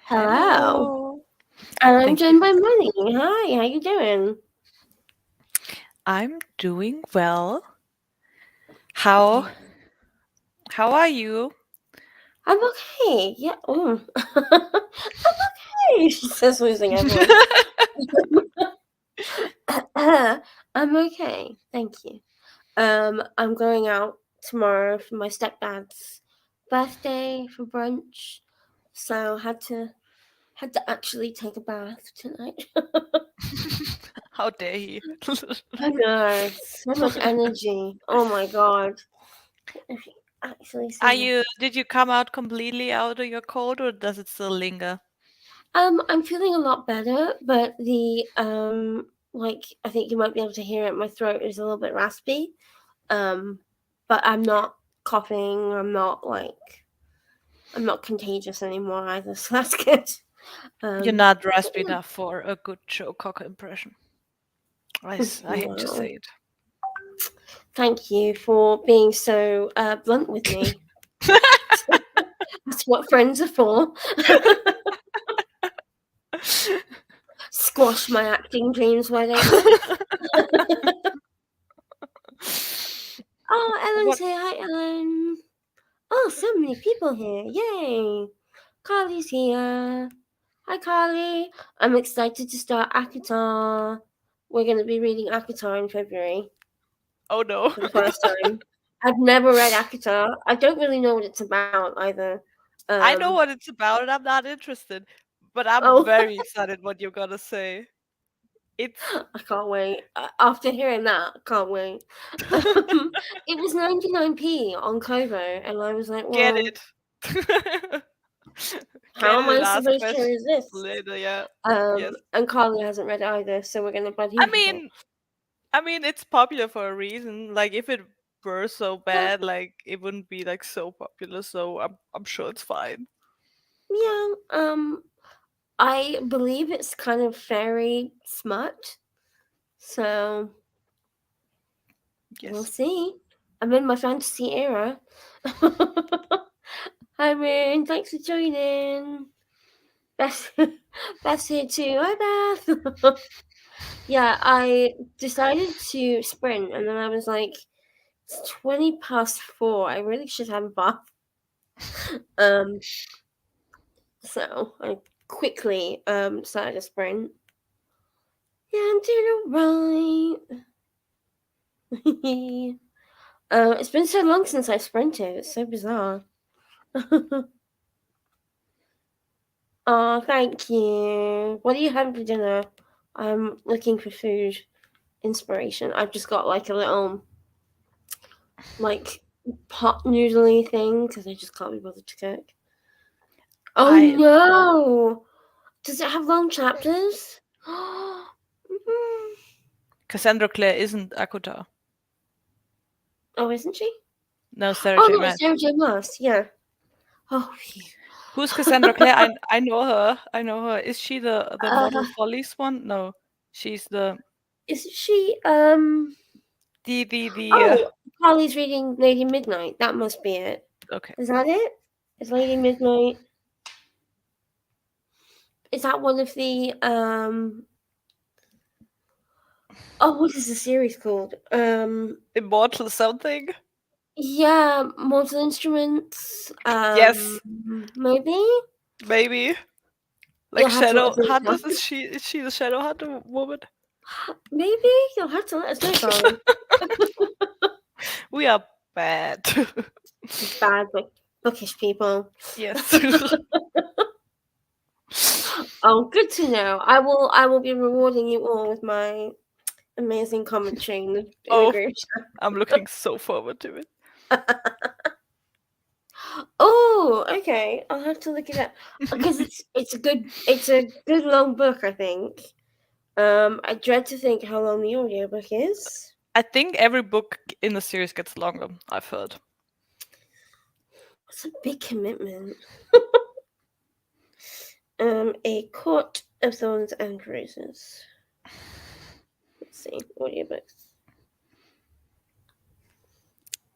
Hello. Hello. And I'm Thank you. joined by Money. Hi, how you doing? I'm doing well. How Okay. how are you? I'm okay. Yeah. Oh. I'm okay. She says losing her voice. I'm okay. Thank you. I'm going out tomorrow for my stepdad's birthday for brunch. So had to actually take a bath tonight. How dare he? I know. So much energy. Oh my god. If you actually Are see you did you come out completely out of your cold or does it still linger? I'm feeling a lot better, but like I think you might be able to hear it. My throat is a little bit raspy. Um, but I'm not coughing. I'm not contagious anymore either, so that's good. You're Um, not raspy enough for a good Joe Cocker impression. I hate to no, say it. thank you for being so blunt with me. That's what friends are for. Squash my acting dreams, why don't you? Oh, Ellen's What here. Hi, Ellen. Oh, so many people here. Yay. Carly's here. Hi, Carly. I'm excited to start Akatar. We're going to be reading Akatar in February Oh no. for the first time. I've never read Akatar. I don't really know what it's about either. I know Um, what it's about and I'm not interested, but I'm oh, very excited what you're gonna say. It's I can't wait. After hearing that, I can't wait. It was 99p on Kobo, and I was like, get well, it. how Get am it I and ask supposed to questions resist? later, yeah. Yes. And Carly hasn't read it either, so we're gonna bloody I read it. mean I mean it's popular for a reason. Like if it were so Yeah, bad, like it wouldn't be like so popular, so I'm sure it's fine. yeah. I believe it's kind of fairy smut, so we'll Yes. see. I'm in my fantasy era. Hi, Moon. Thanks for joining. Beth, Beth's here too. Hi, Beth. Yeah, I decided to sprint, and then I was like, it's 4:20. I really should have a bath. Um, so I quickly started a sprint. Yeah, I'm doing alright. It's been so long since I sprinted. It's so bizarre. Oh, thank you. What are you having for dinner? I'm looking for food inspiration. I've just got like a little like pot noodly thing because I just can't be bothered to cook. Oh I no! Does it have long chapters? Cassandra Clare isn't Akuta. Oh, isn't she? No, Sarah Oh J. no, it's Maas. Sarah J. Maas. Yeah. Oh, phew. Who's Cassandra Clare? I know her. I know her. Is she the Mortal uh, Follies one? No. She's the isn't she? the Oh, Carly's reading Lady Midnight. That must be it. okay. Is that it? Is Lady Midnight? Is that one of the Oh, what is the series called? Immortal something? Yeah, Mortal Instruments. Yes, Maybe maybe. you'll Like have to let Shadow us know. Hunters, is she the Shadow Hunter woman? Maybe you'll have to let us know, Carly. We are bad. Bad, like bookish people. Yes. Oh, good to know. I will be rewarding you all with my amazing commentary in the Oh, group I'm looking so forward to it. chat. Oh, okay. I'll have to look it up because it's a good long book. I think. I dread to think how long the audiobook is. I think every book in the series gets longer, I've heard. It's a big commitment. A Court of Thorns and Roses. Let's see, audiobooks.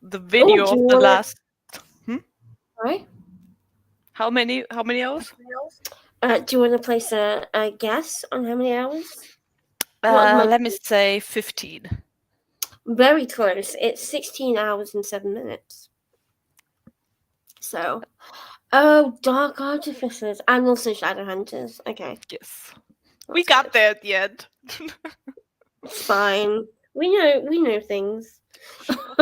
The Oh, video do of you the want last hmm? to? Sorry. How many hours? Do you want to place a guess on how many hours? What much? Let me say 15. Very close. It's 16 hours and 7 minutes. So, oh, Dark Artificers and also Shadowhunters. Okay, Yes. We that's got good. there at the end. It's fine. We know things. Sure.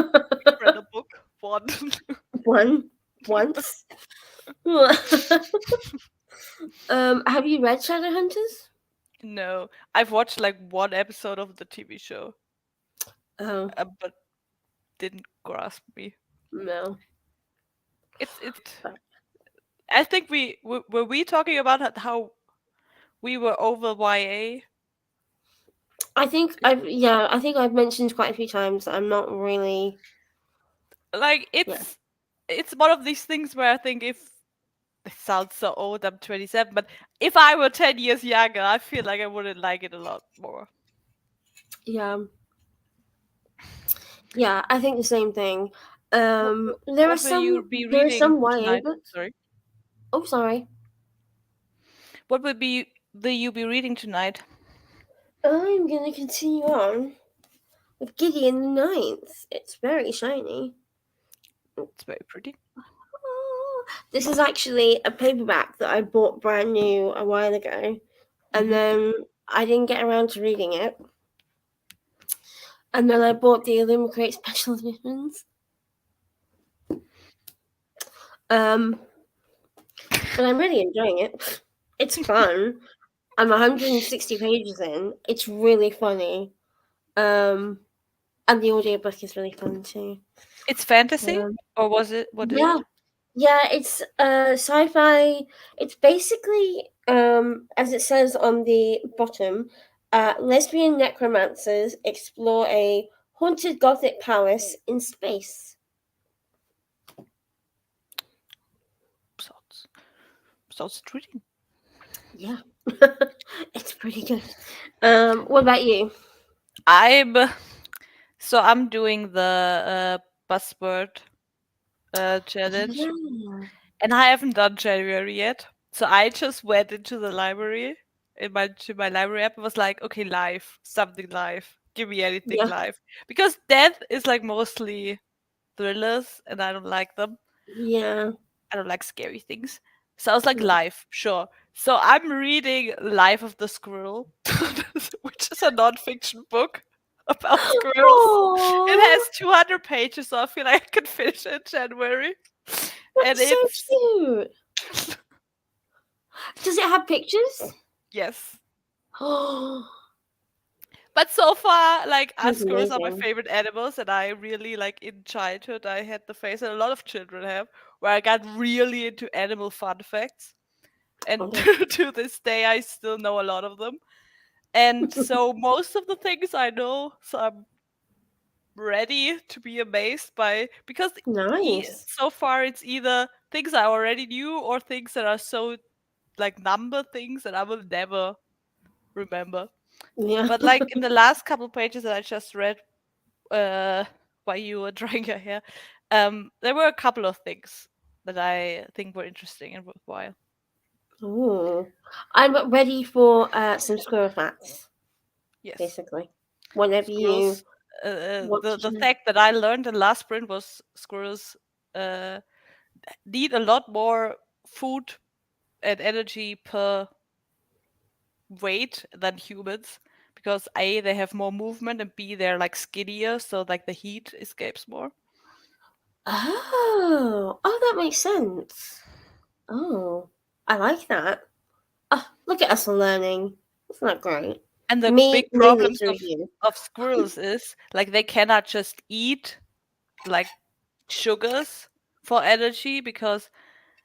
Read a book. One. One once. Have you read Shadowhunters? No. I've watched like one episode of the TV show, Oh but didn't grasp me. no. It's. But I think were we talking about how we were over YA? I think I've mentioned quite a few times that I'm not really. Like Yeah, it's one of these things where I think if it sounds so old, I'm 27, but if I were 10 years younger, I feel like I wouldn't like it a lot more. yeah, yeah. I think the same thing. There are What will you some be there are reading some YA tonight? books. Sorry. Oh, sorry. What will you be reading tonight? I'm gonna continue on with Gideon the Ninth. It's very shiny. It's very pretty. Oh, this is actually a paperback that I bought brand new a while ago, and Hmm. then I didn't get around to reading it, and then I bought the Illumicrate special editions. Um, but I'm really enjoying it. It's fun. I'm 160 pages in. It's really funny. Um, and the audiobook is really fun too. It's fantasy, Um, or was it? What is yeah, it? yeah, it's sci-fi. It's basically as it says on the bottom, lesbian necromancers explore a haunted gothic palace in space. Sounds sounds intriguing. Yeah. It's pretty good. What about you? I'm I'm doing the buzzword challenge, Yeah. and I haven't done January yet. So I just went into the library to my library app and was like, okay, live, something live. Give me anything Yeah. live. Because death is like mostly thrillers and I don't like them. Yeah. I don't like scary things. So I was like, No. live, sure. So I'm reading Life of the Squirrel, which is a non-fiction book about squirrels. It Oh, has 200 pages, so I feel like I can finish it in January. And that's so it's cute. Does it have pictures? yes. Oh, But so far, like that's squirrels are my amazing. favorite animals, and I really like in childhood I had the phase, and a lot of children have, where I got really into animal fun facts. And Okay. to this day, I still know a lot of them. And so most of the things I know, so I'm ready to be amazed by because Nice. so far it's either things I already knew or things that are so like number things that I will never remember. Yeah. But like in the last couple pages that I just read, uh, while you were drying your hair, there were a couple of things that I think were interesting and worthwhile. Ooh. I'm ready for some squirrel facts, Yes, basically. Whenever you squirrels. want to The share. fact that I learned in last sprint was squirrels uh, need a lot more food and energy per weight than humans because A, they have more movement, and B, they're like skinnier, so like the heat escapes more. Oh, that makes sense. Oh, I like that. Oh, look at us learning. Isn't that great? And the Me big mainly problems through you. of squirrels is like they cannot just eat like sugars for energy because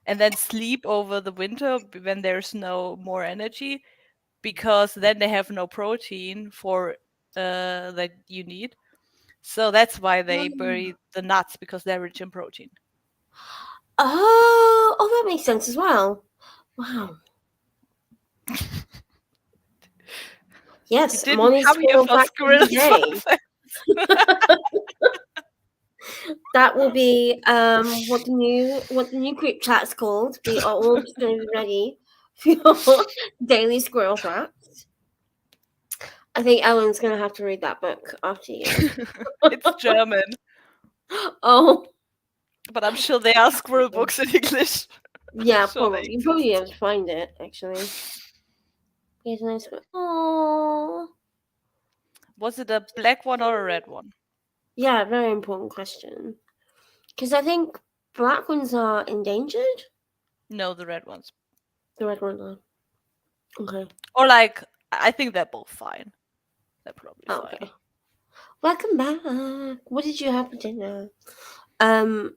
and then sleep over the winter when there's no more energy because then they have no protein for that you need. So that's why they Oh, bury the nuts because they're rich in protein. oh, that makes sense as well. Wow. You Yes, didn't Molly's come here squirrel for fact of the squirrels. day. That will be what the new group chat's called. We are all just going to be ready for your daily squirrel facts. I think Ellen's gonna have to read that book after you. It's German, Oh, but I'm sure there are squirrel books in English. I'm yeah, sure they probably. You probably exist. have to find it actually. Here's a nice one. Oh, Was it a black one or a red one? yeah, very important question. Because I think black ones are endangered. No, the red ones. The red ones are. Okay. Or like, I think they're both fine. They're probably Oh, fine. okay. Welcome back. What did you have for dinner? Um.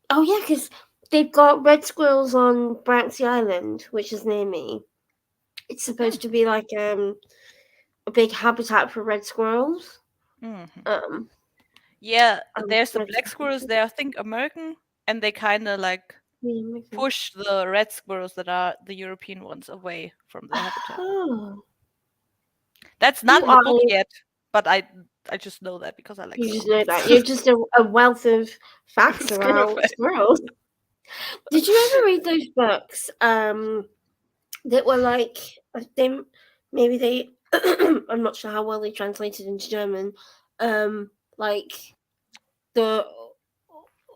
Oh yeah, because they've got red squirrels on Branksy Island, which is near me. It's Hmm. supposed to be like a big habitat for red squirrels. Hmm. Um. Yeah, I'm there's the ready black to squirrels. They're, I think, American, and they kind of like see. push the red squirrels that are the European ones away from their habitat. Oh, That's not you in the are. book yet, but I just know that because I like You just squirrel know that books. you're just a wealth of facts Squirrel about fact. squirrels. Did you ever read those books? That were like they maybe they I'm not sure how well they translated into German. Like the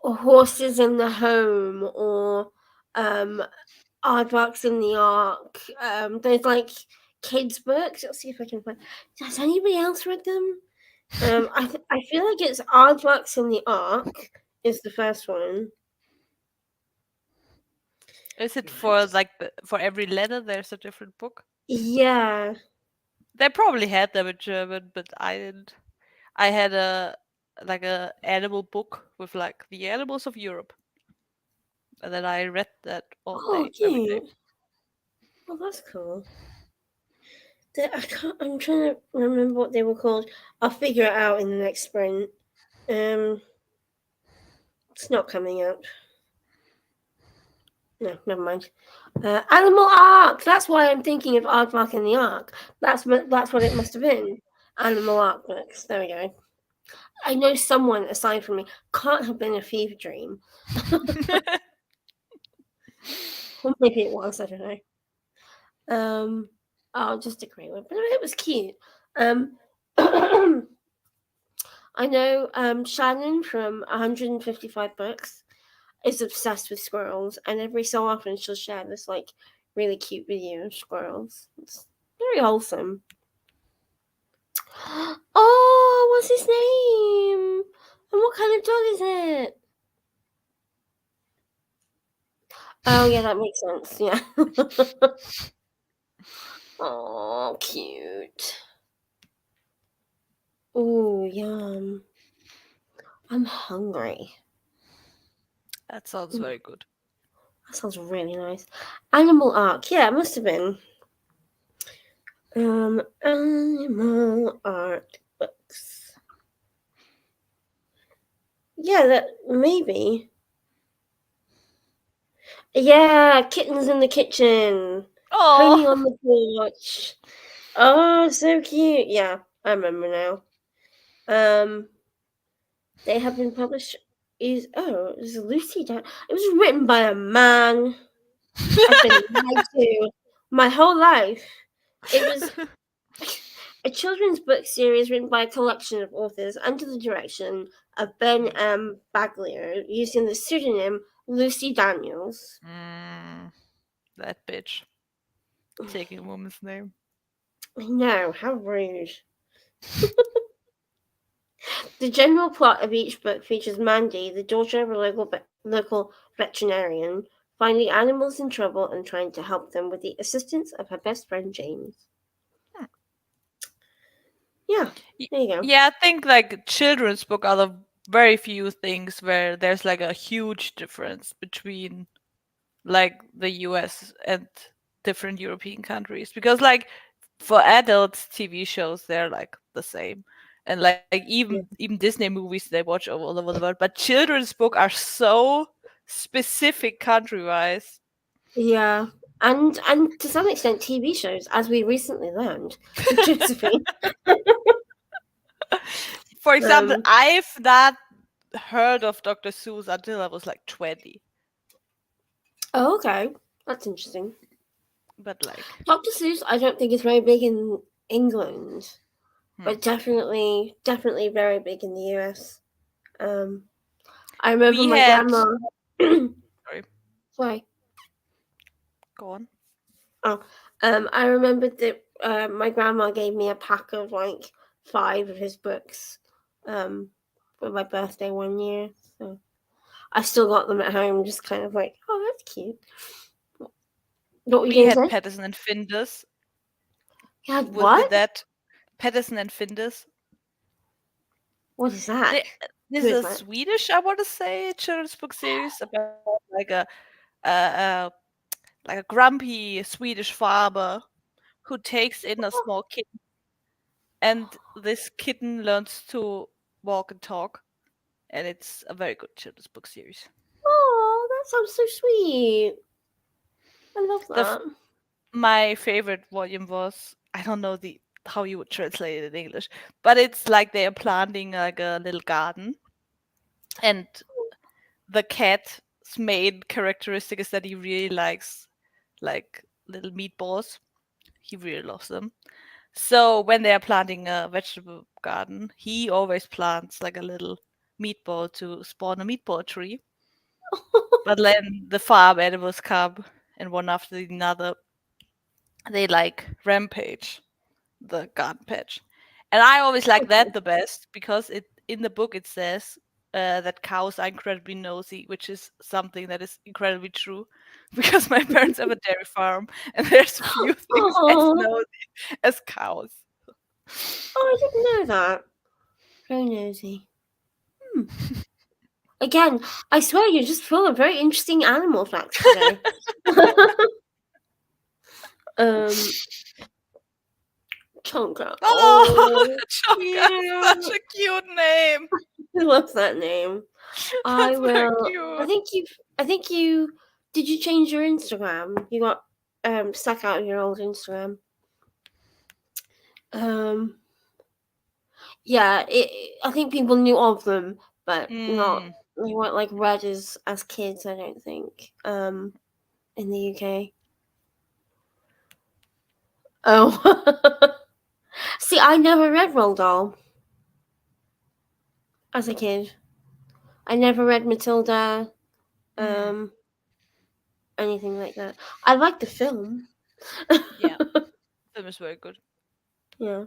horses in the home or um aardvarks in the ark. There's like kids books. Let's see if I can find. Has anybody else read them? I feel like it's aardvarks in the ark is the first one. Is it for like for every letter there's a different book? Yeah. They probably had them in German, but I didn't. I had a like a animal book with like the animals of Europe, and then I read that all Oh, day, every day. cute. Oh, that's cool. I can't. I'm trying to remember what they were called. I'll figure it out in the next sprint. Um, it's not coming up. No, never mind. Animal Ark. That's why I'm thinking of Aardvark in the Ark. That's what it must have been. Animal Ark books. There we go. I know someone aside from me can't have been a fever dream. Or maybe it was. I don't know. Oh, just a great one, but it was cute. Um, I know Shannon from 155 Books is obsessed with squirrels, and every so often she'll share this like really cute video of squirrels. It's very wholesome. Oh, what's his name? And what kind of dog is it? Oh, yeah, that makes sense. Yeah. Oh, cute. Oh, yum. I'm hungry. That sounds Mm, very good. that sounds really nice. Animal Ark. Yeah, it must have been. Animal art books. Yeah, that maybe. Yeah, kittens in the kitchen, pony Oh, on the porch. Oh, so cute. Yeah, I remember now. Um, they have been published. It was Lucy. It was written by a man. I've been lied to my whole life. It was a children's book series written by a collection of authors under the direction of Ben M. Baglio using the pseudonym Lucy Daniels. mm, that bitch taking a woman's name. I know, how rude. The general plot of each book features Mandy, the daughter of a local veterinarian, finding animals in trouble and trying to help them with the assistance of her best friend James. Hmm. Yeah, Y- there you go. Yeah, I think like children's book are the very few things where there's like a huge difference between like the US and different European countries because like for adults TV shows they're like the same and like Yeah. even Disney movies they watch all over the world but children's book are so specific country wise. Yeah. And to some extent TV shows, as we recently learned with Josephine. For example, Um I've not heard of Dr. Seuss until I was like 20. oh, okay. That's interesting. but like, Dr. Seuss, I don't think is very big in England, hmm. but definitely very big in the US. Um, I remember We my had. grandma. Sorry, Sorry. go on. Oh, I remembered that my grandma gave me a pack of like 5 of his books um, for my birthday one year. So I still got them at home, just kind of like, oh, that's cute. What were you We gonna had say? Patterson and Findus. You had With what? that, Patterson and Findus. What is that? They, Who this is is a that? Swedish, I want to say, children's book series about like a like a grumpy Swedish farmer who takes in a small kitten, and this kitten learns to walk and talk, and it's a very good children's book series. Oh, that sounds so sweet. I love The f- that. my favorite volume was, I don't know the how you would translate it in English, but it's like they are planting like a little garden, and the cat's main characteristic is that he really likes like little meatballs. He really loves them. So when they are planting a vegetable garden, he always plants like a little meatball to spawn a meatball tree. But then the farm animals come, and one after another, they like rampage the garden patch. And I always like that the best because it in the book it says that cows are incredibly nosy, which is something that is incredibly true. Because my parents have a dairy farm, and there's few things as Oh, nosy as cows. I didn't know that. Very nosy. Hmm. Again, I swear you're just full of very interesting animal facts today. um, Chonka. Oh, Oh, Choka, such cute. a cute name. I love that name. I That's very will. I cute. think you. I think you. Did you change your Instagram? You got stuck out of your old Instagram. Um. Yeah. I think people knew of them, but not. Mm, They weren't like read as kids. I don't think. In the UK. Oh. See, I never read Roald Dahl as a kid. I never read Matilda. mm, Um. Anything like that. I like the film. yeah, film is very good. Yeah.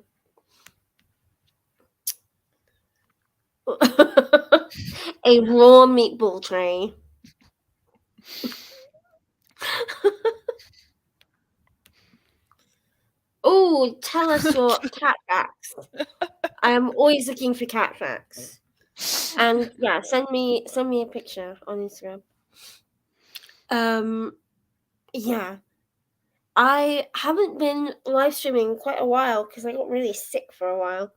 A raw meatball tray. Oh, tell us your cat facts. I am always looking for cat facts. And yeah, send me a picture on Instagram. Um yeah. I haven't been live streaming quite a while because I got really sick for a while,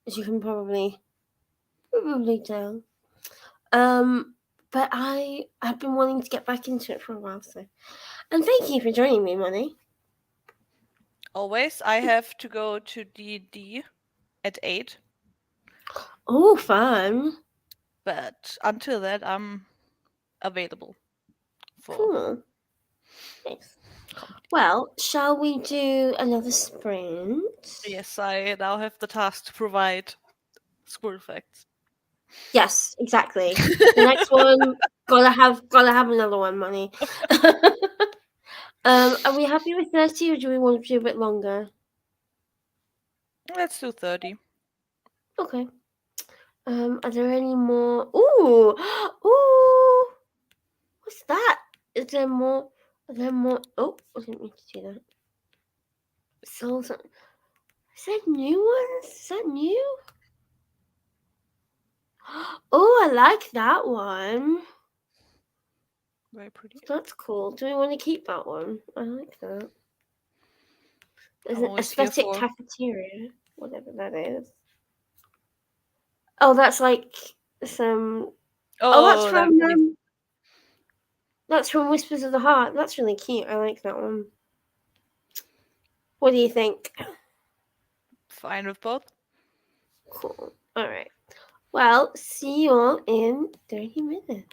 as you can probably tell. Um but I've been wanting to get back into it for a while, so and thank you for joining me, Money. Always, I have to go to D&D at 8, Oh, fun. but until that, I'm available for Cool. Nice. comedy. Well, shall we do another sprint? Yes, I now have the task to provide school facts. Yes, exactly. The next one, gotta have another one, Money. Are we happy with 30 or do we want to do a bit longer? Let's do 30. Okay. Are there any more? Ooh, ooh. What's that? Is there more? Are there more? Oh, I didn't mean to do that. Souls. Is that new ones? Is that new? Oh, I like that one. Very pretty. That's cool. Do we want to keep that one? I like that. There's I'm an always here aesthetic for. cafeteria, whatever that is. Oh, that's like some. Oh, Oh, that really that's from Whispers of the Heart. That's really cute. I like that one. What do you think? fine with both. Cool. All right. Well, see you all in 30 minutes.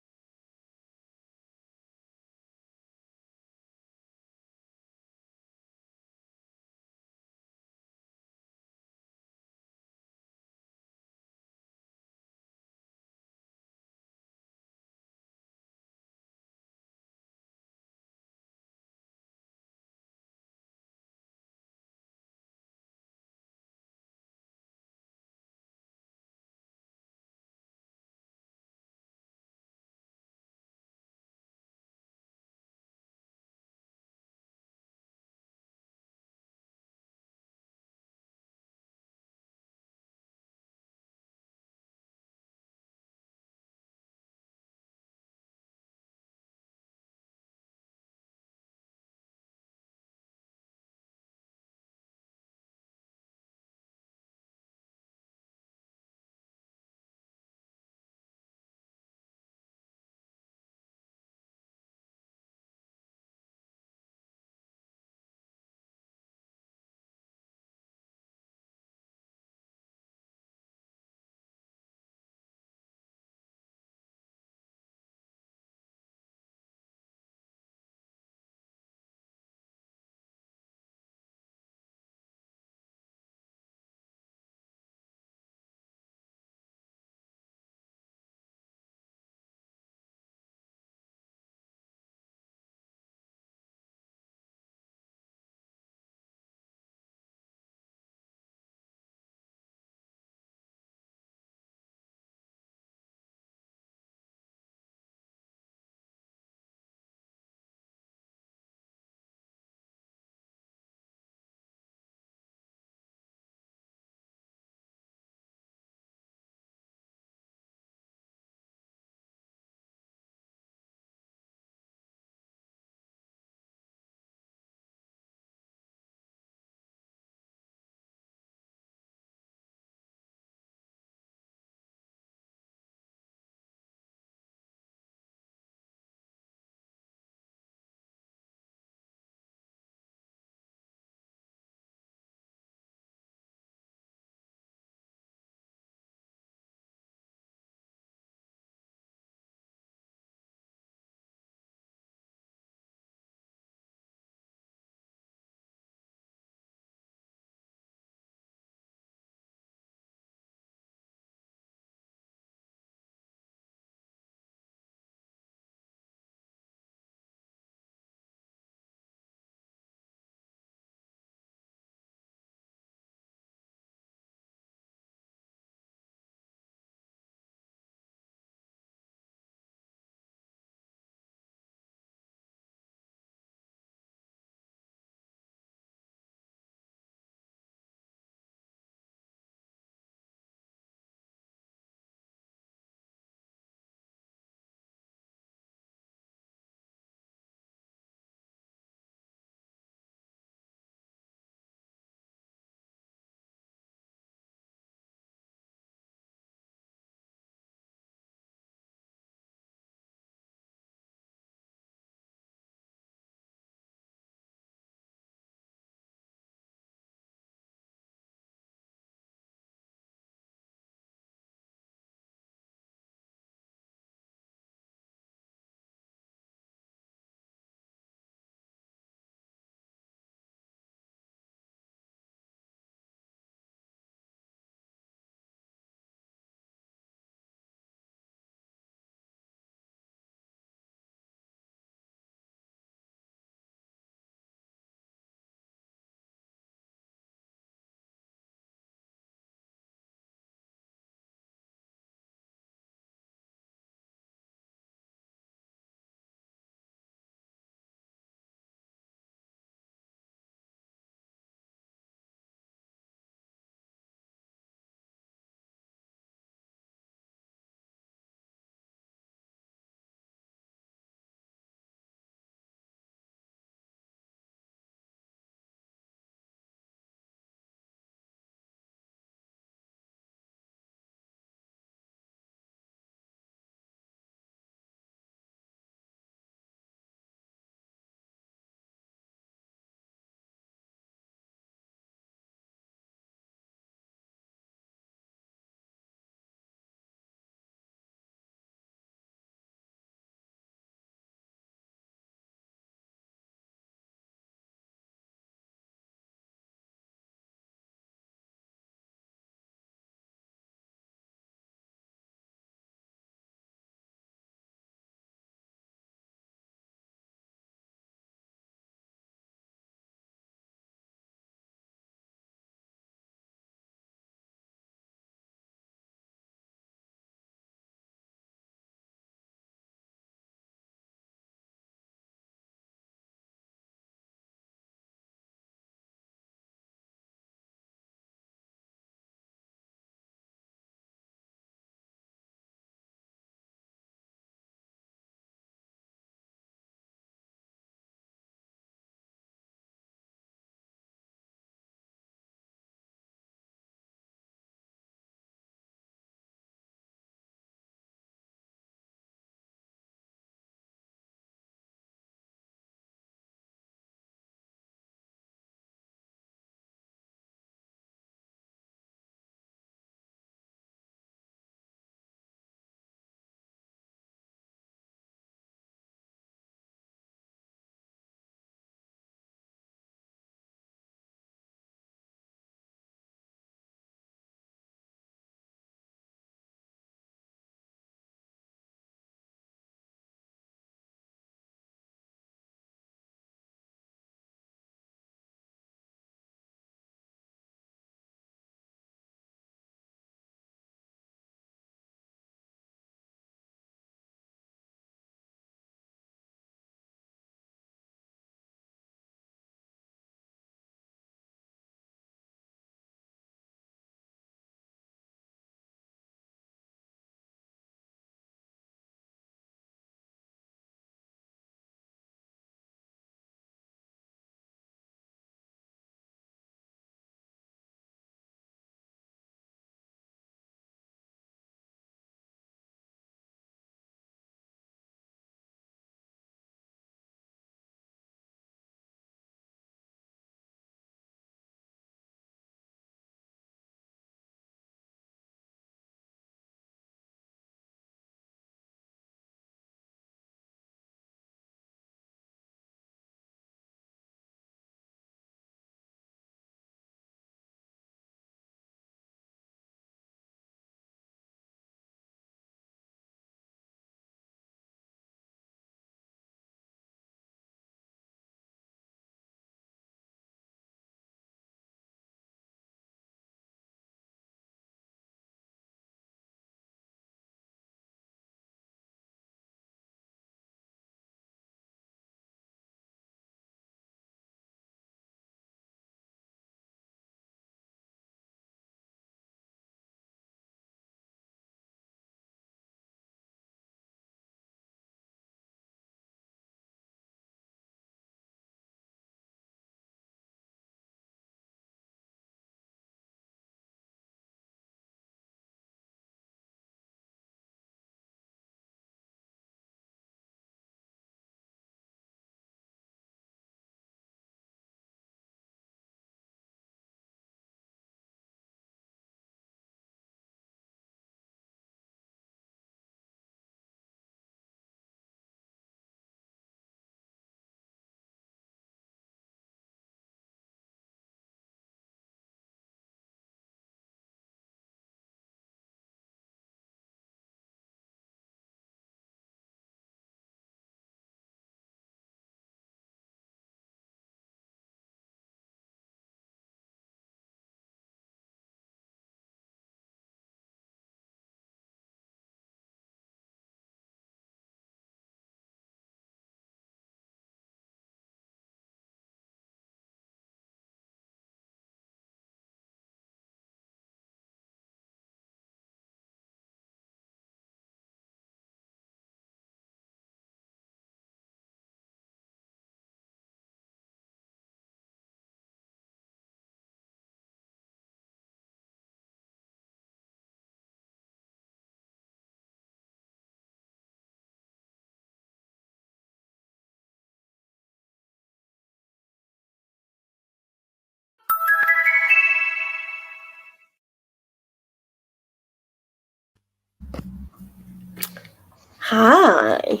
Hi.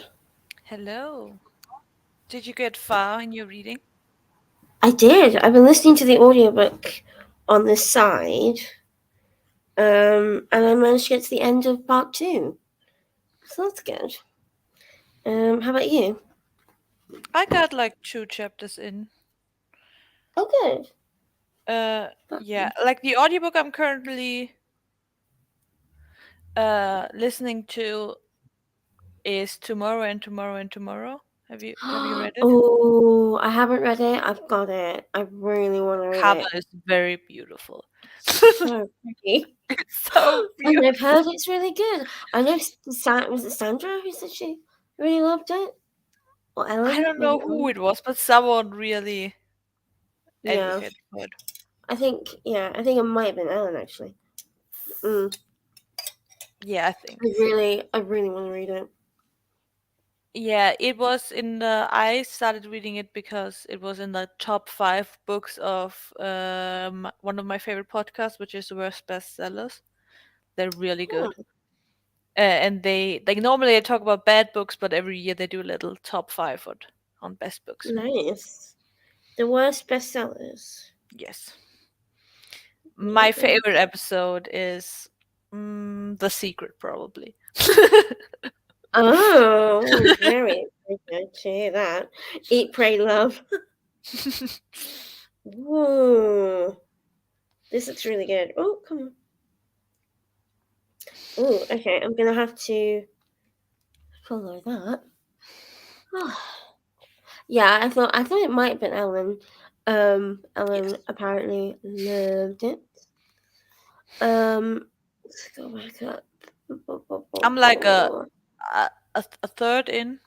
Hello. Did you get far in your reading? I did. I've been listening to the audiobook on the side, and I managed to get to the end of part two. So that's good. How about you? I got like two chapters in. Oh, good. Yeah, like the audiobook I'm currently listening to is Tomorrow and Tomorrow and Tomorrow. Have you read it? Oh, I haven't read it. I've got it. I really want to read Cover it. is very beautiful. So pretty. It's so And I've beautiful. heard it's really good. I know, was it Sandra who said she really loved it? Or I Ellen? don't Maybe know who Ellen? it was, but someone really Yeah. advocated for it. I think it might have been Ellen actually. Mm. Yeah, I think. I really want to read it. Yeah, it was in the. I started reading it because it was in the top 5 books of one of my favorite podcasts, which is Worst Bestsellers. They're really Oh, good, and they like normally I talk about bad books, but every year they do a little top 5 on best books. nice. The worst bestsellers. Yes, my Amazing. favorite episode is The Secret, probably. Oh, very good to hear that. Eat, pray, love. Ooh, this looks really good. Oh, come on. Oh, okay. I'm gonna have to follow that. Oh. Yeah, I thought it might have been Ellen. Ellen Yes, apparently loved it. Let's go back up. I'm like a third in.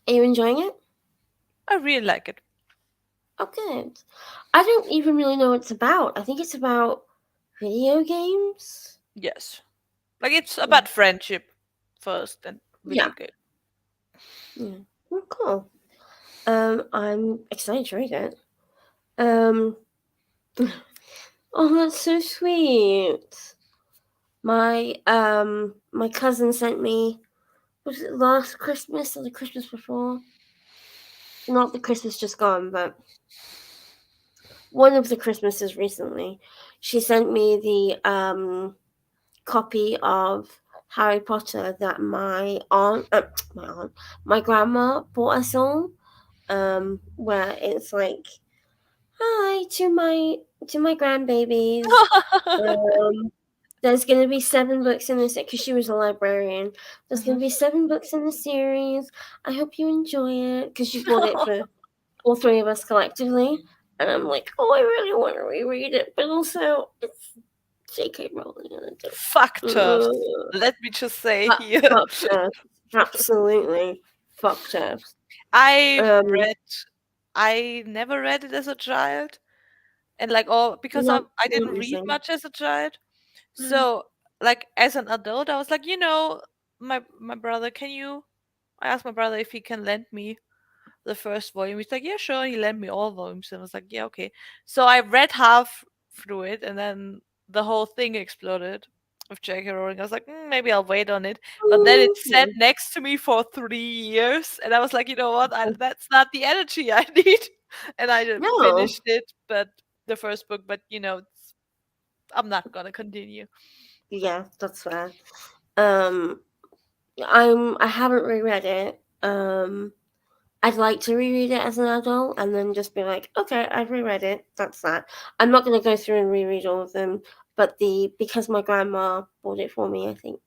Are you enjoying it? I really like it. Oh, good. I don't even really know what it's about. I think it's about video games. Yes. Like it's Yeah. about friendship first and Yeah. video game. Yeah. Oh, cool. I'm excited to read it. Um, oh, that's so sweet. My cousin sent me, was it last Christmas or the Christmas before? Not the Christmas just gone, but one of the Christmases recently. She sent me the copy of Harry Potter that my grandma bought us all. Where it's like, hi to my grandbabies. Um, there's going to be 7 books in this because she was a librarian. There's going Mhm. to be 7 books in the series. I hope you enjoy it because she bought it for all three of us collectively. And I'm like, oh, I really want to reread it, but also it's J.K. Rowling and I Fuck turfs. don't. Let me just say here. Fuck turfs. Absolutely fuck turfs. I Um, read I never read it as a child. And like all because not I didn't read amazing. much as a child. So like as an adult I was like, my brother, can you I asked my brother if he can lend me the first volume. He's like, yeah, sure. He lent me all volumes, and I was like, yeah, okay. So I read half through it, and then the whole thing exploded with J.K. Rowling. I was like, maybe I'll wait on it. But then it sat Okay. next to me for 3 years, and I was like, you know what? That's not the energy I need. And I No. finished it, but the first book. But I'm not gonna continue. Yeah, that's fair. I haven't reread it. I'd like to reread it as an adult and then just be like, okay, I've reread it. That's that. I'm not gonna go through and reread all of them, but the because my grandma bought it for me, I think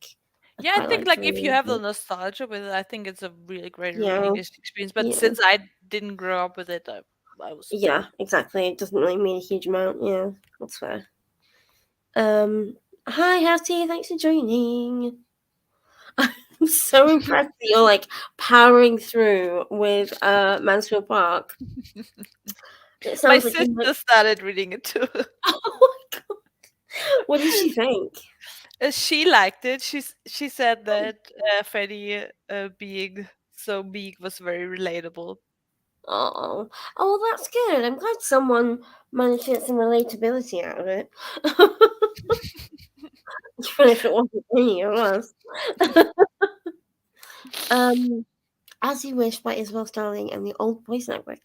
I'd Yeah, I quite think like to like if you reread have the it. nostalgia with it, I think it's a really great Yeah, reading experience. But yeah, since I didn't grow up with it, I was yeah, exactly. It doesn't really mean a huge amount. Yeah, that's fair. Um, hi, Hattie. Thanks for joining. I'm so impressed that you're like powering through with Mansfield Park. It my sounds like you might. sister started reading it too. Oh my god! What did she think? She liked it. She said that Freddie being so meek was very relatable. Oh, oh, well, that's good. I'm glad someone managed to get some relatability out of it, even if it wasn't me. It was. Um, As You Wish by Isabel Starling and the Old Boys Network.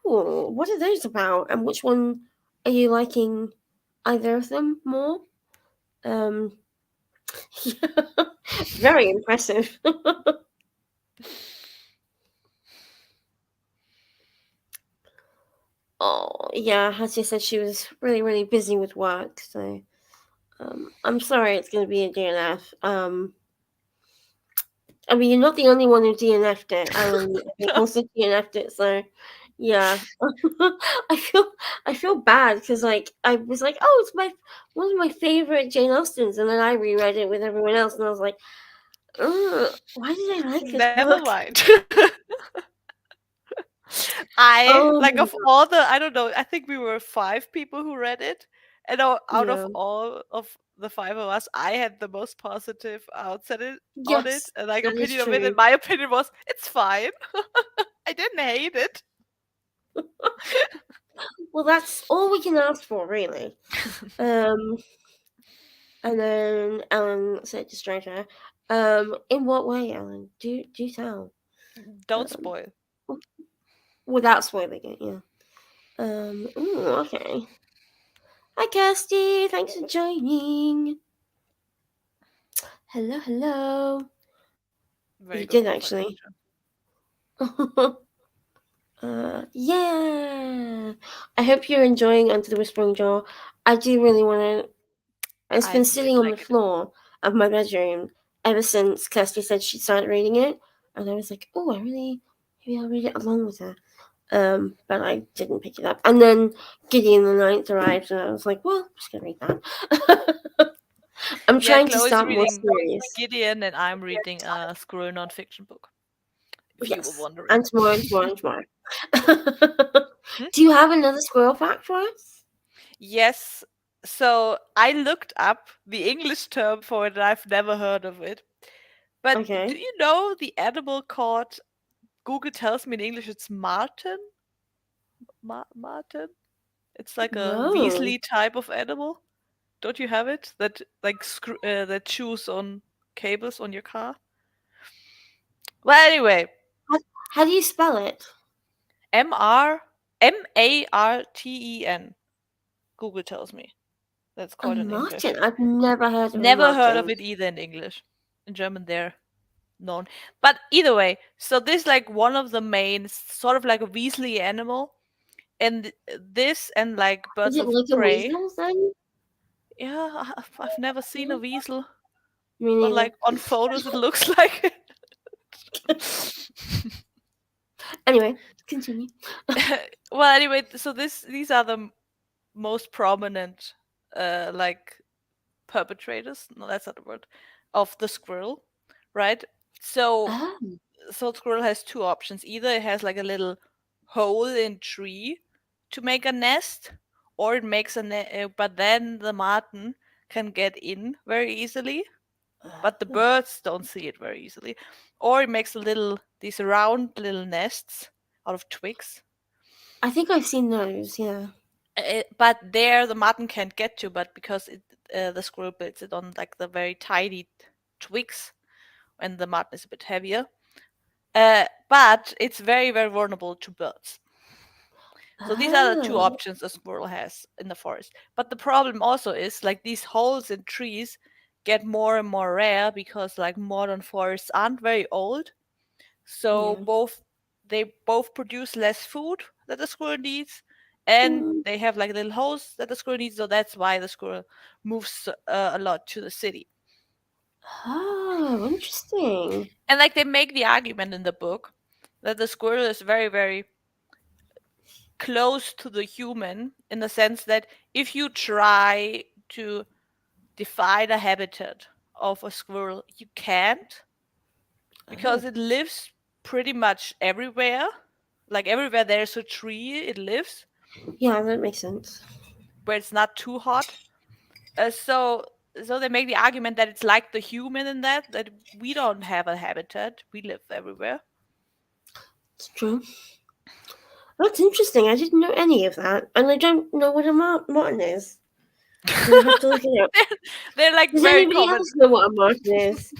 Ooh, what are those about? And which one are you liking? Either of them more? Um, very impressive. Oh, yeah, as you said, she was really, really busy with work, so I'm sorry it's going to be a DNF. I mean, you're not the only one who DNF'd it. Alan, I think, No. also DNF'd it, so yeah. I feel I feel bad because like I was like, oh, it's my one of my favorite Jane Austens, and then I reread it with everyone else, and I was like, ugh, why did I like this Never book? mind. I Oh like my of all the I don't know, I think we were five people who read it. And out of yeah, all of the five of us, I had the most positive outset on it yes, and like that is opinion of it. And true. my opinion was it's fine. I didn't hate it. Well, that's all we can ask for, really. Um, and then Ellen said to Stranger, in what way, Ellen? Do tell. Don't Um, spoil. without spoiling it, yeah. Ooh, okay. Hi, Kirsty. Thanks for joining. Hello, hello. You Very good did profile actually. picture. Yeah. I hope you're enjoying Under the Whispering Jaw. I do really want to. It's I been really sitting on the like it. floor of my bedroom ever since Kirsty said she started reading it, and I was like, oh, maybe I'll read it along with her. But I didn't pick it up. And then Gideon the Ninth arrived, and I was like, well, I'm just gonna read that. I'm Yeah, trying to Chloe's start more reading serious. Gideon and I'm reading a Squirrel nonfiction book, if you were Yes, wondering. and tomorrow, and tomorrow, and tomorrow. Hmm? Do you have another squirrel fact for us? Yes. So I looked up the English term for it and I've never heard of it. But do Okay. you know the animal called, Google tells me in English it's marten? Marten? It's like a No. Weasley type of animal. Don't you have it? That like that chews on cables on your car? Well, anyway, How do you spell it? Marten. Google tells me that's A called in English. marten. I've never heard of a Never heard of marten. it either in English. In German, they're known. But either way, so this like one of the main sort of like a Weasley animal, and this and like Is birds it of like a prey. weasel then? Yeah, I've never seen a No, weasel, me but neither. like on photos it looks like it. Anyway, continue. Well, anyway, so these are the most prominent, like perpetrators. No, that's not the word. Of the squirrel, right? So Oh, squirrel has two options. Either it has like a little hole in tree to make a nest, or it makes but then the marten can get in very easily, but the birds don't see it very easily. Or it makes a little these round little nests out of twigs. I think I've seen those. Yeah. But there the marten can't get to, but because the squirrel builds it on like the very tiny twigs, and the marten is a bit heavier. But it's very, very vulnerable to birds. So these are the two Oh, options a squirrel has in the forest. But the problem also is like these holes in trees get more and more rare because like modern forests aren't very old. So yeah. they both produce less food that the squirrel needs, and Mm. they have like little holes that the squirrel needs. So that's why the squirrel moves a lot to the city. Oh, interesting. And like they make the argument in the book that the squirrel is very, very close to the human in the sense that if you try to define a habitat of a squirrel, you can't because Oh, it lives pretty much everywhere. Like everywhere there's a tree, it lives yeah, that makes sense. where it's not too hot. So they make the argument that it's like the human in that we don't have a habitat, we live everywhere. It's true. That's interesting. I didn't know any of that, and I don't know what a marten is. So I have to look it up. they're like Does very anybody common. else know what a marten is?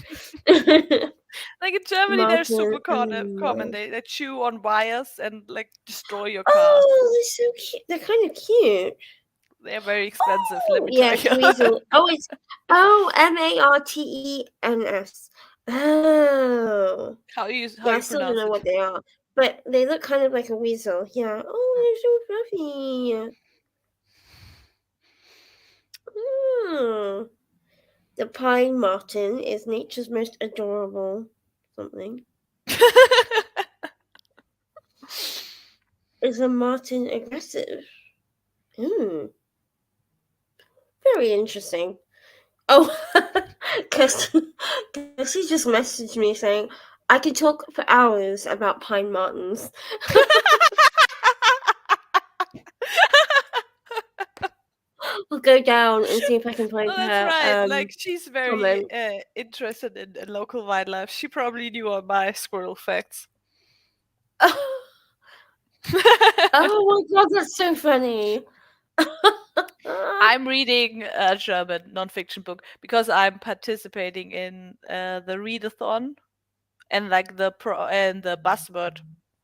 Like in Germany, they're Martin super common. animals. They chew on wires and like destroy your cars. Oh, they're so cute. They're kind of cute. They're very expensive, let Oh, me tell yes, you. weasel. Oh, it's Martens. Oh, How yeah, I you still don't pronounce know it? what they are, but they look kind of like a weasel. Yeah. Oh, they're so fluffy. Oh. The pine marten is nature's most adorable something. Is a marten aggressive? Hmm. Very interesting. Oh, because he just messaged me saying I could talk for hours about pine martens. I'll go down and see if I can find Oh, that's her right. Like she's very comment. interested in local wildlife. She probably knew all my squirrel facts. Oh my god, that's so funny. I'm reading a German nonfiction book because I'm participating in the readathon and like the buzzword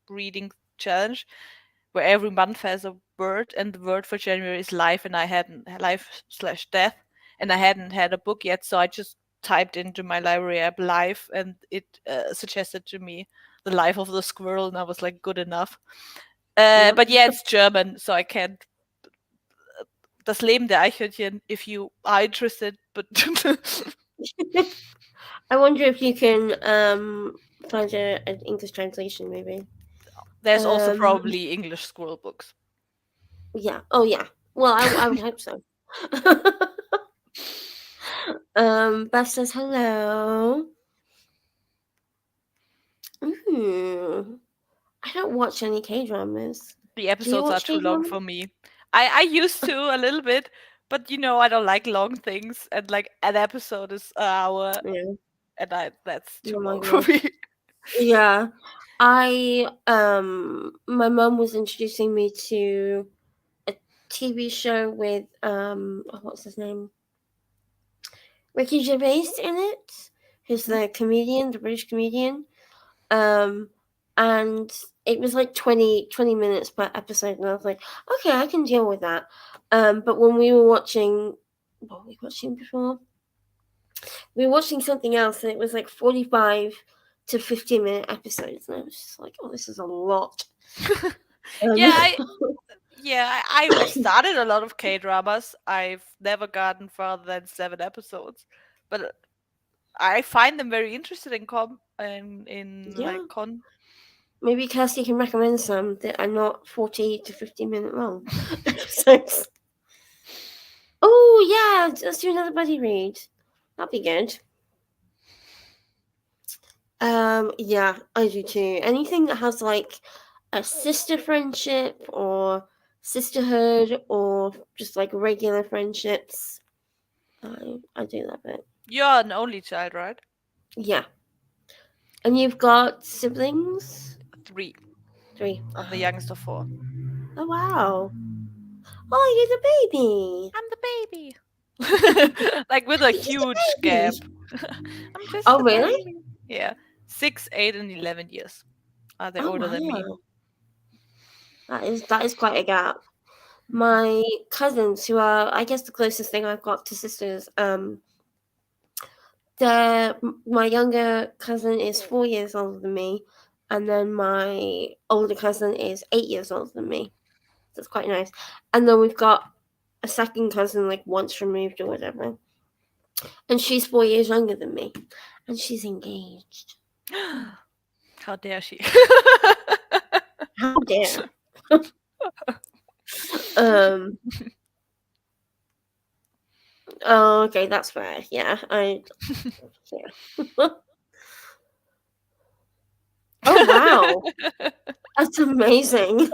reading challenge, where every month has a word, and the word for January is life, and I hadn't life slash death, and I hadn't had a book yet, so I just typed into my library app life, and it suggested to me the life of the squirrel, and I was like, good enough. Yep. But yeah, it's German, so I can't. Das Leben der Eichhörnchen, if you are interested, but I wonder if you can find an English translation maybe. there's also Um probably English squirrel books. yeah. Oh yeah. Well, I would hope so. Beth says hello. I don't watch any K dramas. The Do you episodes are watch too K long dramas? for me. I used to a little bit, but I don't like long things, and like an episode is an hour, Yeah. and I that's too Oh my long for gosh. me. Yeah. I my mum was introducing me to a TV show with what's his name? Ricky Gervais in it. Who's Mhm. the comedian, the British comedian. Um and it was like 20 minutes per episode, and I was like, okay, I can deal with that. But when we were watching, what were we watching before? We were watching something else, and it was like 45 to 50-minute episodes, and I was just like, oh, this is a lot. Um, Yeah, I've started a lot of K dramas. I've never gotten further than 7 episodes, but I find them very interested in yeah, like con. maybe Kirsty can recommend some that are not 40 to 50-minute long episodes. Oh, yeah, let's do another buddy read. That'd be good. Yeah, I do too. Anything that has like a sister friendship or sisterhood or just like regular friendships, I do love it. You're an only child, right? Yeah, and you've got siblings? 3. Three. I'm the youngest of 4. Oh wow! Oh, you're the baby. I'm the baby. Like with a You're just a huge gap. baby. I'm just Oh a really? baby. Yeah. 6, 8, and 11 years. Are they Oh older than me? wow. That is quite a gap. My cousins, who are I guess the closest thing I've got to sisters, my younger cousin is 4 years older than me, and then my older cousin is 8 years older than me. That's quite nice. And then we've got a second cousin, like once removed or whatever, and she's 4 years younger than me, and she's engaged. How dare she? How dare? um. Oh, okay, that's fair. Yeah, Yeah. Oh wow, that's amazing.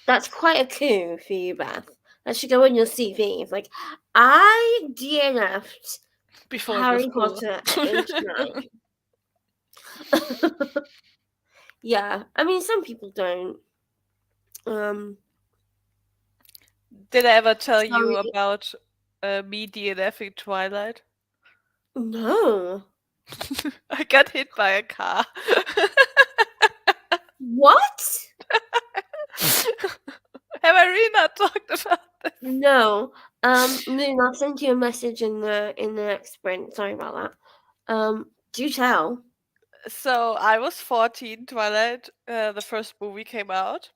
That's quite a coup for you, Beth. That should go on your CV. It's like, I DNF'd Before it was Harry cool. Potter at age 9. Yeah, I mean, some people don't. Um, Did I ever tell you sorry, about me DNFing Twilight? no. I got hit by a car. What? Have I really not talked about this? No. Moon, I'll send you a message in the next sprint. Sorry about that. Do tell. So I was 14, Twilight, the first movie came out.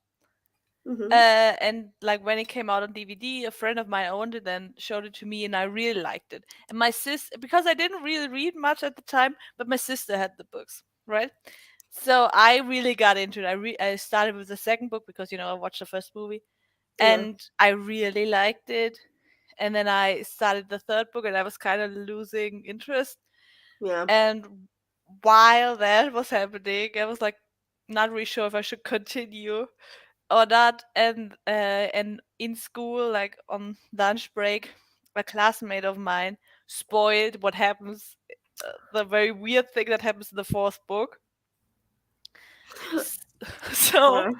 Mm-hmm. And like when it came out on DVD, a friend of mine owned it and showed it to me, and I really liked it. And my sis, because I didn't really read much at the time, but my sister had the books, right? So I really got into it. I started with the second book because I watched the first movie, Yeah. and I really liked it. And then I started the third book, and I was kind of losing interest. Yeah. And while that was happening, I was like not really sure if I should continue or not. And in school, like on lunch break, a classmate of mine spoiled what happens, the very weird thing that happens in the fourth book. S- So Sorry.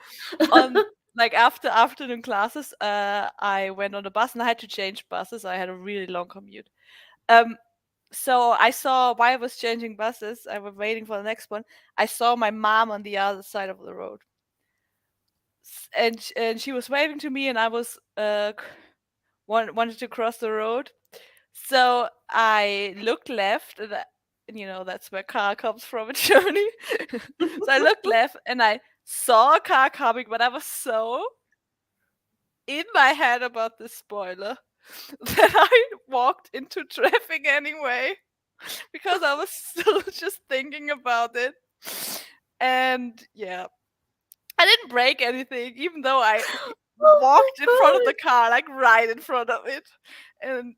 on like after afternoon classes, I went on a bus and I had to change buses. I had a really long commute. Um, so I saw while I was changing buses, I was waiting for the next one. I saw my mom on the other side of the road, and she was waving to me, and I was wanted to cross the road. So I looked left, and that's where car comes from in Germany. So I looked left, and I saw a car coming, but I was so in my head about this spoiler that I walked into traffic anyway because I was still just thinking about it. And yeah, I didn't break anything, even though I Oh walked in front of my the car, like right in front of it. And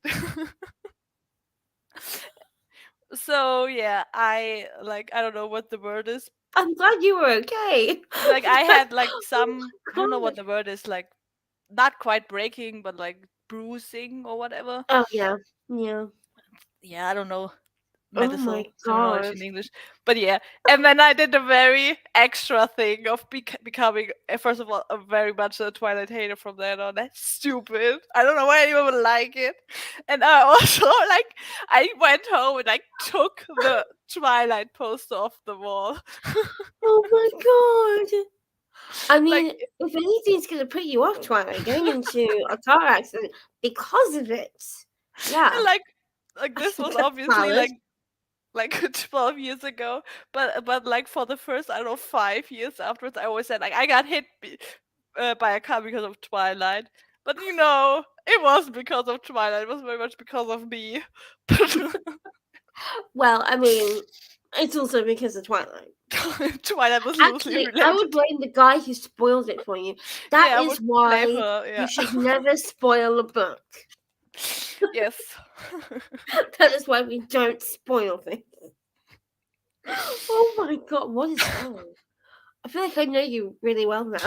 so yeah, I don't know what the word is. I'm glad you were okay. Like I had like Oh some, I don't know my what god. the word is, like not quite breaking, but like bruising or whatever. Oh yeah. Yeah. Yeah, I don't know Oh my medical terminology god. in English. But yeah, and then I did a very extra thing of becoming, first of all, a very much a Twilight hater from then on. That's stupid. I don't know why anyone would like it. And I also, like, I went home and, like, took the Twilight poster off the wall. Oh my god. I Like, mean, if anything's gonna put you off Twilight, getting into a car accident because of it. Yeah. and, like this was That's obviously valid. like 12 years ago, but like for the first, I don't know, 5 years afterwards, I always said like I got hit by a car because of Twilight. But it wasn't because of Twilight, it was very much because of me. Well, I mean, it's also because of Twilight. Twilight was loosely Actually, I would related. blame the guy who spoiled it for you. That Yeah, I is would blame why her, you yeah. should never spoil a book. Yes. That is why we don't spoil things. Oh my god, what is wrong? I feel like I know you really well now.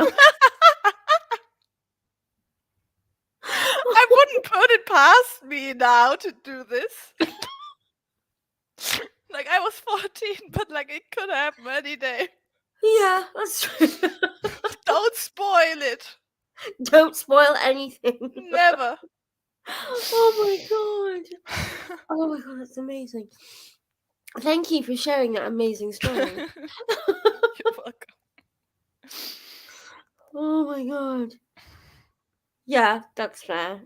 I wouldn't put it past me now to do this. Like I was 14, but like it could happen any day. Yeah, that's true. Don't spoil it. Don't spoil anything. Never. Oh my god. Oh my god, that's amazing. Thank you for sharing that amazing story. You're welcome. Oh my god. Yeah, that's fair.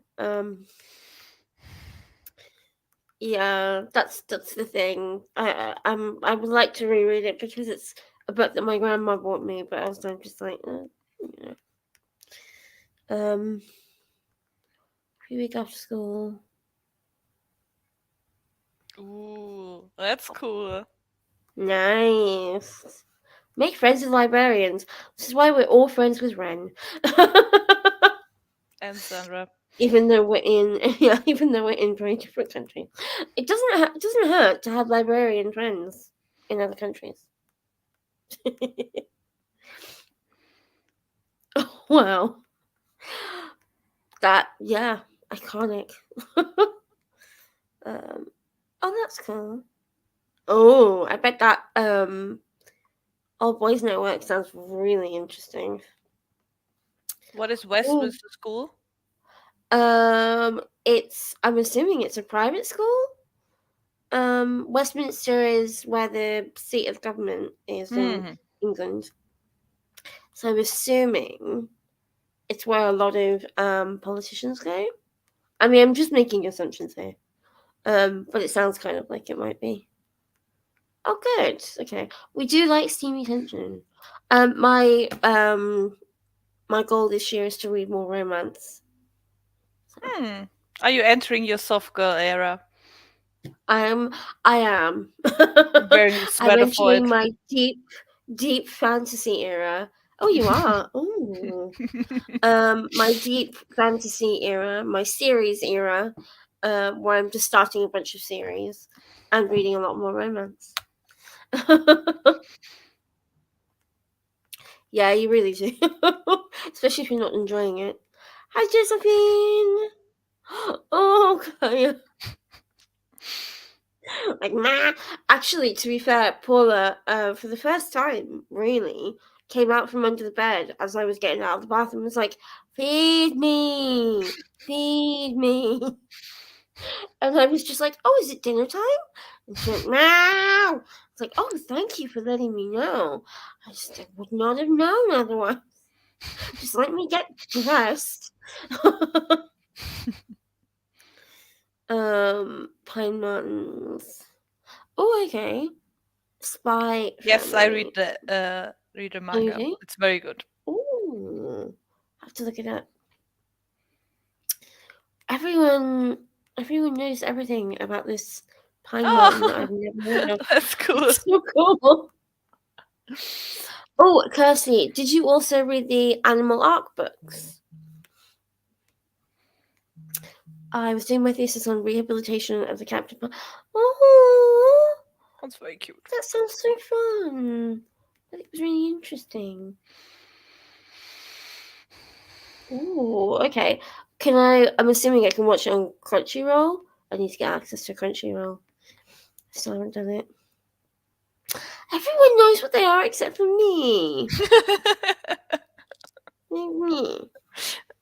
Yeah, that's the thing. I would like to reread it because it's a book that my grandma bought me, but also I'm just like, you know. Free week after school. Ooh, that's cool. Nice. Make friends with librarians. This is why we're all friends with Ren. And Sandra. Even though we're in even though we're in very different countries, it doesn't hurt to have librarian friends in other countries. Oh, wow, that yeah, iconic. um, oh, that's cool. Oh, I bet that Old Boys Network sounds really interesting. What is Oh, Westminster School? it's I'm assuming it's a private school. Westminster is where the seat of government is in Hmm. England. So I'm assuming it's where a lot of politicians go. I mean, I'm just making assumptions here. But it sounds kind of like it might be. Oh, good. Okay, we do like steamy tension. My goal this year is to read more romance. So Hmm. Are you entering your soft girl era? I am. I am. Wearing a I'm sweater for entering it. my deep fantasy era. Oh, you are. Oh. My deep fantasy era, my series era, where I'm just starting a bunch of series and reading a lot more romance. Yeah, you really do. Especially if you're not enjoying it. Hi, Josephine. Oh, Kaya. Like, man. Actually, to be fair, Paula, for the first time, really, came out from under the bed as I was getting out of the bathroom and was like, feed me. Feed me. And I was just like, oh, is it dinner time? And she went, meow. It's like, oh, thank you for letting me know. I would not have known otherwise. Just let me get dressed. Pine Mountains. Oh, okay. Spy Yes, I Family. read the Oh, you manga. do? It's very good. Ooh. I have to look it up. Everyone, everyone knows everything about this Pine Mountain that I've Oh, never heard of. that's cool. It's so cool. Oh, Kirsty, did you also read the Animal Arc books? I was doing my thesis on rehabilitation of the captive. Oh, That's very cute. that sounds so fun. That was really interesting. Ooh, okay. Can I? I'm assuming I can watch it on Crunchyroll. I need to get access to Crunchyroll. Still haven't done it. Everyone knows what they are except for me. Me.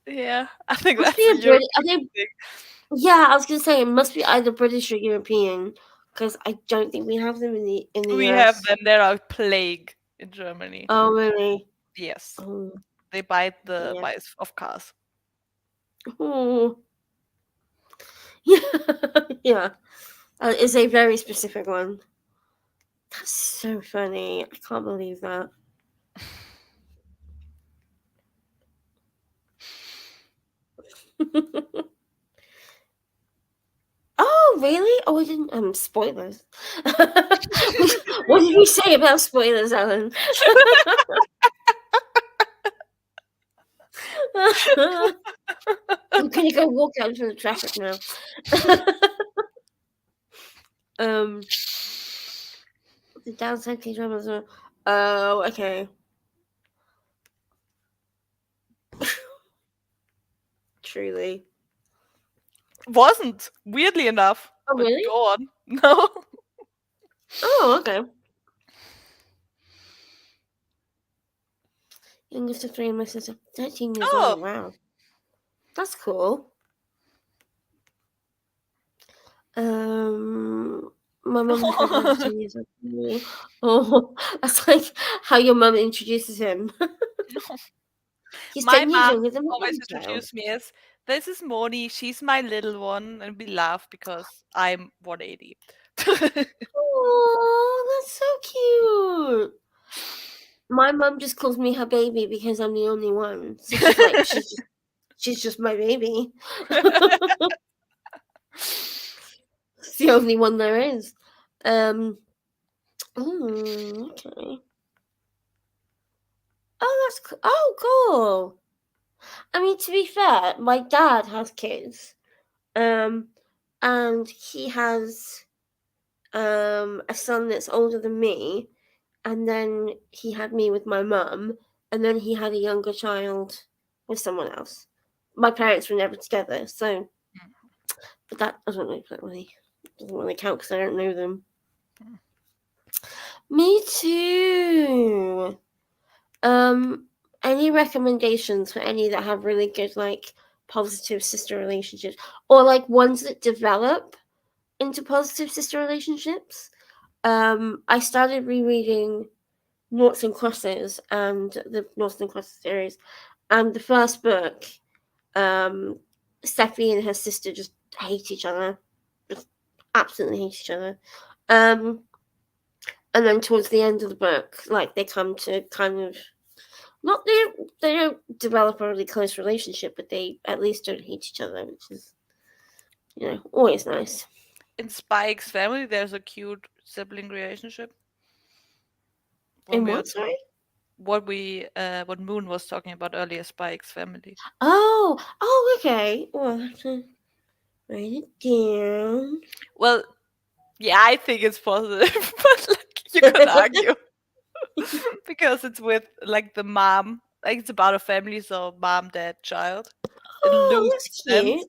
Yeah, I think Must that's be a a Brit. Are European they? thing. Yeah, I was gonna say it must be either British or European because I don't think we have them in the We have US. them. There are plague in Germany. Oh really? Yes, Oh they bite the yeah. bits of cars. Oh yeah. Yeah. It's a very specific one. That's so funny. I can't believe that. Oh, really? Oh, I didn't. Spoilers. What did we say about spoilers, Alan? I'm gonna go walk out into the traffic now. um, the downside K dramas are. Oh, okay. Truly. Wasn't weirdly enough, Oh, but really? go on. No. Oh, okay. Youngest of three, and my sister 13 years Oh, old. Wow, that's cool. Um, my mum and my brother 10 years older than me. Oh, that's like how your mum introduces him. He's my 10 years mom younger than my always other child. introduced me as this is Moni. She's my little one, and we laugh because I'm 180. Oh, that's so cute. My mum just calls me her baby because I'm the only one. So she's like, she's just my baby. It's the only one there is. Um. Okay. Oh, that's cool. Oh, cool. I mean, to be fair, my dad has kids. Um, and he has a son that's older than me, and then he had me with my mum, and then he had a younger child with someone else. My parents were never together, so but that doesn't really count because I don't know them. Me too. Any recommendations for any that have really good like positive sister relationships or like ones that develop? into positive sister relationships. I started rereading Noughts and Crosses and the Noughts and Crosses series, and the first book, um, Steffi and her sister just hate each other, just absolutely hate each other. Um, and then towards the end of the book, like they come to kind of not they don't develop a really close relationship, but they at least don't hate each other, which is always nice. In Spike's Family, there's a cute sibling relationship. When In we were what? Sorry. what Moon was talking about earlier, Spike's Family. Oh, okay. Well, I have to write it down. Well, yeah, I think it's positive, but like you could argue because it's with like the mom, like it's about a family, so mom, dad, child, in Oh, loose that's sense. cute.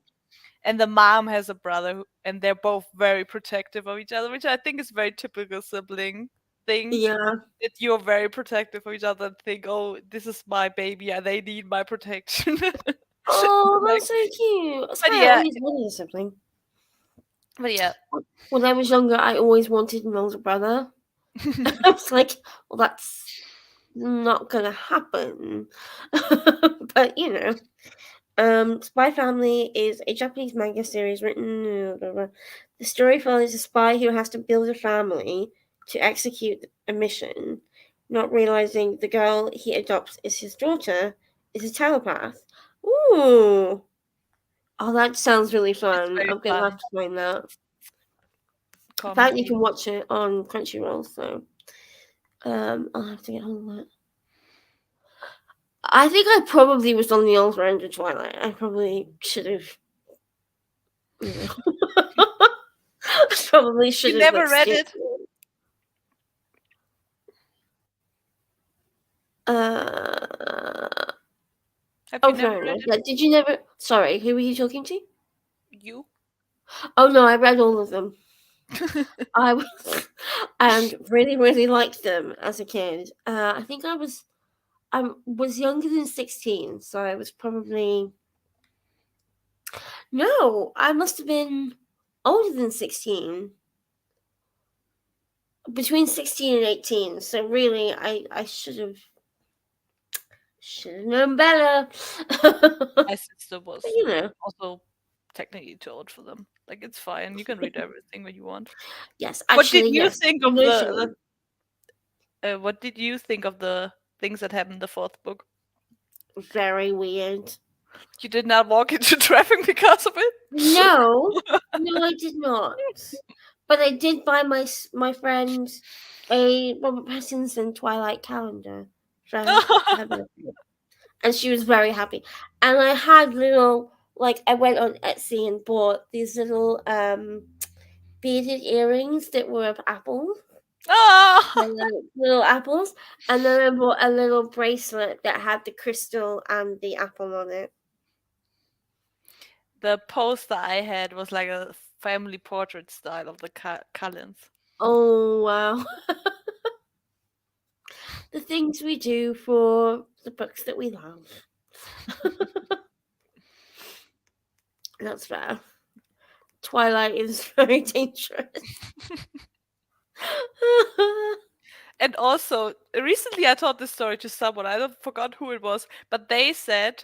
And the mom has a brother, and they're both very protective of each other, which I think is very typical sibling thing. Yeah. That you're very protective of each other and think, oh, this is my baby, and they need my protection. Oh, Like, that's so cute. That's but why I yeah, always wanted a sibling. but yeah, When I was younger, I always wanted an older brother. I was like, well, that's not gonna happen. But Spy Family is a Japanese manga series written. The story follows a spy who has to build a family to execute a mission, not realizing the girl he adopts as his daughter is a telepath. Ooh. Oh, that sounds really it's fun. very I'm gonna have fun to find that. In fact, you comedy. can watch it on Crunchyroll, so I'll have to get hold of it. I think I probably was on the older end of Twilight. I probably should have, you know, probably should You have like never read skipped it? it. Uh, Have you oh, never fair read enough. it? Yeah, did you never? Sorry, who were you talking to? You? Oh no, I read all of them. I was, and really, really liked them as a kid. I was younger than 16, so I was probably no, I must have been older than 16, between 16 and 18. So really, I should have known better. My sister But was also technically too old for them. Like it's fine. You can read everything when you want. yes, What did actually, you yes, think of no shame. what did you think of the things that happened in the fourth book? Very weird. You did not walk into traffic because of it? No, no, I did not. But I did buy my friend a Robert Pattinson Twilight calendar for her birthday, and she was very happy. And I had little I went on Etsy and bought these little beaded earrings that were of apples. Ah! Little apples, and then I bought a little bracelet that had the crystal and the apple on it. The poster I had was like a family portrait style of the Cullens. Oh wow. The things we do for the books that we love. That's fair. Twilight is very dangerous. And also, recently I told this story to someone, I don't forgot who it was, but they said,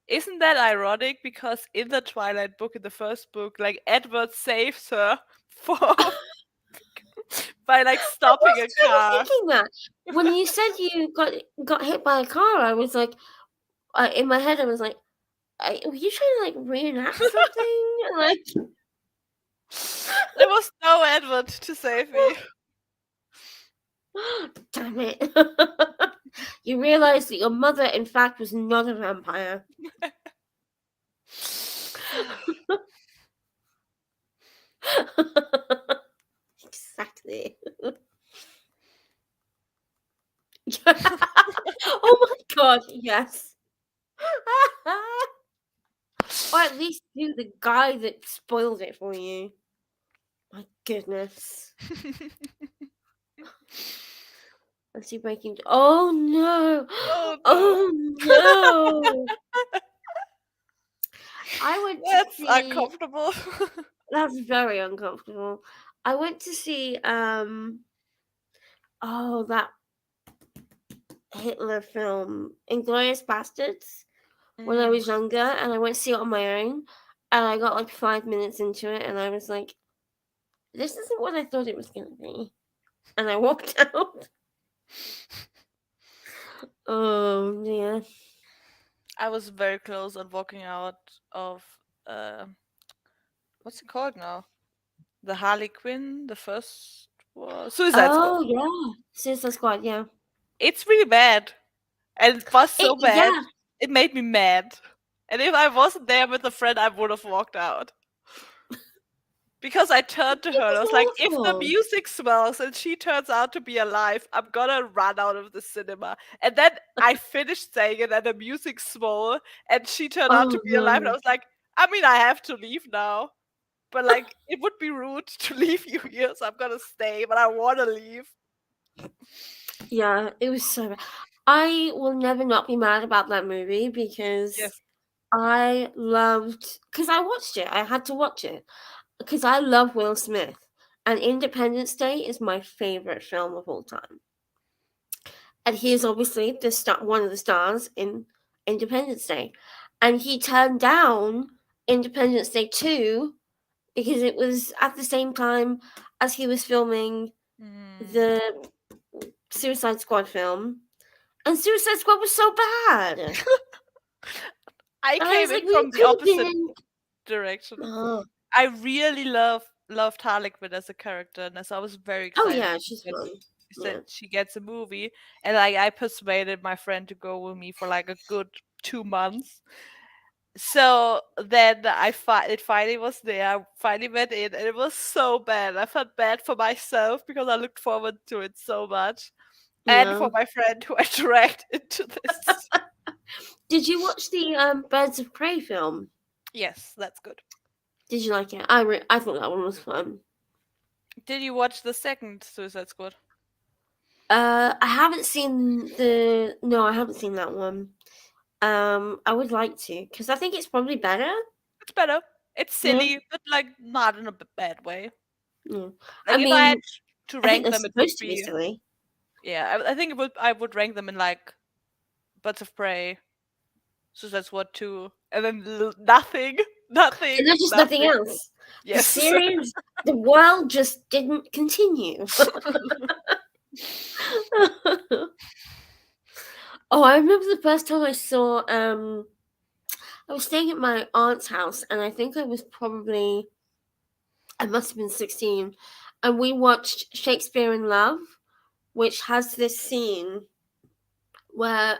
isn't that ironic? Because in the Twilight book, in the first book, like Edward saves her for by like I stopping was a kind of car. thinking that when you said you got hit by a car, I was like, in my head, I was like, were you trying to reenact something? There was no Edward to save me. Damn it! You realize that your mother, in fact, was not a vampire. Exactly. Oh my god, yes. Or at least do the guy that spoiled it for you. My goodness. Let's see breaking. Oh no! Oh no. Oh no! I went to That's see. uncomfortable. That's very uncomfortable. I went to see oh, that Hitler film, Inglorious Bastards, when I Mm. was younger, and I went to see it on my own, and I got like 5 minutes into it, and I was like, "This isn't what I thought it was gonna be," and I walked out. Oh yeah. I was very close on walking out of what's it called now? The Harley Quinn. The first was Suicide Squad. Oh yeah. Suicide Squad. Yeah. It's really bad, and it was It so bad. yeah. It made me mad. And if I wasn't there with a friend, I would have walked out. Because I turned to It her and I was like, was if the awful. music swells and she turns out to be alive, I'm gonna run out of the cinema. And then I finished saying it and the music swelled and she turned out to Oh be alive. And I no. was like, I mean, I have to leave now. But like, it would be rude to leave you here, so I'm gonna stay, but I wanna leave. Yeah, it was so bad. I will never not be mad about that movie because Yes. I loved because I watched it. I had to watch it because I love Will Smith, and Independence Day is my favorite film of all time. And he is obviously the star, one of the stars in Independence Day, and he turned down Independence Day 2 because it was at the same time as he was filming Mm. the Suicide Squad film, and Suicide Squad was so bad. And I I came was in like, we from the could have opposite been. direction. Oh, I really loved Harley Quinn as a character, and so I was very oh excited yeah, she's that fun. that Yeah, she gets a movie. And like I persuaded my friend to go with me for like a good 2 months. So then it finally was there. I finally went in, and it was so bad. I felt bad for myself because I looked forward to it so much, and yeah. for my friend who I dragged into this. Did you watch the Birds of Prey film? Yes, that's good. Did you like it? I thought that one was fun. Did you watch the second Suicide Squad? I haven't seen the no, I haven't seen that one. I would like to because I think it's probably better. It's better. It's Yeah, silly, but like not in a bad way. yeah. I Like if I had mean, to I think rank they're them, it would supposed to be be silly. yeah. I think I would rank them in like Birds of Prey, Suicide Squad 2, and then nothing, And nothing, there's just nothing nothing. else. The Yes. series, the world just didn't continue. Oh, I remember the first time I saw. I was staying at my aunt's house, and I think I must have been 16, and we watched Shakespeare in Love, which has this scene where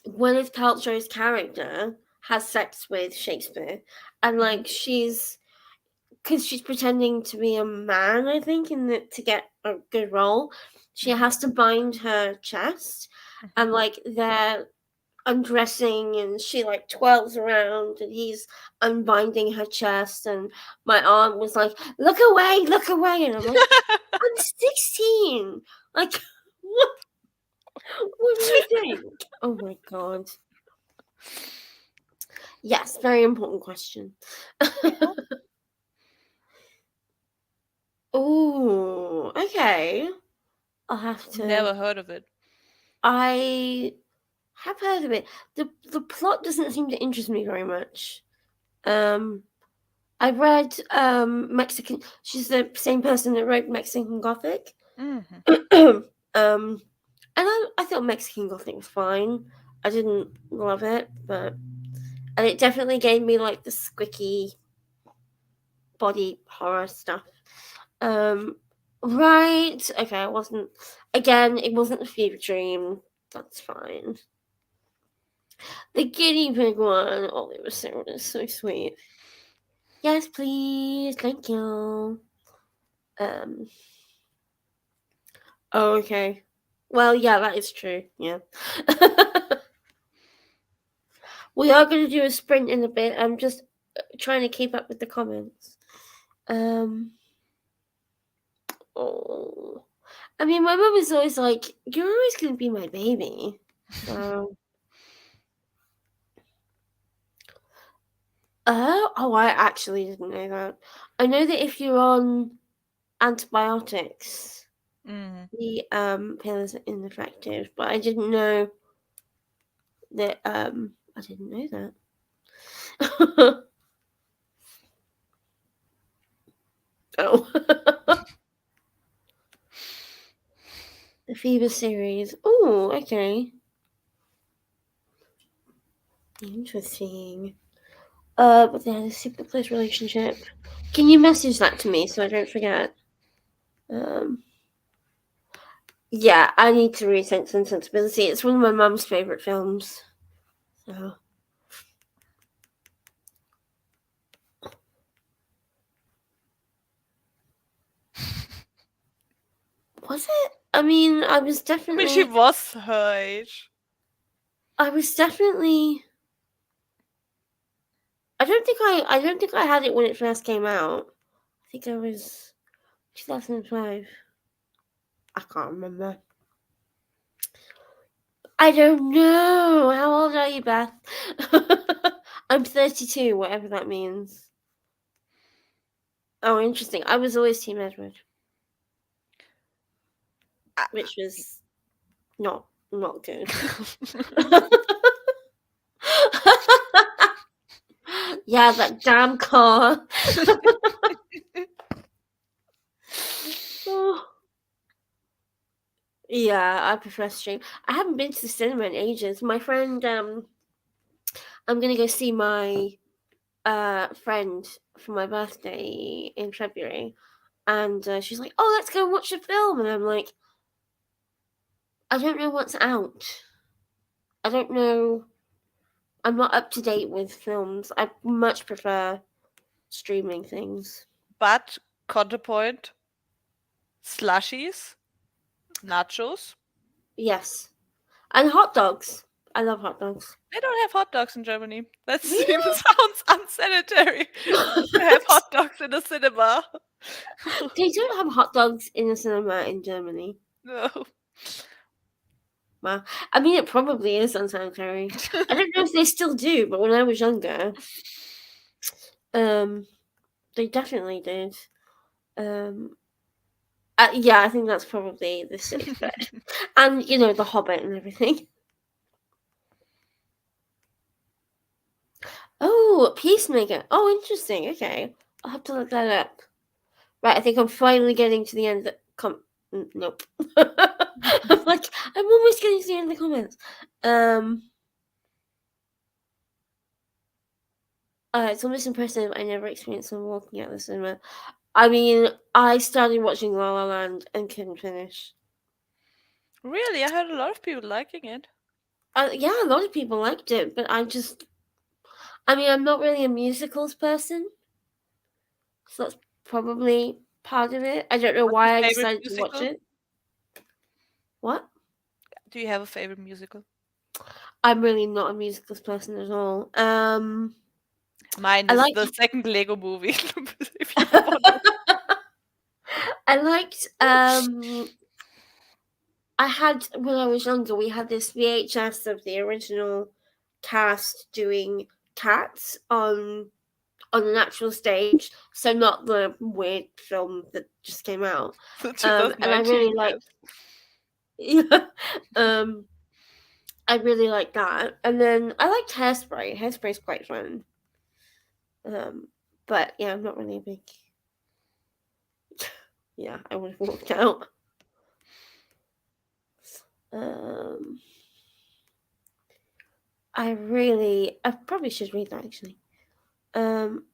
Gwyneth Paltrow's character has sex with Shakespeare, and Mhm, like because she's pretending to be a man, I think, to get a good role, she mhm, has to bind her chest, mhm. and like they're undressing, and she like twirls around, and he's unbinding her chest, and my aunt was like, look away," and I'm like, I'm 16. Like, what do you think? Oh my god. Yes, very important question. Yeah. Oh, okay. I'll have to. Never heard of it. I have heard of it. The plot doesn't seem to interest me very much. Um, I read Mexican. She's the same person that wrote Mexican Gothic. Mhm. And I thought Mexican Gothic was fine. I didn't love it, but and it definitely gave me like the squicky body horror stuff. Um, right. Okay, it wasn't. Again, it wasn't a fever dream. That's fine. The guinea pig one. Oh, it was so sweet. Yes, please. Thank you. Um. Oh, okay. Well, yeah, that is true. Yeah. We are going to do a sprint in a bit. I'm just trying to keep up with the comments. Um. Oh. I mean, my mum is always like, "You're always going to be my baby." So Oh, I actually didn't know that. I know that if you're on antibiotics, Mm. the pill is ineffective, but I didn't know that. I didn't know that. Oh, the Fever series. Oh, okay, interesting. But they had a super close relationship. Can you message that to me so I don't forget? Um, yeah, I need to read Sense and Sensibility. It's one of my mum's favorite films. So was it? I mean, I was I mean, she definitely. was her age. I was definitely. I don't think I. I don't think I had it when it first came out. I think I was 2005. I can't remember. I don't know. How old are you, Beth? I'm 32, whatever that means. Oh, interesting. I was always Team Edward, which was not good. Yeah, that damn car. Oh, yeah, I prefer stream. I haven't been to the cinema in ages. My friend, I'm gonna go see my friend for my birthday in February, and she's like, "Oh, let's go watch a film," and I'm like, "I don't know what's out. I don't know. I'm not up to date with films. I much prefer streaming things." But counterpoint, slushies, nachos. Yes, and hot dogs. I love hot dogs. They don't have hot dogs in Germany. That seems Really? sounds unsanitary to have hot dogs in a cinema. They don't have hot dogs in a cinema in Germany. No. Well, I mean, it probably is unsanitary. I don't know if they still do, but when I was younger, um, they definitely did. Um, yeah, I think that's probably the safe bet. And the Hobbit and everything. Oh, Peacemaker. Oh, interesting. Okay, I'll have to look that up. Right, I think I'm finally getting to the end of the nope. I'm like, I'm almost getting to the end of the comments. It's almost impressive. I never experienced someone walking out of the cinema. I mean, I started watching La La Land and couldn't finish. Really, I heard a lot of people liking it. Yeah, a lot of people liked it, but I mean, I'm not really a musicals person, so that's probably part of it. I don't know What's your why I favorite decided to watch musical? it. What? Do you have a favorite musical? I'm really not a musicals person at all. Mine I is liked the second Lego movie, if you want. I liked I had when I was younger we had this VHS of the original cast doing Cats on an actual stage, so not the weird film that just came out. The And I 2019 really liked cast. yeah, um I really liked that. And then I liked Hairspray. Hairspray's quite fun. Um but yeah, I'm not really a big yeah, I would have walked out. Um I probably should read that actually. Um,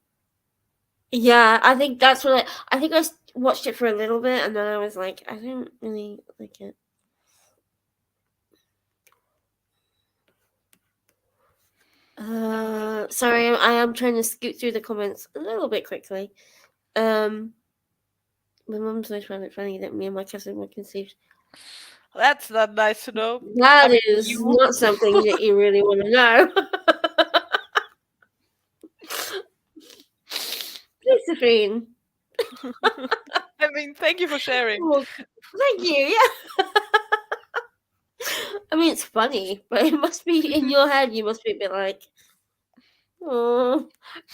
yeah, I think that's what I think I watched it for a little bit and then I was like, I don't really like it. Sorry, I am trying to scoot through the comments a little bit quickly. My mum's always found it funny that me and my cousin were conceived. That's not nice to know. That Coming from is you. not something that you really want to know. Josephine. I mean, thank you for sharing. Oh, thank you. Yeah. I mean, it's funny, but it must be in your head. You must be a bit like, Oh,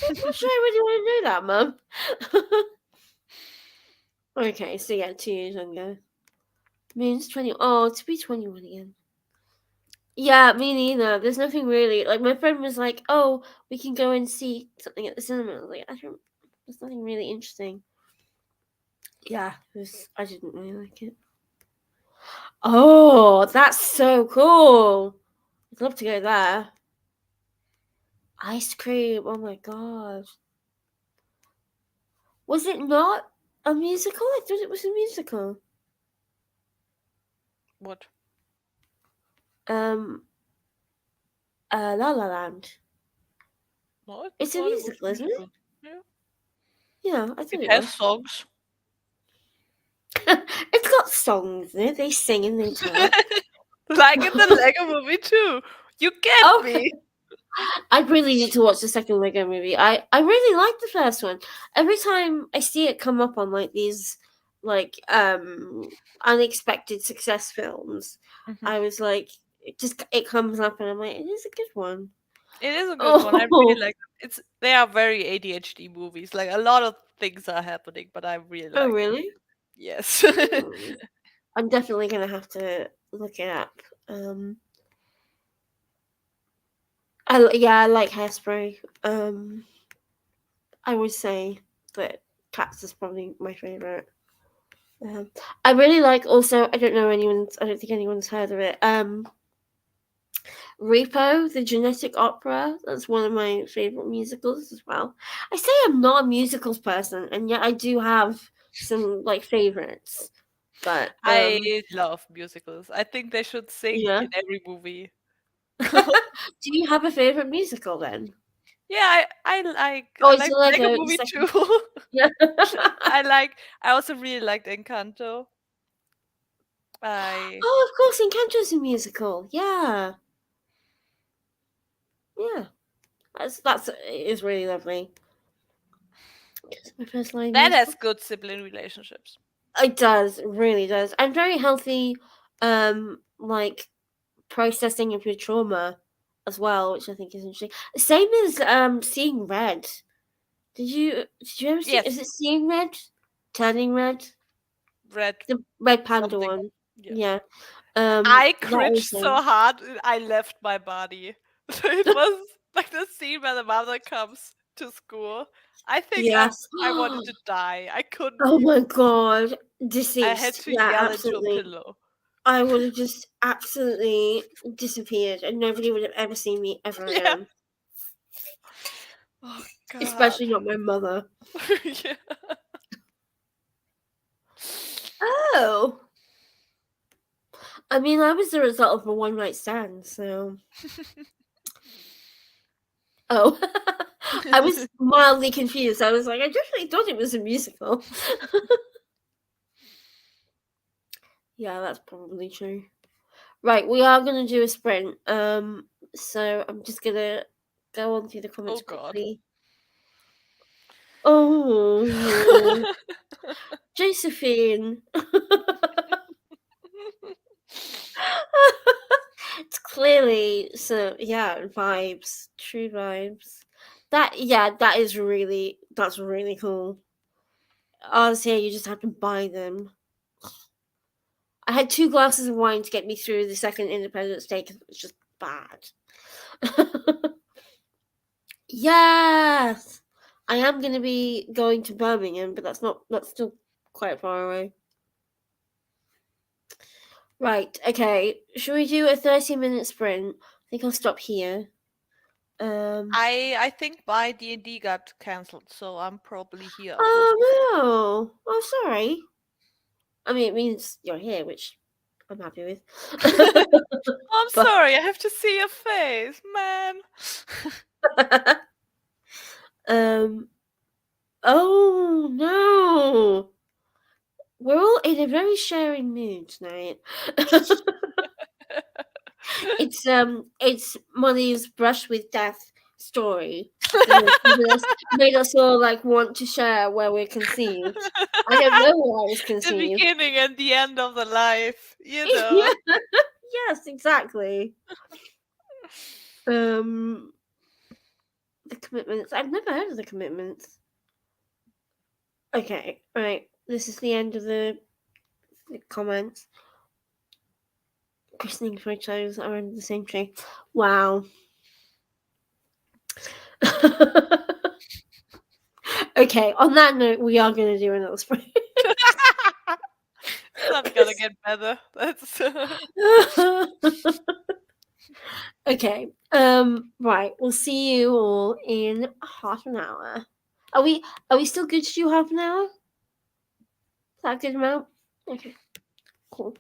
I'm not sure I really want to know that, Mum. Okay, so yeah, 2 years younger. Means 20. Oh, to be 21 again. Yeah, me neither. There's nothing really. Like, my friend was like, oh, we can go and see something at the cinema. I was like, I don't. There's nothing really interesting. Yeah, I didn't really like it. Oh, that's so cool. I'd love to go there. Ice cream. Oh my god. Was it not a musical? I thought it was a musical. What? Um, La La Land. No, I It's a thought it was musical, isn't it? musical. Yeah. Yeah, I It thought it has was. songs. It's got songs in it. They sing and they talk. Like in the Lego movie too. You get Okay. me. I really need to watch the second Lego movie. I really like the first one. Every time I see it come up on like these like unexpected success films, Mhm. I was like it comes up and I'm like, it is a good one. It is a good one. I really Oh, like them. They are very ADHD movies. Like a lot of things are happening, but I really oh like them. really? Yes. Hmm. I'm definitely gonna have to look it up. Um, I like Hairspray. I would say that Cats is probably my favorite. Um, I really like also. I don't know anyone's. I don't think anyone's heard of it. Repo, the Genetic Opera. That's one of my favorite musicals as well. I say I'm not a musicals person, and yet I do have some like favorites. But I love musicals. I think they should sing yeah. in every movie. Do you have a favorite musical then? Yeah, I like Oh, I it's like Lego Lego. The Movie too. second. Yeah. I also really liked Encanto. I Oh, of course, Encanto's a musical. Yeah, yeah. That's it is really lovely. It's my first live that musical. has good sibling relationships. It does, it really does, and very healthy. Like processing of your trauma as well, which I think is interesting. Same as Seeing Red. Did you ever see? Is Yes, it Seeing Red? Turning Red? red The Red Panda something. one. Yes. Yeah. I That cringed also. so hard I left my body. It was like the scene where the mother comes to school. I think Yes. I wanted to die. I couldn't Oh my even. god. I had Deceased. to Yeah, yell into a absolutely. pillow. I would have just absolutely disappeared and nobody would have ever seen me ever Yeah. again. Oh God. Especially not my mother. Yeah. Oh. I mean, I was the result of a one night stand, so. Oh. I was mildly confused. I was like, I definitely thought it was a musical. Yeah, that's probably true. Right, we are going to do a sprint. So I'm just going to go on through the Oh comments God. quickly. Oh, Josephine. It's clearly so yeah, vibes, true vibes. That's really cool. Honestly, you just have to buy them. I had 2 glasses of wine to get me through the second Independence Day because it was just bad. Yes, I am going to be going to Birmingham, but that's still quite far away. Right, okay. Should we do a 30-minute sprint? I think I'll stop here. Um. I think my D&D got cancelled, so I'm probably here Oh unfortunately. no. Oh, sorry. I mean, it means you're here, which I'm happy with. I'm But sorry, I have to see your face, man. um. Oh no. We're all in a very sharing mood tonight. It's Molly's brush with death story that has made us all like want to share where we're conceived. I don't know where I was The conceived. beginning and the end of the life, you know. Yeah, yes, exactly. Um, The commitments. I've never heard of the commitments. Okay, right. This is the end of the comments. Christening photos are under the same tree. Wow. Okay, on that note, we are going to do another spray. It's not gonna get better. That's Okay. Right. We'll see you all in half an hour. Are we still good to do half an hour? Is that a good amount? Okay. Cool.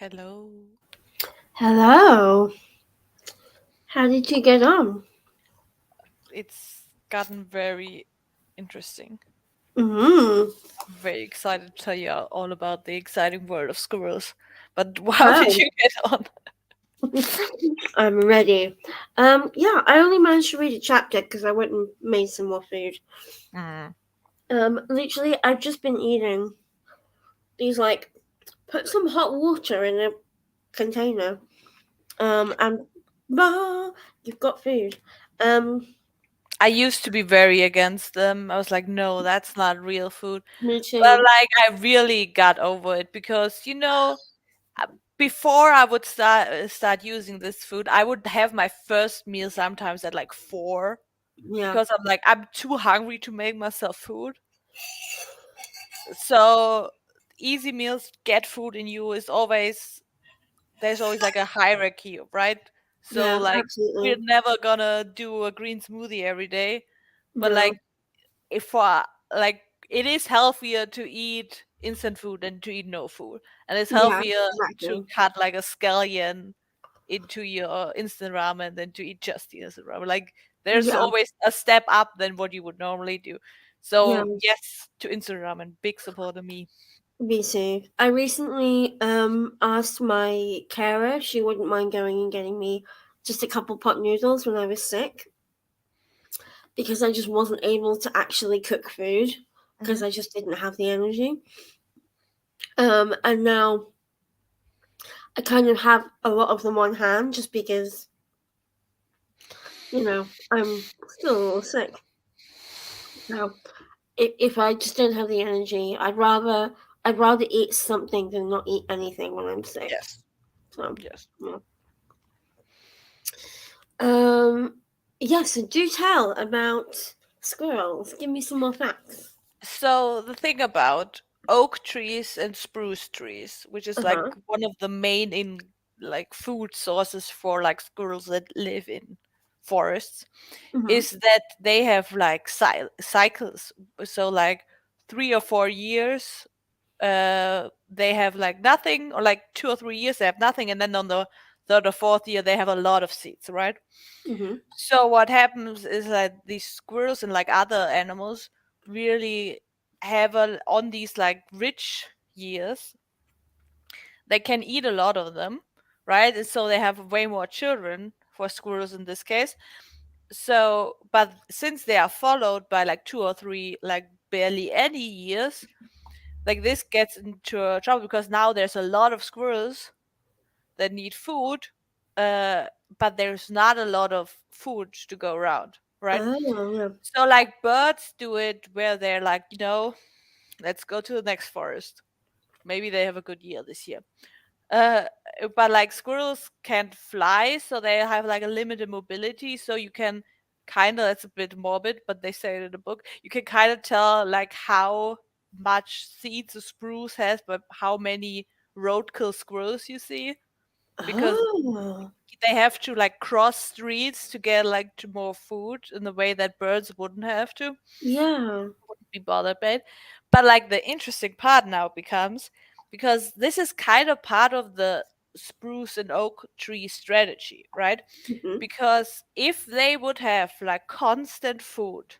Hello. Hello. How did you get on? It's gotten very interesting. Mm. I'm very excited to tell you all about the exciting world of squirrels. But how did Oh, you get on? I'm ready. Yeah, I only managed to read a chapter because I went and made some more food. Mm. Literally, I've just been eating these like put some hot water in a container. And bah, you've got food. Um, I used to be very against them. I was like, no, that's not real food. Me But too. like, I really got over it because uh, before I would start using this food, I would have my first meal sometimes at like 4 Yeah, because I'm like I'm too hungry to make myself food. So easy meals, get food in you is always there's always like a hierarchy, right? So yeah, like we're absolutely. never gonna do a green smoothie every day, but No, like if for like it is healthier to eat instant food than to eat no food, and it's yeah, healthier to exactly. cut like a scallion into your instant ramen than to eat just the instant ramen. Like there's Yeah, always a step up than what you would normally do. yeah. So yes to instant ramen, big support of me. Me too. I recently asked my carer if she wouldn't mind going and getting me just a couple pot noodles when I was sick because I just wasn't able to actually cook food Hmm. because I just didn't have the energy. And now I kind of have a lot of them on hand just because I'm still a little sick. So if I just don't have the energy, I'd rather eat something than not eat anything when I'm sick. Yes, So yes. yeah. Um, yeah, so do tell about squirrels. Give me some more facts. So the thing about oak trees and spruce trees, which is Uh like huh. one of the main in like food sources for like squirrels that live in forests, Mhm. is that they have like cycles. So like 3 or 4 years, they have like nothing, or like 2 or 3 years they have nothing, and then on the third or fourth year they have a lot of seeds, right? Mhm. So what happens is that these squirrels and like other animals really have on these like rich years, they can eat a lot of them, right? And so they have way more children for squirrels in this case. So, but since they are followed by like 2 or 3, like barely any years, like this gets into trouble because now there's a lot of squirrels that need food, uh, but there's not a lot of food to go around, right? Oh yeah. So like birds do it where they're like, let's go to the next forest. Maybe they have a good year this year. Uh, but like squirrels can't fly, so they have like a limited mobility. So you can kind of, that's a bit morbid, but they say it in the book. You can kind of tell like how much seeds a spruce has, but how many roadkill squirrels you see, because Oh they have to like cross streets to get like to more food in the way that birds wouldn't have to, yeah. wouldn't be bothered by it. But like the interesting part now becomes, because this is kind of part of the spruce and oak tree strategy, right? Mhm. Because if they would have like constant food,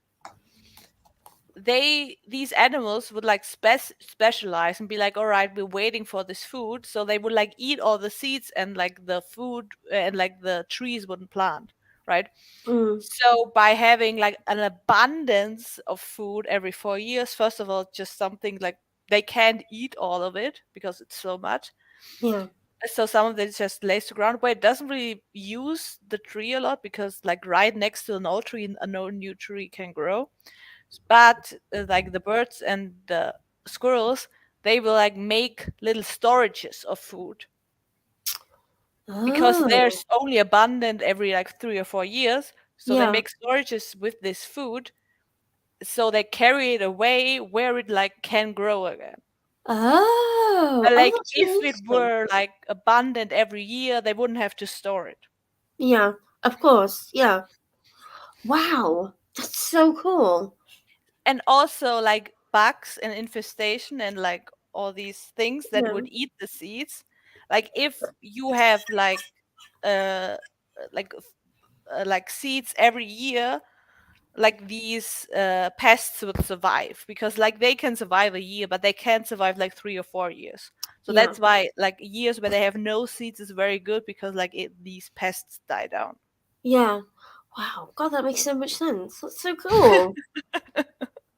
these animals would like specialize and be like, all right, we're waiting for this food, so they would like eat all the seeds, and like the food and like the trees wouldn't plant, right? Mm. So by having like an abundance of food every 4 years, first of all, just something like they can't eat all of it because it's so much. Yeah. So some of it just lays to ground, but it doesn't really use the tree a lot because like right next to an old tree, no new tree can grow. But like the birds and the squirrels, they will like make little storages of food because Oh there's only abundant every like 3 or 4 years. So they yeah. make storages with this food, so they carry it away where it like can grow again. Oh Like that's if really it interesting. were like abundant every year, they wouldn't have to store it. Yeah. Of course. Yeah. Wow. That's so cool. And also like bugs and infestation and like all these things that Yeah. would eat the seeds. like if you have uh like like seeds every year, like these pests would survive, because like they can survive a year, but they can't survive like 3 or 4 years. So Yeah. that's why like years where they have no seeds is very good, because like these pests die down. Yeah. Wow. God, that makes so much sense. That's so cool.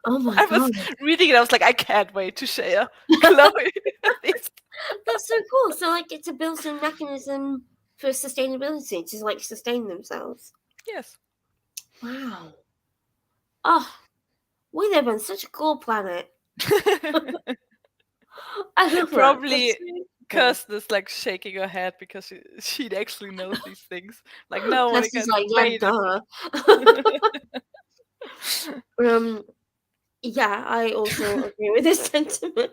Oh my I was god. reading it, I was like, I can't wait to share Chloe this. That's so cool. So like it's a built-in mechanism for sustainability to like sustain themselves. Yes. Wow. Oh, we live on such a cool planet. I love that. That's Probably so cool. Kirsten is like shaking her head because she actually knows these things. Like, no, Monica, Cassie's it's like, yeah, way duh. um, yeah, I also agree with this sentiment.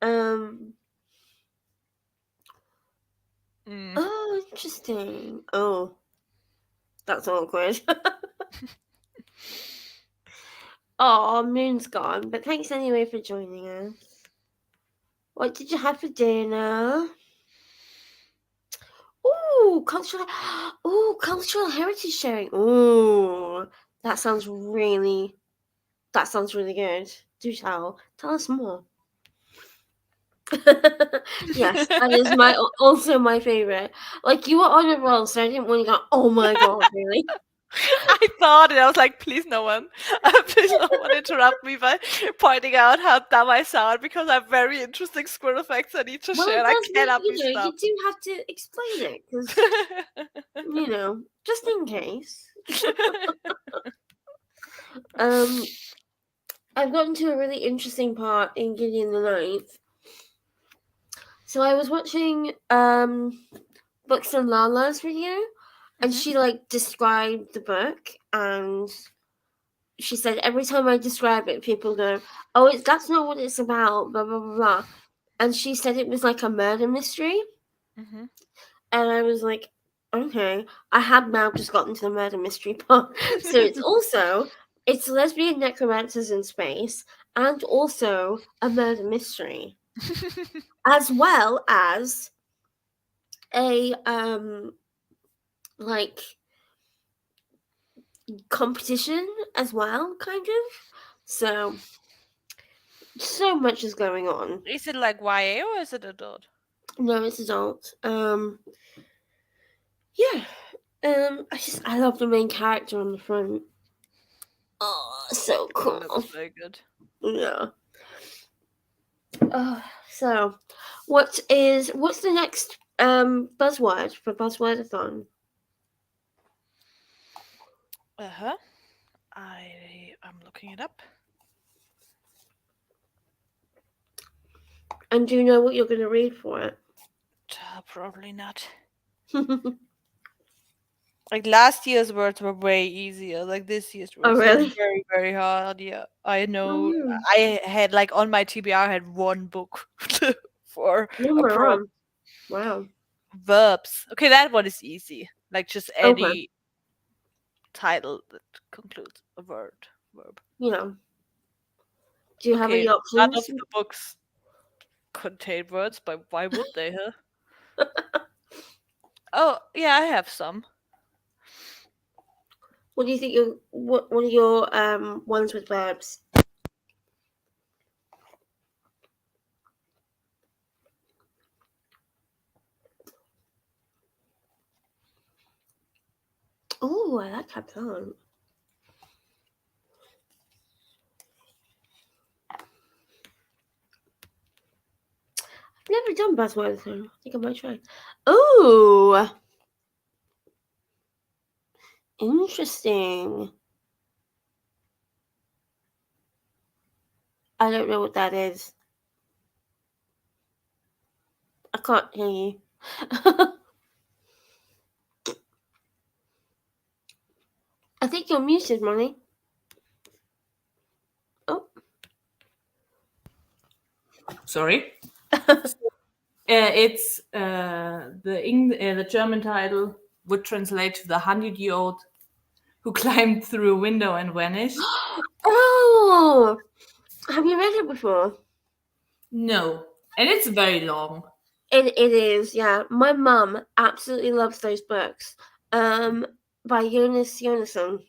Um, Mm. oh, interesting. Oh, that's awkward. Oh, Moon's gone, but thanks anyway for joining us. What did you have for dinner? Ooh, cultural heritage sharing. Ooh, that sounds really, that sounds really good. Do tell us more. Yes, that is my also my favorite. Like you were on a roll, so I didn't want to go. Oh my god, really? I thought it. I was like, please, no one, please, no one interrupt me by pointing out how dumb I sound, because I have very interesting squirrel facts I need to Well, share. it And I does make cannot be you stopped. do have to explain it because just in case. Um, I've gotten to a really interesting part in Gideon the Ninth. So I was watching Books and Lala's video, and Mhm. she like described the book, and she said every time I describe it, people go, "Oh, that's not what it's about." Blah blah blah blah. And she said it was like a murder mystery, Mhm. and I was like, "Okay." I have now just gotten to the murder mystery part, so it's lesbian necromancers in space, and also a murder mystery, as well as a like competition as well, kind of. So much is going on. Is it like YA or is it adult? No, it's adult. Yeah. I love the main character on the front. Oh, so It looks cool. very good. Yeah. So, what's the next buzzword for Buzzwordathon? Uh huh. I'm looking it up. And do you know what you're going to read for it? Probably not. Like last year's words were way easier. Like this year's Oh, words are really? very, very hard. Yeah, I Oh, know. no. I had like on my TBR, I had one book for No, a we're pro on. Wow. verbs. Okay, that one is easy. Like just Okay. any title that concludes a verb. You know, do you have Okay, any none of options? the books contain words, but why would they, huh? Oh, yeah, I have some. What do you think? What are your ones with verbs? Oh, I like Captain. I've never done buzzwords, so I think I might try. Oh, interesting. I don't know what that is. I can't hear you. I think you're muted, Molly. Oh. Sorry. It's the German title would translate to the 100-year-old who climbed through a window and vanished. Oh, have you read it before? No, and it's very long. It is, yeah. My mum absolutely loves those books. By Jonas Jonasson.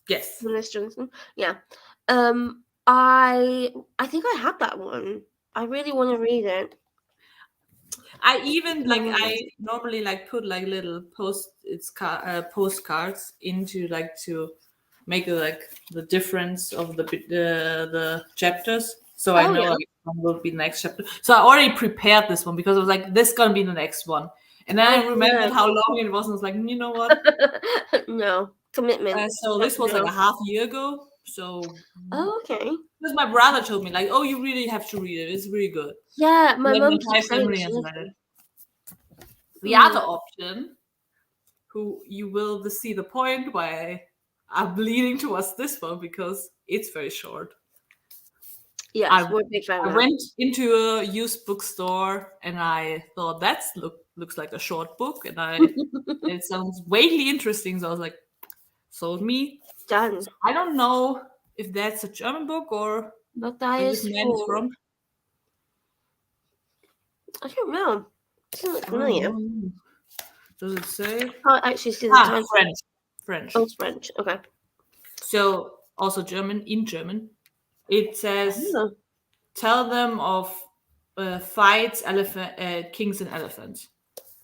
Yes. Jonas Jonasson. Yeah. I think I have that one. I really want to read it. I even like Mm. I normally like put like little postcards into like to make like the difference of the chapters, so I Oh know yeah. like one will be the next chapter. So I already prepared this one because I was like, this gonna be the next one, and then I Oh remembered yeah. how long it was, and I was like, you know what? No commitment. So Got this to was like go. a half year ago. So Oh okay. because my brother told me like, oh, you really have to read it. It's really good. Yeah, my Like my mum entire keeps saying family she has loves read it. them. The Mm. other option, who you will see the point why I'm leaning towards this one because it's very short. Yes, I we're a big fan I of that. went into a used bookstore and I thought looks like a short book and it sounds vaguely interesting, so I was like, sold me. Done. So I don't know if that's a German book or But where that this is man is full. from. I don't know. Doesn't look I don't familiar. know. Does it say? Can't actually see the title. French. French. Oh, it's French. Okay. So also German, in German. It says, Oh. tell them of fights, kings and elephants.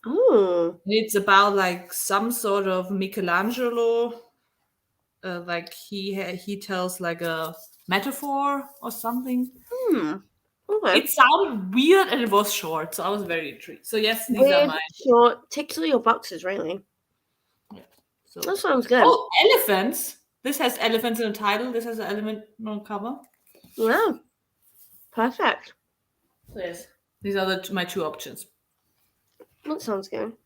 Oh. It's about like some sort of Michelangelo. Like he tells like a metaphor or something. Hmm. Okay. It sounded weird and it was short, so I was very intrigued. So yes, these are Weird, mine. short, ticks all your boxes, really. Yeah. So That sounds good. oh, elephants. This has elephants in the title. This has an elephant on the cover. Yeah. Perfect. So yes, these are my two options. That sounds good. I'm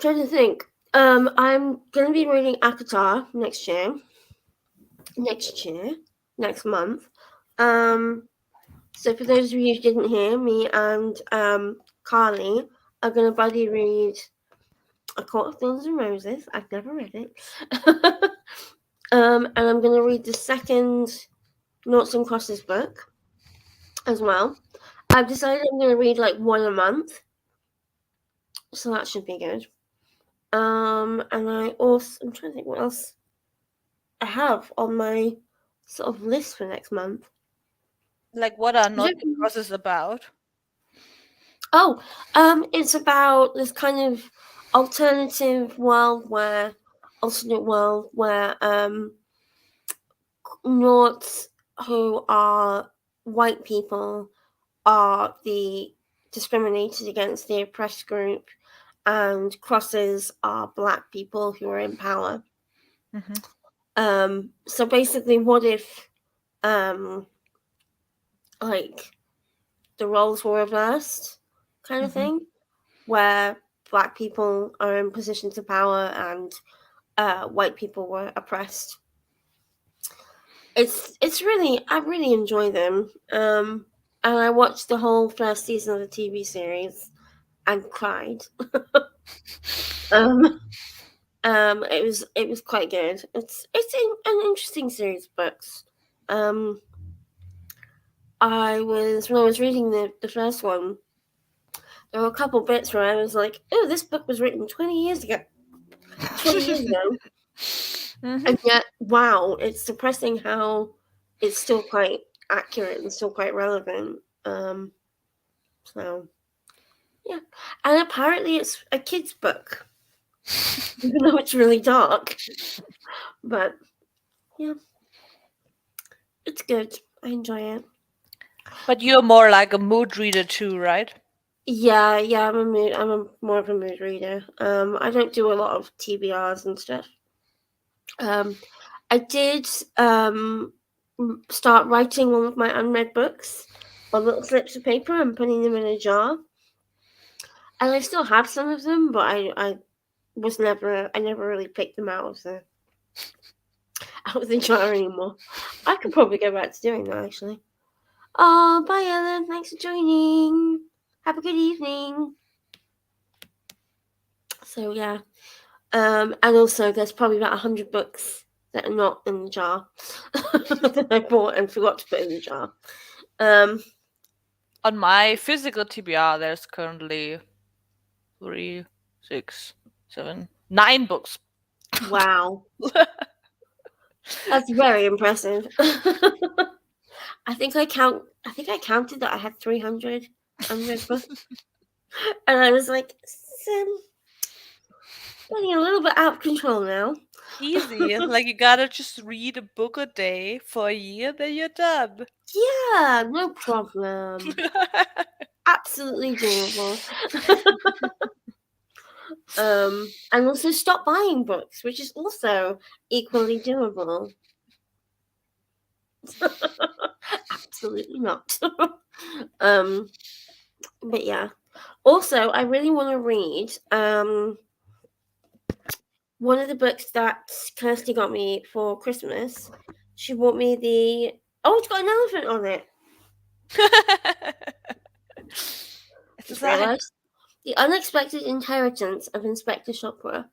trying to think. I'm gonna be reading Akatar next year. Next month. So for those of you who didn't hear, me and Carly are gonna buddy read A Court of Thorns and Roses. I've never read it. And I'm gonna read the second Noughts and Crosses book as well. I've decided I'm gonna read like one a month, so that should be good. And I'm trying to think what else I have on my sort of list for next month. Like, what are I not don't the process about? Oh, it's about this kind of alternate world where Norts who are white people are the discriminated against, the oppressed group, and crosses are black people who are in power. So basically, what if like the roles were reversed, kind of thing, where black people are in positions of power and white people were oppressed. It's really I really enjoy them. And I watched the whole first season of the TV series and cried. um, it was quite good. It's an interesting series of books. When I was reading the first one, there were a couple bits where I was like, "Oh, this book was written 20 years ago." 20 years ago, and yet, wow, it's depressing how it's still quite accurate and still quite relevant. So yeah, and apparently it's a kid's book, even though it's really dark. But yeah, it's good. I enjoy it. But you're more like a mood reader too, right? Yeah, I'm more of a mood reader. I don't do a lot of TBRs and stuff. I did start writing one of my unread books on little slips of paper and putting them in a jar. And I still have some of them, but I never really picked them out of the jar anymore. I could probably go back to doing that actually. Oh, bye Ellen. Thanks for joining. Have a good evening. So yeah. And also there's probably about 100 books that are not in the jar that I bought and forgot to put in the jar. On my physical TBR, there's currently 3, 6, 7, 9 books. Wow. That's very impressive. I think I counted that I had 300 unread books. And I was like, getting a little bit out of control now. Easy. Like you gotta just read a book a day for a year, then you're done. Yeah, no problem. Absolutely doable. And also stop buying books, which is also equally doable. Absolutely not. But yeah. Also, I really want to read one of the books that Kirsty got me for Christmas. She bought me it's got an elephant on it. It's Just like, realised. The Unexpected Inheritance of Inspector Chopra.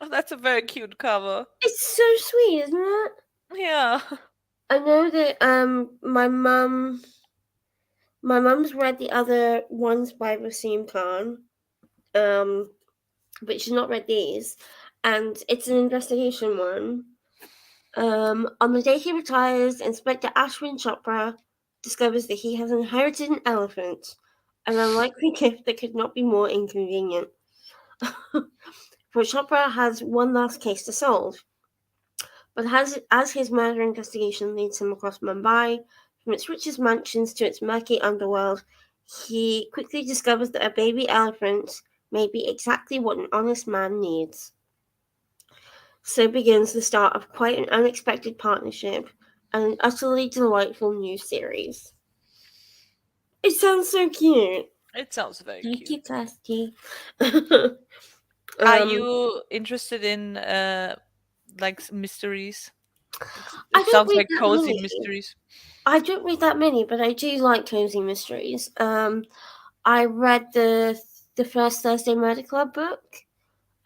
oh, that's a very cute cover. It's so sweet, isn't it? Yeah. I know that my mum's read the other ones by Wasim Khan, but she's not read these, and it's an investigation one. On the day he retires, Inspector Ashwin Chopra discovers that he has inherited an elephant, an unlikely gift that could not be more inconvenient. For Chopra has one last case to solve. But as his murder investigation leads him across Mumbai, from its richest mansions to its murky underworld, he quickly discovers that a baby elephant may be exactly what an honest man needs. So begins the start of quite an unexpected partnership and an utterly delightful new series. It sounds so cute. It sounds very Thank cute. you, Kirsty. Are you interested in like mysteries? I It don't sounds read like that cozy many. mysteries. I don't read that many, but I do like cozy mysteries. I read the first Thursday Murder Club book,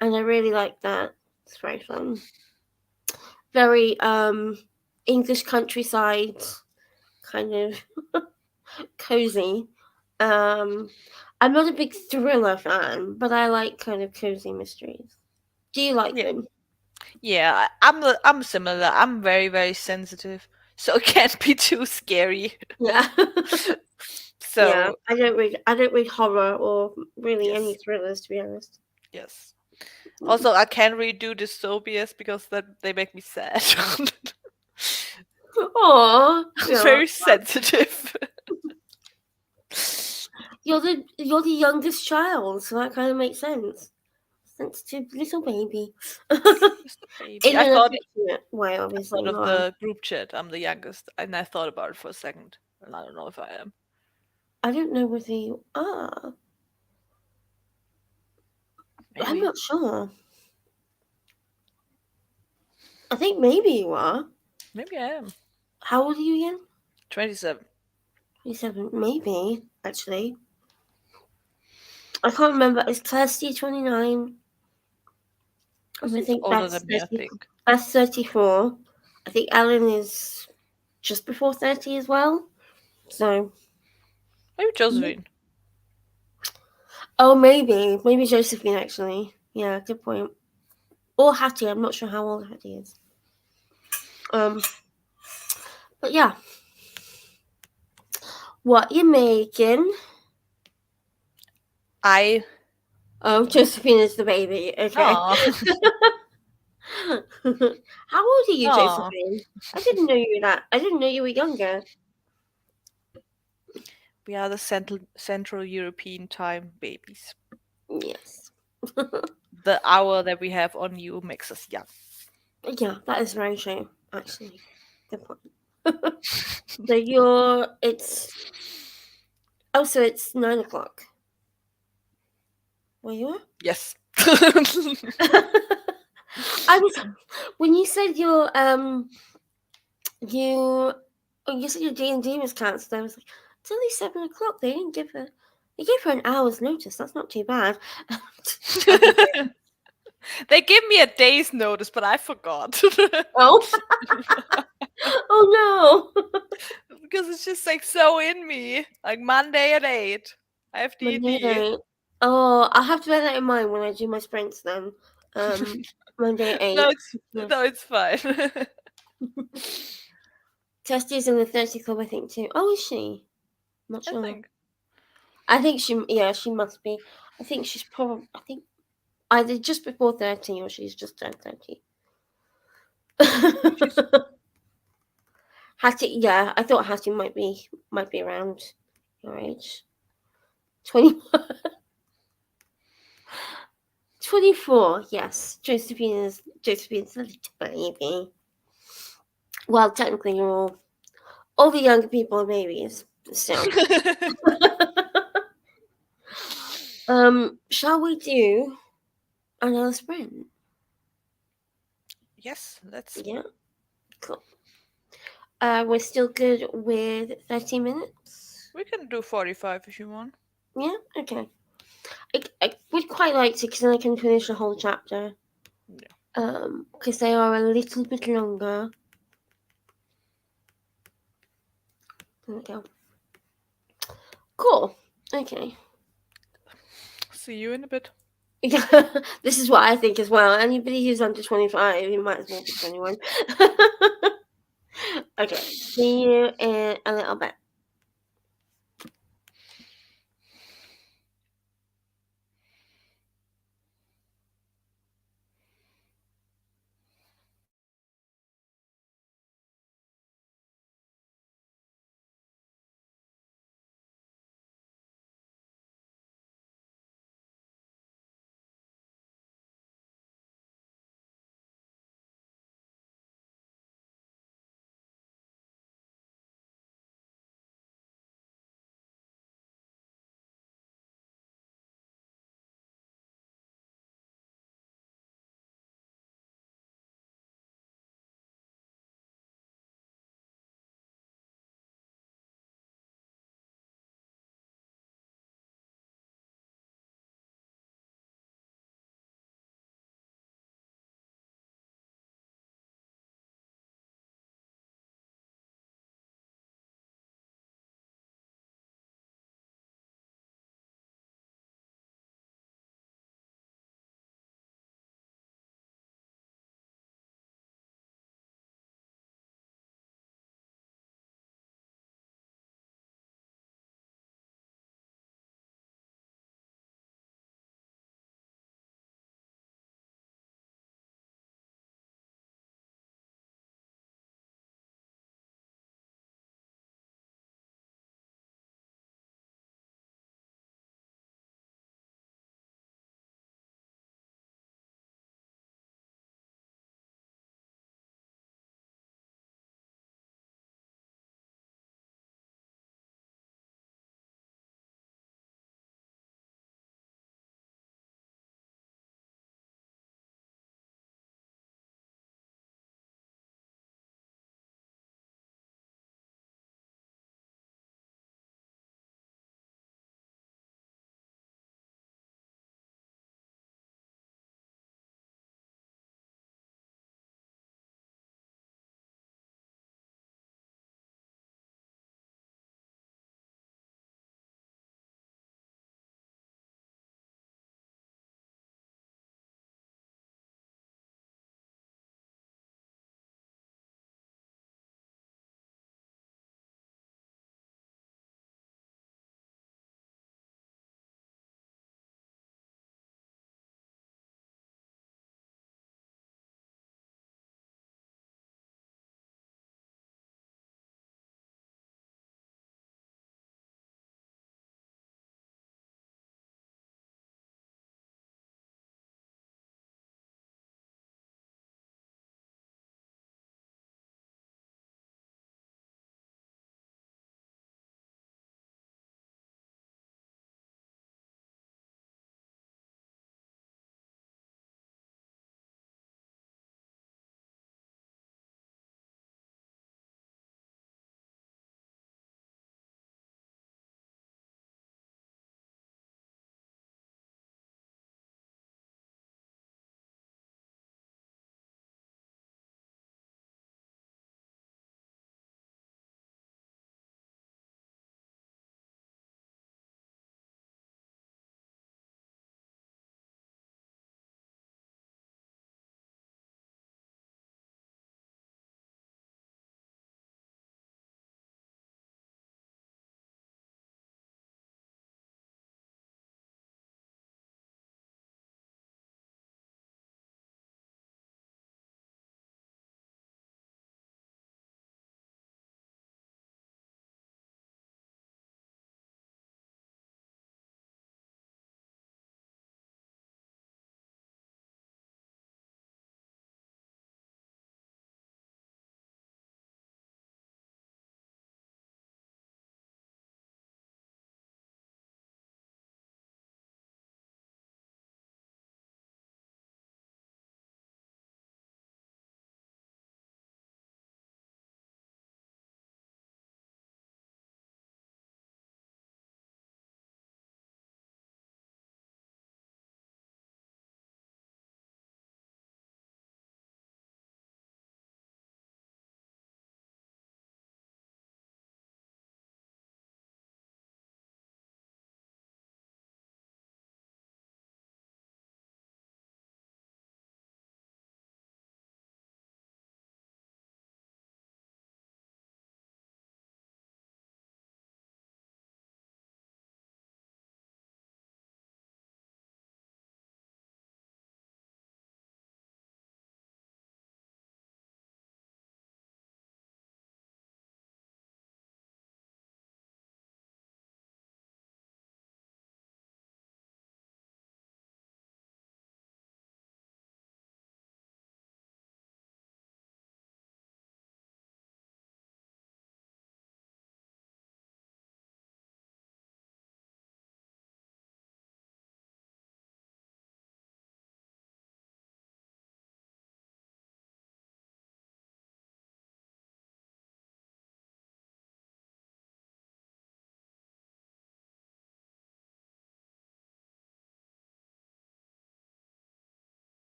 and I really liked that. It's very fun. Very English countryside kind of cozy. I'm not a big thriller fan, but I like kind of cozy mysteries. Do you like Yeah. them? Yeah, I'm similar. I'm very, very sensitive, so it can't be too scary. Yeah. Yeah. So I don't read horror or really any yes, thrillers, to be honest. yes. Also, I can't really do dystopias because they make me sad. Oh, I'm yeah. very sensitive. You're the youngest child, so that kind of makes sense. Sensitive little baby. Just a baby. In an affectionate way, obviously. Thought of Not. the group chat. I'm the youngest, and I thought about it for a second, and I don't know if I am. I don't know whether you are. I'm Maybe. not sure. I think maybe you are. Maybe I am. How old are you again? 27. 27. Maybe, actually. I can't remember. Is Kirsty 29? I She's think older than me, I think. Beth's 34. I think Ellen is just before 30 as well. So. Maybe Josephine. Oh, maybe Josephine actually. Yeah, good point. Or Hattie. I'm not sure how old Hattie is. But yeah. What you making? Oh, Josephine is the baby. Okay. Aw. How old are you, Aw. Josephine? I didn't know you were that. I didn't know you were younger. We are the Central European time babies. Yes. The hour that we have on you makes us young. Yeah, that is very true. Actually, good point. So it's 9:00. Where you are? Yes. I was when you said you said your D&D was cancelled. I was like, it's only 7:00. They gave her an hour's notice. That's not too bad. They give me a day's notice, but I forgot. Oh, oh no! Because it's just like so in me. Like Monday at 8. I have Monday at D&D. 8. Oh, I'll have to bear that in mind when I do my sprints then. Monday at 8. No, Yeah. it's fine. Testi's in the 30 club, I think, too. Oh, is she? Not I sure. think. I think she must be. I think she's probably, either just before 30 or she's just turned 30. She's Hattie, yeah, I thought Hattie might be around your age. 20, 24, yes. Josephine's a little baby. Well, technically, you're all the younger people are babies. So, shall we do another sprint? Yes, let's. Yeah, cool. We're still good with 30 minutes. We can do 45 if you want. Yeah, okay. I would quite like to, because then I can finish the whole chapter. Yeah. Because they are a little bit longer. There we go. Cool. Okay. See you in a bit. Yeah, this is what I think as well. Anybody who's under 25, you might as well be 21. Okay. See you in a little bit.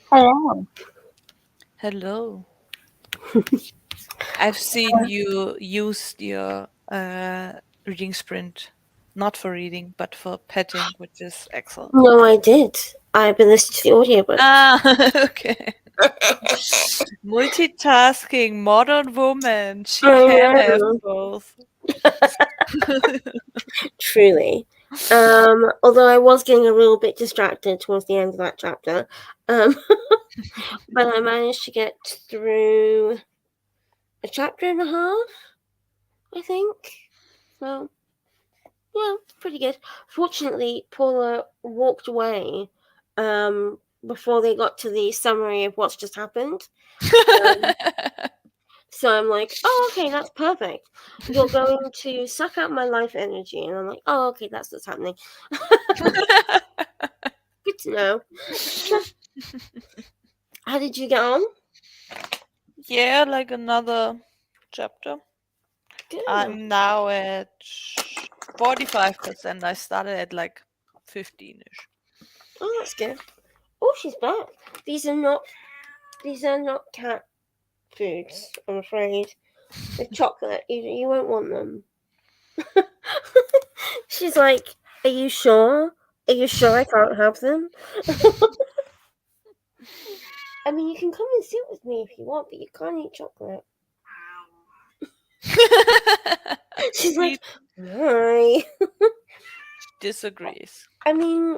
Hello. Hello. I've seen you use your reading sprint, not for reading, but for petting, which is excellent. No, I did. I've been listening to the audiobook. Ah, okay. Multitasking, modern woman. She I can have know. both. Truly. Although I was getting a little bit distracted towards the end of that chapter. Um, but I managed to get through a chapter and a half, I think. So, yeah, pretty good. Fortunately, Paula walked away before they got to the summary of what's just happened. So I'm like, oh, okay, that's perfect. You're going to suck out my life energy. And I'm like, oh, okay, that's what's happening. Good to know. How did you get on? Yeah, like another chapter. Good. I'm now at 45%. I started at like 15-ish. Oh, that's good. Oh, she's back. These are not cat foods, I'm afraid. The chocolate, you won't want them. She's like, are you sure? Are you sure I can't have them? I mean, you can come and sit with me if you want, but you can't eat chocolate. She's like, why? Disagrees. I mean,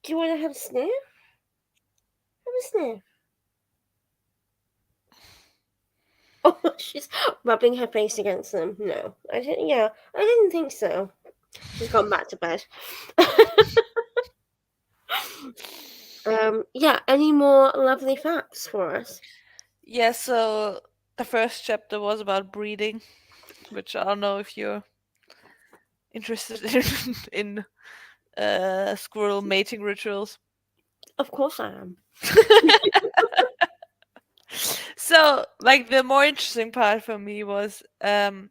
do you want to have a sniff? Have a sniff. Oh, she's rubbing her face against them. No, I didn't. Yeah, I didn't think so. She's gone back to bed. Yeah. Any more lovely facts for us? Yeah, so the first chapter was about breeding, which I don't know if you're interested in squirrel mating rituals. Of course I am. So, like, the more interesting part for me was about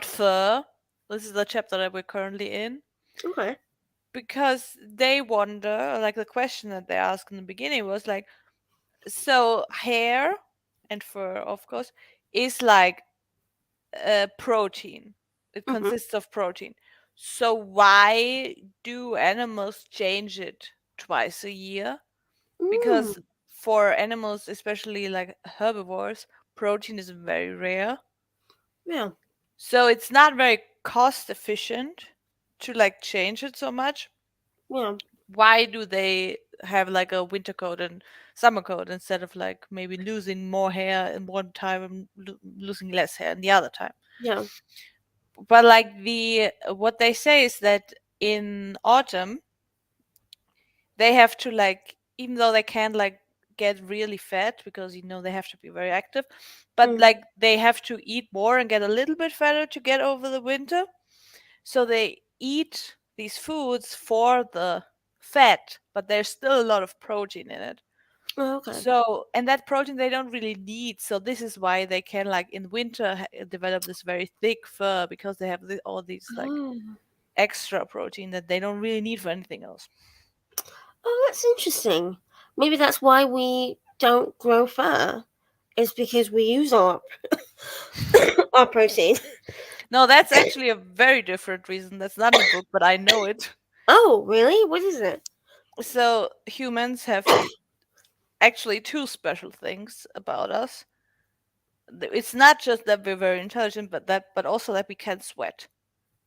fur. This is the chapter that we're currently in. Okay. Because they wonder, like, the question that they asked in the beginning was like, so hair and fur, of course, is like protein. It Mm-hmm. consists of protein. So why do animals change it twice a year? Mm, Because for animals, especially like herbivores, protein is very rare. yeah. So it's not very cost efficient to like change it so much. Yeah. Why do they have like a winter coat and summer coat instead of like maybe losing more hair in one time and losing less hair in the other time? Yeah. But like the what they say is that in autumn they have to like, even though they can't like get really fat because they have to be very active, but Mm. like they have to eat more and get a little bit fatter to get over the winter. So they eat these foods for the fat, but there's still a lot of protein in it. Oh, okay. So, and that protein they don't really need. So this is why they can like in winter develop this very thick fur, because they have all these like Oh. extra protein that they don't really need for anything else. Oh, that's interesting. Maybe that's why we don't grow fur. Is because we use our our protein. No, that's actually a very different reason. That's not in the book, but I know it. Oh, really? What is it? So humans have actually two special things about us. It's not just that we're very intelligent, but also that we can sweat.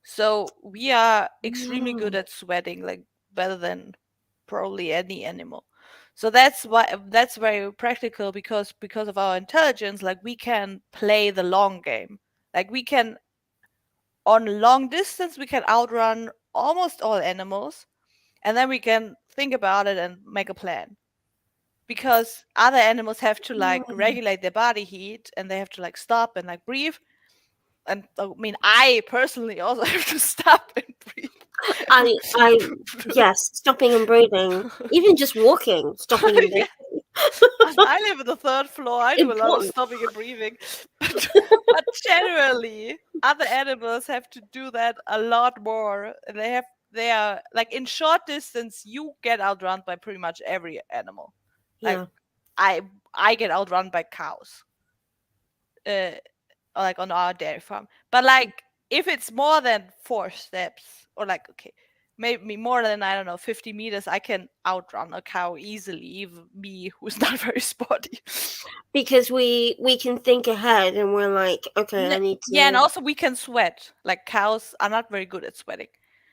So we are extremely good Mm. at sweating, like better than probably any animal. So that's very practical, because of our intelligence, like we can play the long game. Like we can, on long distance, we can outrun almost all animals, and then we can think about it and make a plan. Because other animals have to like Mm. regulate their body heat, and they have to like stop and like breathe. And I mean, I personally also have to stop and breathe. I yes, stopping and breathing. Even just walking, stopping and breathing. Yeah. I live on the third floor. I do a lot of Important. stopping and breathing. But generally, other animals have to do that a lot more. They are like, in short distance, you get outrun by pretty much every animal. Like Yeah. I I get outrun by cows, uh, like on our dairy farm. But like if it's more than 4 steps, or like okay, maybe more than I don't know 50 meters, I can outrun a cow easily. Even me, who's not very sporty. Because we can think ahead and we're like, okay, I need Yeah, and to. also we can sweat. Like cows are not very good at sweating.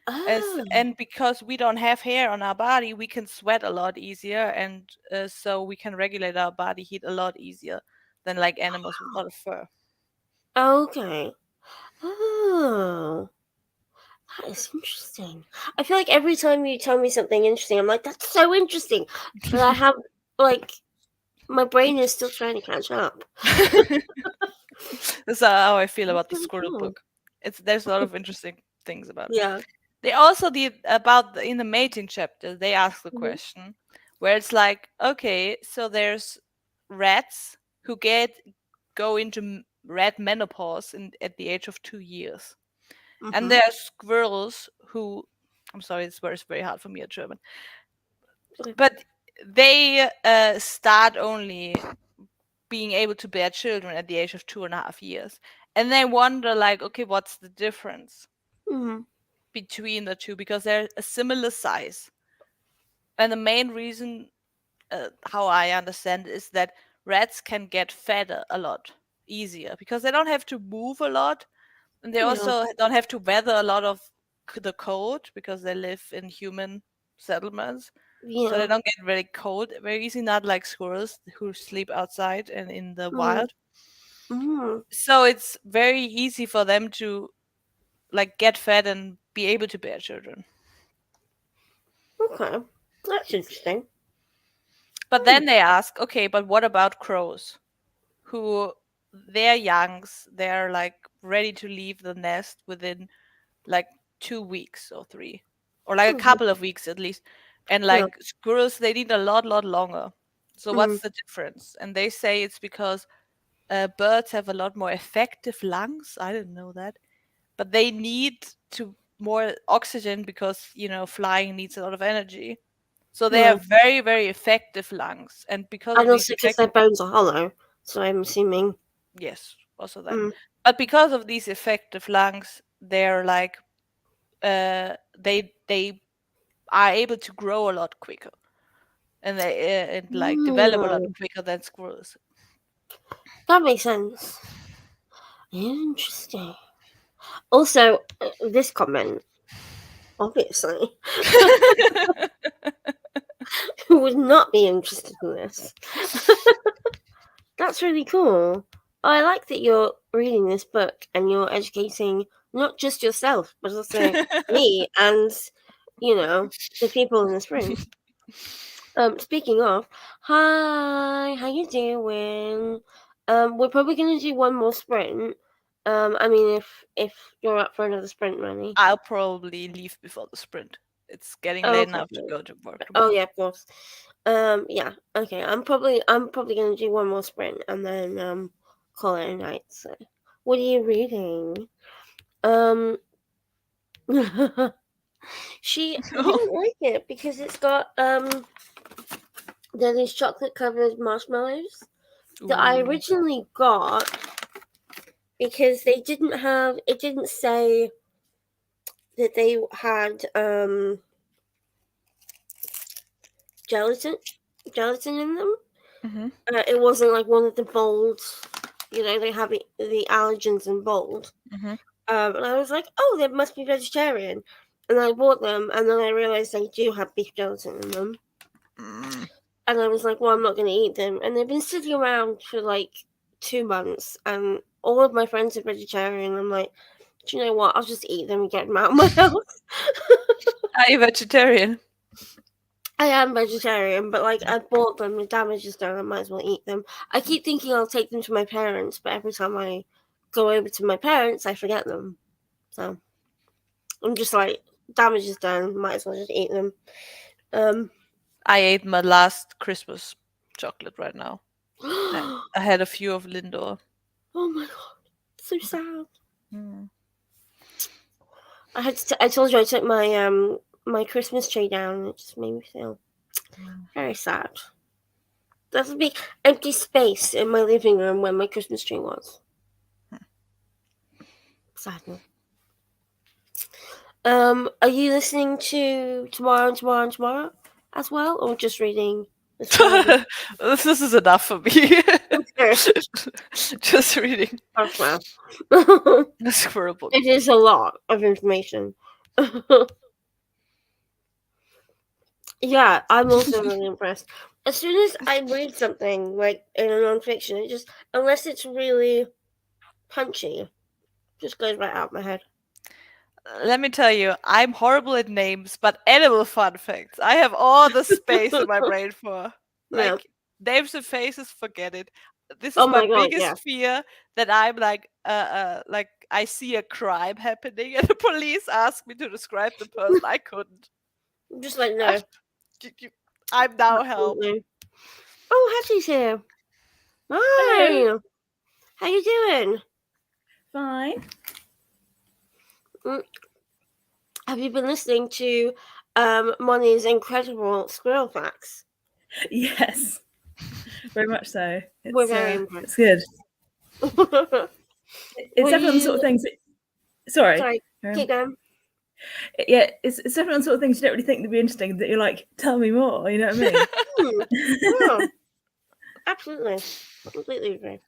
Oh, And because we don't have hair on our body, we can sweat a lot easier, and so we can regulate our body heat a lot easier than like animals with a lot of fur. okay. Oh, that is interesting. I feel like every time you tell me something interesting, I'm like, that's so interesting. But I have, like, my brain is still trying to catch up. That's how I feel That's about the really squirrel cool. book. There's a lot of interesting things about it. Yeah. They also did about in the mating chapter. They ask the Mhm. question where it's like, okay, so there's rats who go into rat menopause at the age of 2 years, and Mhm. there are squirrels who, I'm sorry, this word is very hard for me at German, Okay. but they start only being able to bear children at the age of 2.5 years, and they wonder like, okay, what's the difference Mhm. between the two, because they're a similar size. And the main reason, how I understand, is that rats can get fatter a lot easier because they don't have to move a lot, and they Yeah. also don't have to weather a lot of the cold because they live in human settlements. So they Yeah. don't get very cold very easy, not like squirrels who sleep outside and in the Mm. wild. Mm. So it's very easy for them to like get fed and be able to bear children. Okay. That's interesting. But then they ask, okay, but what about crows? Who their youngs, they're like ready to leave the nest within like 2 weeks or three, or like a Mhm. couple of weeks at least. And Yeah. like squirrels, they need a lot longer. So Mm. what's the difference? And they say it's because birds have a lot more effective lungs. I didn't know that, but they need to more oxygen because flying needs a lot of energy. So they Yeah. have very effective lungs, and because And of these also because their effective, bones are hollow, so I'm assuming. yes, also that. Mm. But because of these effective lungs, they're like they are able to grow a lot quicker, and they and like develop a lot Mm. quicker than squirrels. That makes sense. Interesting. Also, this comment, obviously, would not be interested in this. That's really cool. I like that you're reading this book and you're educating not just yourself, but also me and, you know, the people in this room. Speaking of, hi, how you doing? We're probably gonna do one more sprint. I mean, if you're up for another sprint, Ronnie. I'll probably leave before the sprint. It's getting Oh, late okay. enough to go to work Oh tomorrow. yeah, of course. Yeah. Okay. I'm probably gonna do one more sprint and then call it a night. So, what are you reading? Um, she didn't like it because it's got there these chocolate covered marshmallows that I Ooh. originally got because they didn't have it didn't say that they had gelatin gelatin in them. Mhm. It wasn't like one of the bold, they have the allergens in bold. Mhm. And I was like, oh, they must be vegetarian. And I bought them, and then I realized they do have beef gelatin in them. Mm. And I was like, well, I'm not going to eat them. And they've been sitting around for like 2 months, and all of my friends are vegetarian. I'm like, do you know what? I'll just eat them and get them out of my house. Are you vegetarian? I am vegetarian, but like I bought them, the damage is done. I might as well eat them. I keep thinking I'll take them to my parents, but every time I go over to my parents, I forget them. So I'm just like, damage is done. Might as well just eat them. Um. I ate my last Christmas chocolate right now, and Oh I had a few of Lindor. my god, so sad. Mm. I told you I took my Christmas tree down. And it just made me feel Mm. very sad. There's a big empty space in my living room where my Christmas tree was. Sadly. Are you listening to Tomorrow and Tomorrow and Tomorrow as well, or just reading the scribble? This is enough for me. Okay, Just reading that's fair. the squirrel book. It is a lot of information. Yeah, I'm also really impressed. As soon as I read something like in a nonfiction, it just, unless it's really punchy, just goes right out my head. Let me tell you, I'm horrible at names, but animal fun facts, I have all the space in my brain for. Yeah. Like, names and faces, forget it. This Oh is my my god, yeah. biggest fear, that I'm like I see a crime happening and the police ask me to describe the person. I couldn't. I'm just like, I, no. I'm now help. Absolutely. Oh, Hattie's here. Hello. Hi. How you doing? Fine. Have you been listening to Moni's incredible squirrel facts? Yes. Very much so. We're very impressed. It's good. It's Were definitely the sort of you... things. Sorry. Sorry, Um, keep going. yeah, it's definitely the sort of things you don't really think would be interesting. That you're like, tell me more. You know what I mean? Yeah, absolutely. Completely agree.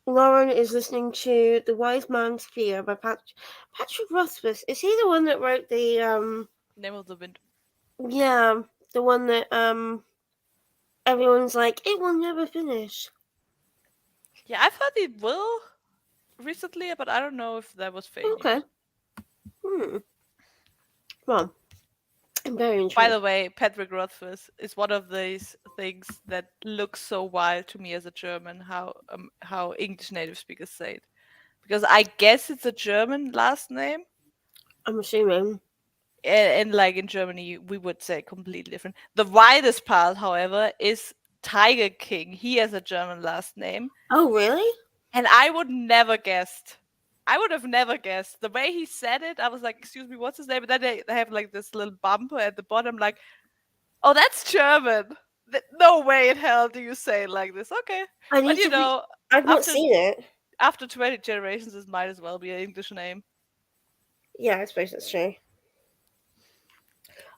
Lauren is listening to The Wise Man's Fear by Patrick Rothfuss. Is he the one that wrote the Name of the wind. yeah, the one that everyone's like, it will never finish. Yeah, I've heard it will recently, but I don't know if that was fake news. Okay. Well, I'm very intrigued. By the way, Patrick Rothfuss is one of these things that looks so wild to me as a German. How English native speakers say it, because I guess it's a German last name, I'm assuming. and like in Germany we would say completely different. The widest part, however, is Tiger King. He has a German last name, Oh, really? and I would never guessed. I would have never guessed. The way he said it, I was like, "Excuse me, what's his name?" And then they have like this little bumper at the bottom, like, "Oh, that's German." No way in hell do you say it like this. Okay, I but need to be... I've not after seen it. after 20 generations, this might as well be an English name. Yeah, I suppose that's true.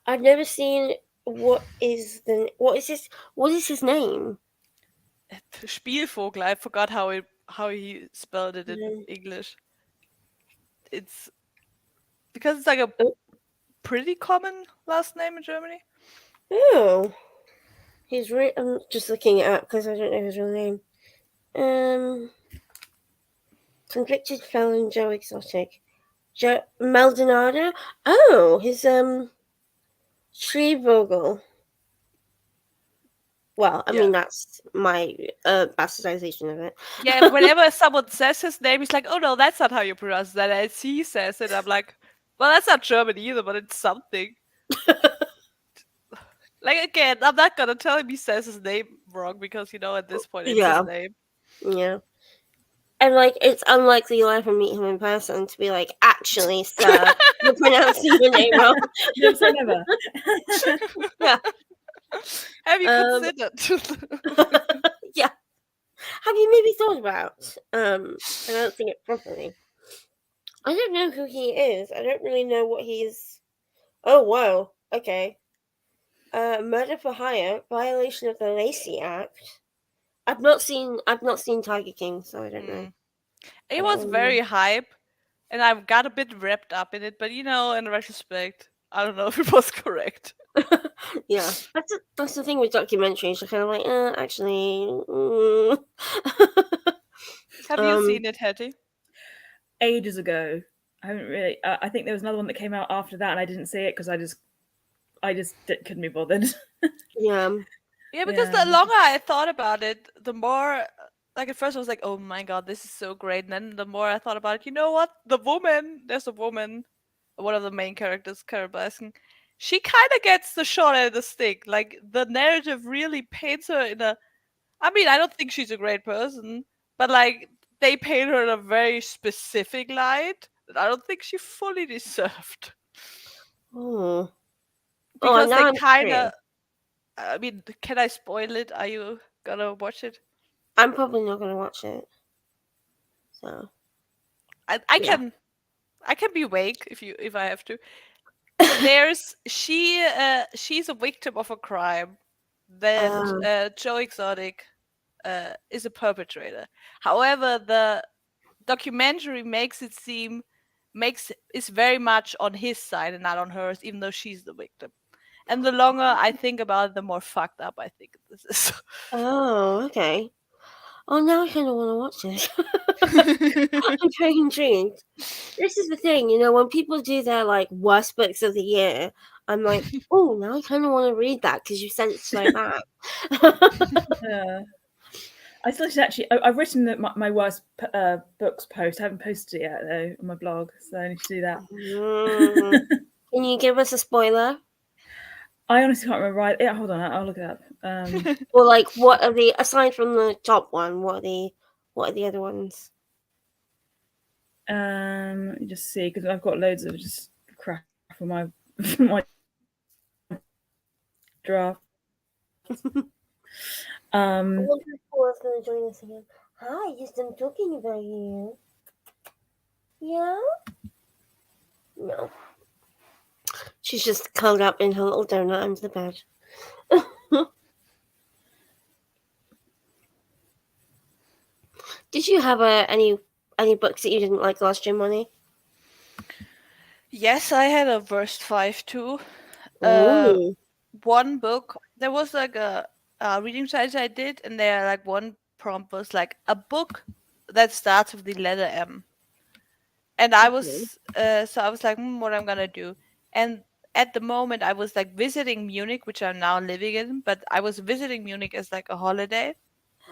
I've never seen... What is his name? Spielvogel. I forgot how he spelled it in Mm. English. It's because it's like a Oh. pretty common last name in Germany. Oh. I'm just looking it up because I don't know his real name. Convicted felon Joe Exotic. Maldonado? Oh, his Schreevogel. Well, I Yeah. mean that's my bastardization of it. Yeah, whenever someone says his name, he's like, "Oh no, that's not how you pronounce that." As he says it, I'm like, "Well, that's not German either, but it's something." Like again, I'm not gonna tell him he says his name wrong because at this point it's Yeah. his name. Yeah. And like it's unlikely you'll ever meet him in person to be like, actually, sir, you're pronouncing your name wrong. Never say never. Yeah. Have you considered? Yeah. Have you maybe thought about pronouncing it properly? I don't know who he is. I don't really know what he's... Oh, wow. Okay. Murder for hire, violation of the Lacey Act. I've not seen Tiger King, so I don't know. It was very hype, and I got a bit wrapped up in it. But in retrospect, I don't know if it was correct. Yeah, that's the thing with documentaries. You're kind of like, actually. Have you seen it, Hetty? Ages ago. I haven't really. I think there was another one that came out after that, and I didn't see it because I just couldn't be bothered. Yeah. Yeah, because the longer I thought about it, the more, like at first I was like, "Oh my god, this is so great," and then the more I thought about it, you know what? There's a woman, one of the main characters, Carol Baskin. She kind of gets the short end of the stick. Like the narrative really paints her in a. I mean, I don't think she's a great person, but like they paint her in a very specific light that I don't think she fully deserved. Oh. Because now they I'm kind curious. of I mean, can I spoil it? Are you gonna watch it? I'm probably not gonna watch it. So I yeah. can be vague if I have to. She's a victim of a crime that Um. Joe Exotic is a perpetrator. However, the documentary makes it seem makes is very much on his side and not on hers, even though she's the victim. And the longer I think about it, the more fucked up I think this is. Oh, okay. Oh, now I kind of want to watch this. I'm very intrigued. This is the thing, when people do their like worst books of the year, I'm like, oh, now I kind of want to read that because you said it's so bad. Yeah. I still should actually. I've written my worst books post. I haven't posted it yet though on my blog, so I need to do that. Can you give us a spoiler? I honestly can't remember. Right? Yeah, hold on. I'll look it up. Or like, what are the aside from the top one? What are the other ones? Let me just see because I've got loads of just crap on my my draft. I wonder if Paula's going to join us again. Hi, yes, I'm talking about you. Yeah? No. She's just curled up in her little donut under the bed. Did you have any books that you didn't like last year, Money? Yes, I had a worst 5 too. Ooh. One book, there was like a reading challenge I did, and there like one prompt was like a book that starts with the letter M. And I was so I was like, what I'm gonna do. And at the moment I was like visiting Munich, which I'm now living in, but I was visiting Munich as like a holiday.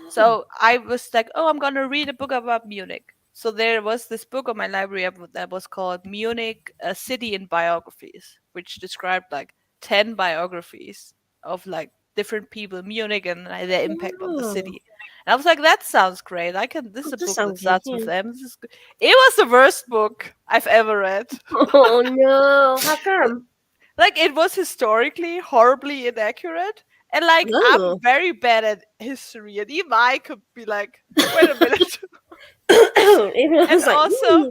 So I was like, oh, I'm gonna read a book about Munich. So there was this book on my library that was called Munich, a City in Biographies, which described like 10 biographies of like different people in Munich and their impact on the city. And I was like, that sounds great. This is a book that starts with M. This is good. It was the worst book I've ever read. Oh no! How come? Like, it was historically horribly inaccurate. And like, I'm very bad at history, and even I could be like, wait a minute. And also,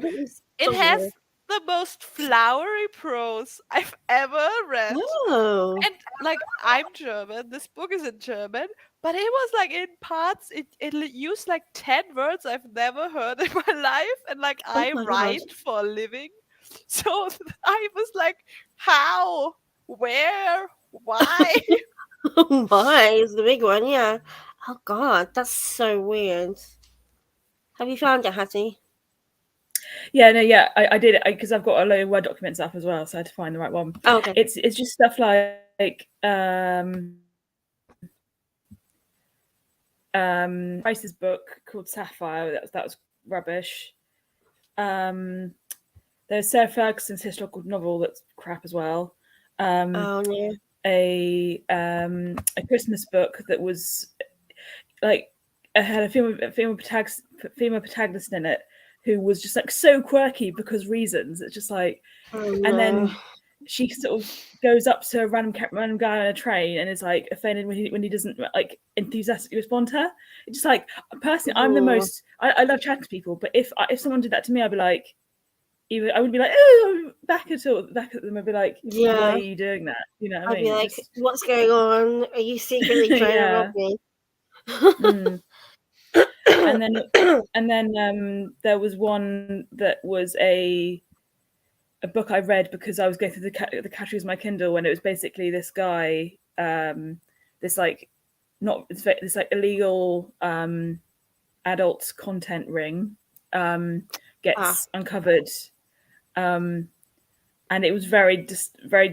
it has the most flowery prose I've ever read. Oh. And like, I'm German, this book is in German, but it was like in parts, it used like 10 words I've never heard in my life. And like, I write for a living. So I was like, how? Where? Why? Why is the big one? Yeah. Oh God, that's so weird. Have you found it, Hattie? Yeah, no, yeah, I did it because I've got a load of Word documents up as well, so I had to find the right one. Oh, okay. It's just stuff like Price's book called Sapphire. That was rubbish. There's Sarah Ferguson's historical novel that's crap as well. Oh no. A Christmas book that was like had a female protagonist in it who was just like so quirky because reasons. It's just like, and then she sort of goes up to a random guy on a train and is like offended when he doesn't like enthusiastically respond to her. It's just like, personally, I'm the most. I love chatting to people, but if someone did that to me, I'd be like, I wouldn't be like, oh, back at them. I'd be like, why are you doing that? You know what I mean? I'd be like, what's going on? Are you secretly trying to rob me? And then there was one that was a book I read because I was going through the categories of my Kindle, when it was basically this guy, this like illegal adult content ring gets uncovered, and it was very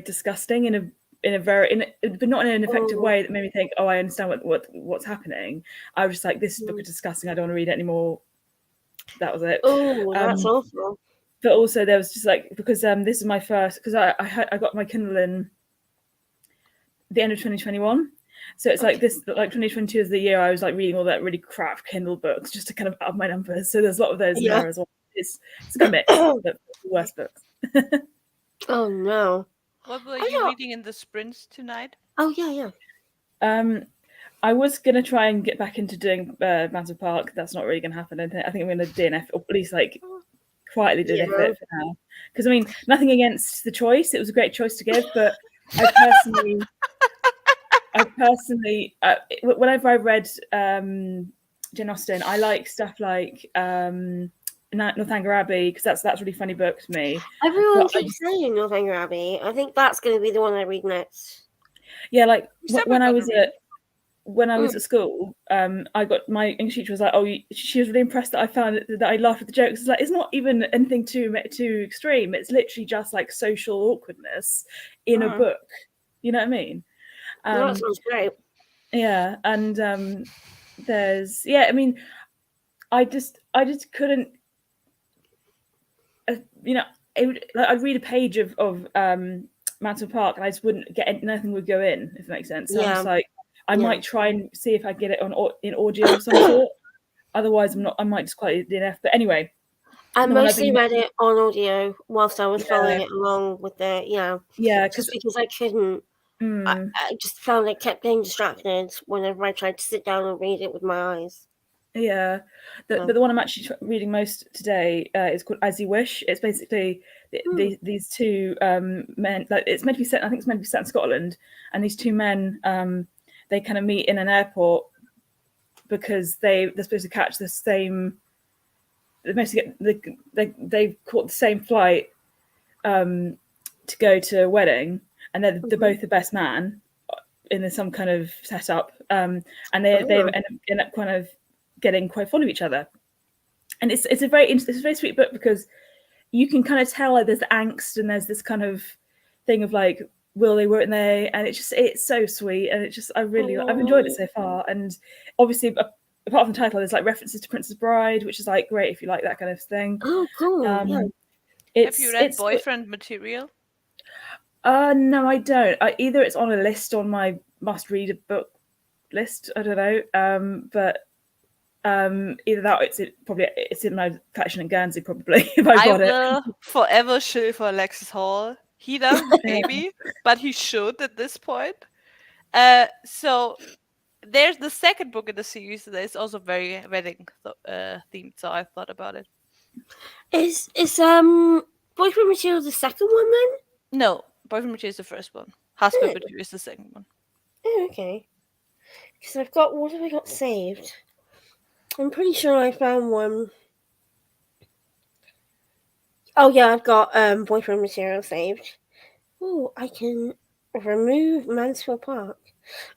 disgusting but not in an effective way that made me think, oh, I understand what's happening. I was just like, this book is disgusting. I don't want to read it anymore. That was it. Oh, that's awful. But also there was just like, because this is my first, because I got my Kindle in the end of 2021. So it's like this, like 2022 is the year I was like reading all that really crap Kindle books just to kind of up my numbers. So there's a lot of those in there as well. It's a mix, but the worst books. Oh no. What were you reading in the sprints tonight? Oh yeah. I was gonna try and get back into doing Mantle Park. That's not really gonna happen. I think I'm gonna DNF, or at least like quietly DNF Yeah. it for now. Because I mean, nothing against the choice. It was a great choice to give, but I personally, whenever I read Jane Austen, I like stuff like Northanger Abbey, because that's a really funny book to me. Everyone But keeps saying Northanger Abbey. I think that's going to be the one I read next. yeah, like You said when we're I gonna was read. at school, I got my English teacher was like, "Oh, she was really impressed that I found that I laughed at the jokes." It's like it's not even anything too extreme. It's literally just like social awkwardness in a book. You know what I mean? Well, that sounds great. Yeah, and there's I mean, I just couldn't, you know, I'd read a page of Mantle Park and I just wouldn't get nothing would go in, if that makes sense. So I'm just Yeah. like, I Yeah. might try and see if I get it in audio of some sort. Otherwise, I might just quite DNF. But anyway, I the one I've mostly been- read it on audio whilst I was following it along with the, yeah, just because because I couldn't. I just found I kept getting distracted whenever I tried to sit down and read it with my eyes. yeah, but the one I'm actually reading most today is called As You Wish. It's basically these two men. Like it's meant to be set. I think it's meant to be set in Scotland, and these two men they kind of meet in an airport because they're supposed to catch the same. They've caught the same flight to go to a wedding, and they're both the best man in some kind of setup, and they end up kind of getting quite fond of each other. And it's a very sweet book because you can kind of tell like there's angst and there's this kind of thing of like, will they, won't they? And it's so sweet, and I've enjoyed it so far. And obviously, apart from the title, there's like references to Princess Bride, which is like great if you like that kind of thing. Oh, cool! Have you read Boyfriend Material? No, I don't. Either it's on a list on my must read a book list. I don't know. But either that or it's in my collection in Guernsey probably if I got it. I will forever shill for Alexis Hall. He doesn't maybe, but he should at this point. So there's the second book in the series that is also very wedding themed, so I thought about it. Is Boyfriend Material the second one then? No, Boyfriend Material is the first one. Husband Material is the second one. Oh, okay. Because I've got, what have I got saved? I'm pretty sure I found one. Oh yeah, I've got Boyfriend Material saved. Oh, I can remove Mansfield Park.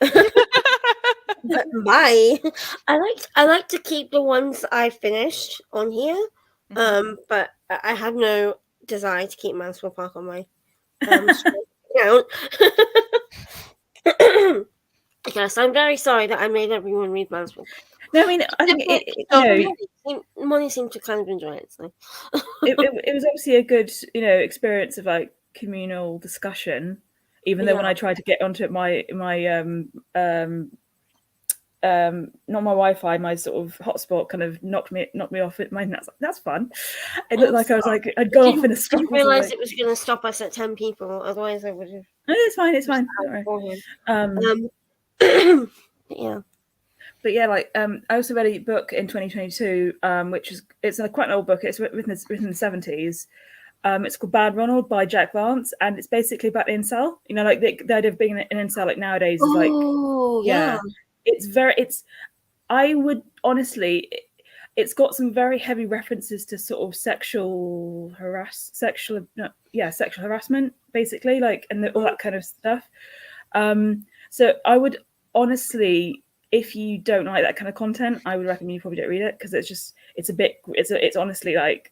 Bye. I like to keep the ones I finished on here. But I have no desire to keep Mansfield Park on my account. Yes, I'm very sorry that I made everyone read Mansfield Park. No, I mean, I think Money seemed to kind of enjoy it. So. it was obviously a good, experience of like communal discussion. Even though when I tried to get onto it, my not my Wi-Fi, my sort of hotspot kind of knocked me off it. That's fun. It looked like I was like I'd go off in a storm. I realised it was going to stop us at 10 people. Otherwise, I would have. No, it's fine. It's fine. Yeah. But yeah, like I also read a book in 2022, which is quite an old book. It's written in the 70s. It's called Bad Ronald by Jack Vance, and it's basically about incel. Like the idea of being an incel like nowadays is like, I would honestly, it's got some very heavy references to sort of sexual harassment, basically, like, and all that kind of stuff. So I would honestly, if you don't like that kind of content, I would recommend you probably don't read it, because it's honestly like,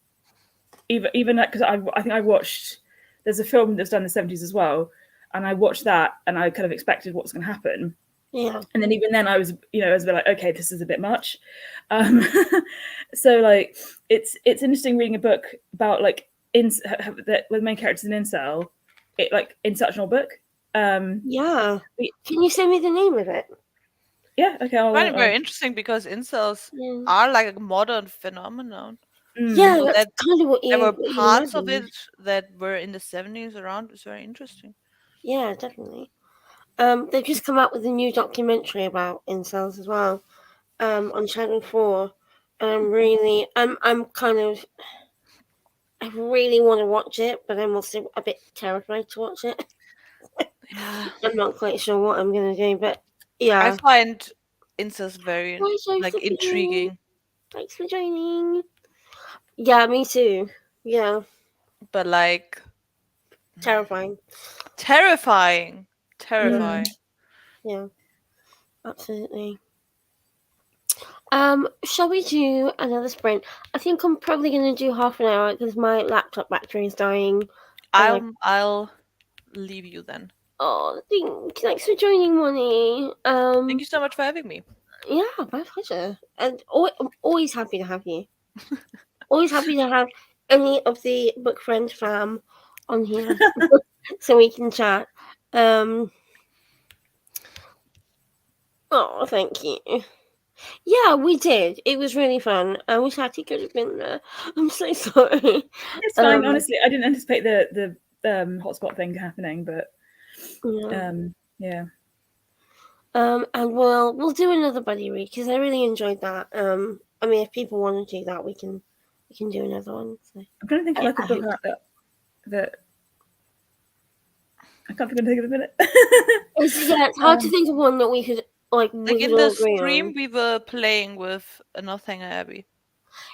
even that, because I think I watched, there's a film that was done in the 70s as well, and I watched that and I kind of expected what was going to happen. Yeah. And then even then I was a bit like, okay, this is a bit much. So like it's interesting reading a book about like the main character's an incel, in such an old book. Yeah. Can you send me the name of it? Yeah, okay. I find it very interesting because incels are like a modern phenomenon. Yeah, so that's kind of what there were parts of it that were in the 70s around. It's very interesting. Yeah, definitely. They've just come out with a new documentary about incels as well, on Channel 4. And I'm kind of, I really want to watch it, but I'm also a bit terrified to watch it. Yeah. I'm not quite sure what I'm gonna do, but I yeah. find incest very Hi, like Josephine. intriguing, Thanks for joining. Yeah, me too. Yeah, but like terrifying. terrifying. Mm. Terrifying. Yeah, absolutely. Shall we do another sprint? I think I'm probably gonna do half an hour because my laptop battery is dying. And I'll leave you then. thanks for joining, Money. Thank you so much for having me. Yeah, my pleasure. And I'm always happy to have you. Always happy to have any of the book friend fam on here so we can chat. Oh, thank you. Yeah, we did. It was really fun. I wish Hattie could have been there. I'm so sorry. It's fine. Honestly, I didn't anticipate the hotspot thing happening, but Yeah. yeah. And we'll do another buddy read because I really enjoyed that. I mean, if people want to do that, we can do another one. So. I'm trying to think of like a book that I can't think of anything at the minute. It's hard to think of one that we could Like we in could all the agree stream, on. we were playing with Northanger Abbey.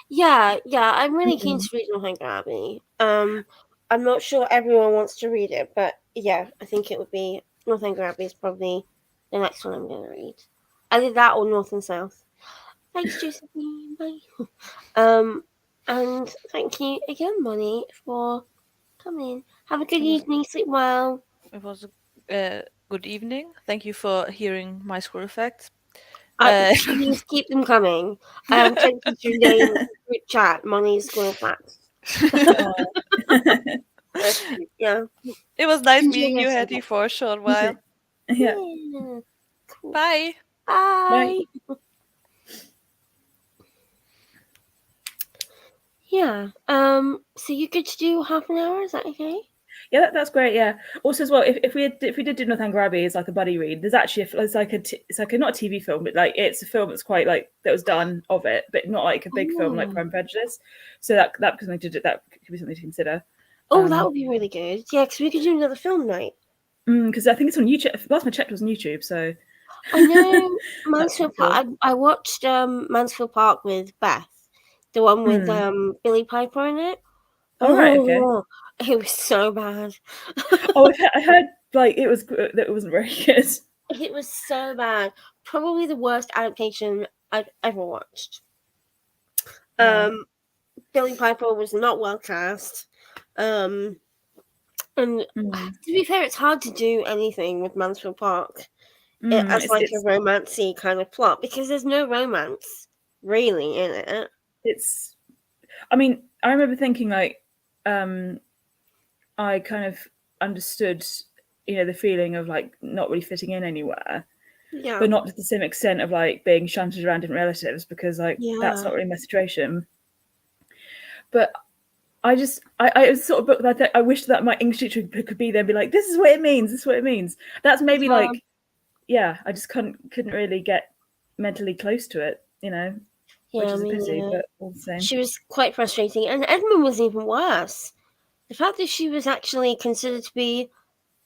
Yeah, I'm really keen to read Northanger Abbey. I'm not sure everyone wants to read it, but yeah, I think it would be Northanger Abbey is probably the next one I'm going to read. Either that or North and South. Thanks, Josephine. Bye. And thank you again, Money, for coming. Have a good evening. Sleep well. It was a good evening. Thank you for hearing my squirrel facts. Please keep them coming. I am tempted to name group chat Money's Squirrel Facts. Yeah. It was nice Enjoy meeting you, yourself. Hetty, for a short while. Yeah. Cool. Bye. Bye. Yeah. So you good to do half an hour? Is that okay? Yeah, that's great. Yeah. Also, as well, if we did do Northanger Abbey as like a buddy read, there's actually it's like not a TV film, but like it's a film that's quite like that was done of it, but not like a big film like Pride and Prejudice. So that could be something to consider. Oh, that would be really good. Yeah, because we could do another film night. Because I think it's on YouTube. Last time I checked, it was on YouTube. So I know Mansfield Park. I watched Mansfield Park with Beth, the one with Billy Piper in it. Oh, right, okay. It was so bad. Oh, I heard like that it wasn't very good. It was so bad. Probably the worst adaptation I've ever watched. Billy Piper was not well cast. And to be fair, it's hard to do anything with Mansfield Park as like a romancy kind of plot because there's no romance really in it. I mean, I remember thinking like, I kind of understood, the feeling of like not really fitting in anywhere, but not to the same extent of like being shunted around different relatives because like that's not really my situation. But I was sort of book that I wish that my English teacher could be there and be like, this is what it means. This is what it means. That's maybe like, I just couldn't really get mentally close to it, which is a pity, but all the same. She was quite frustrating, and Edmund was even worse. The fact that she was actually considered to be,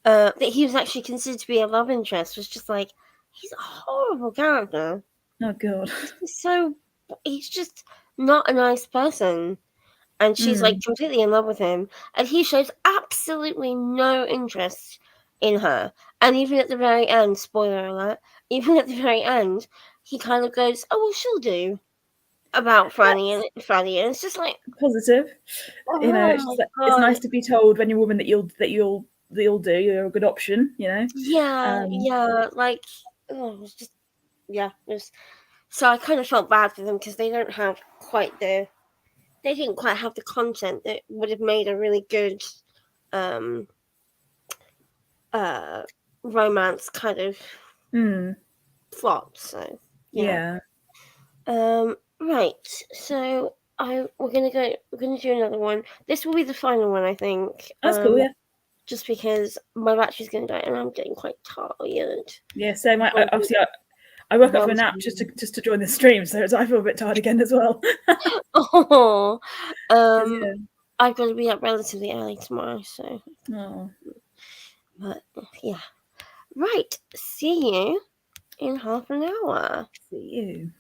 that he was actually considered to be a love interest was just like, he's a horrible character. Oh God. He's just not a nice person. And she's like completely in love with him. And he shows absolutely no interest in her. And even at the very end, spoiler alert, even at the very end, he kind of goes, oh, well, she'll do about Franny. And it's just like positive. It's nice to be told when you're a woman that you'll do. You're a good option, Yeah, like, it was just, it was. So I kind of felt bad for them because they didn't quite have the content that would have made a really good romance kind of plot. So right. So we're gonna do another one. This will be the final one, I think. That's cool. Yeah. just because my battery's going to die and I'm getting quite tired. Yeah, same. Obviously, I woke up from a nap just to join the stream, so I feel a bit tired again as well. Oh, Yeah. I've got to be up relatively early tomorrow, so. Oh. But yeah, right. See you in half an hour. See you.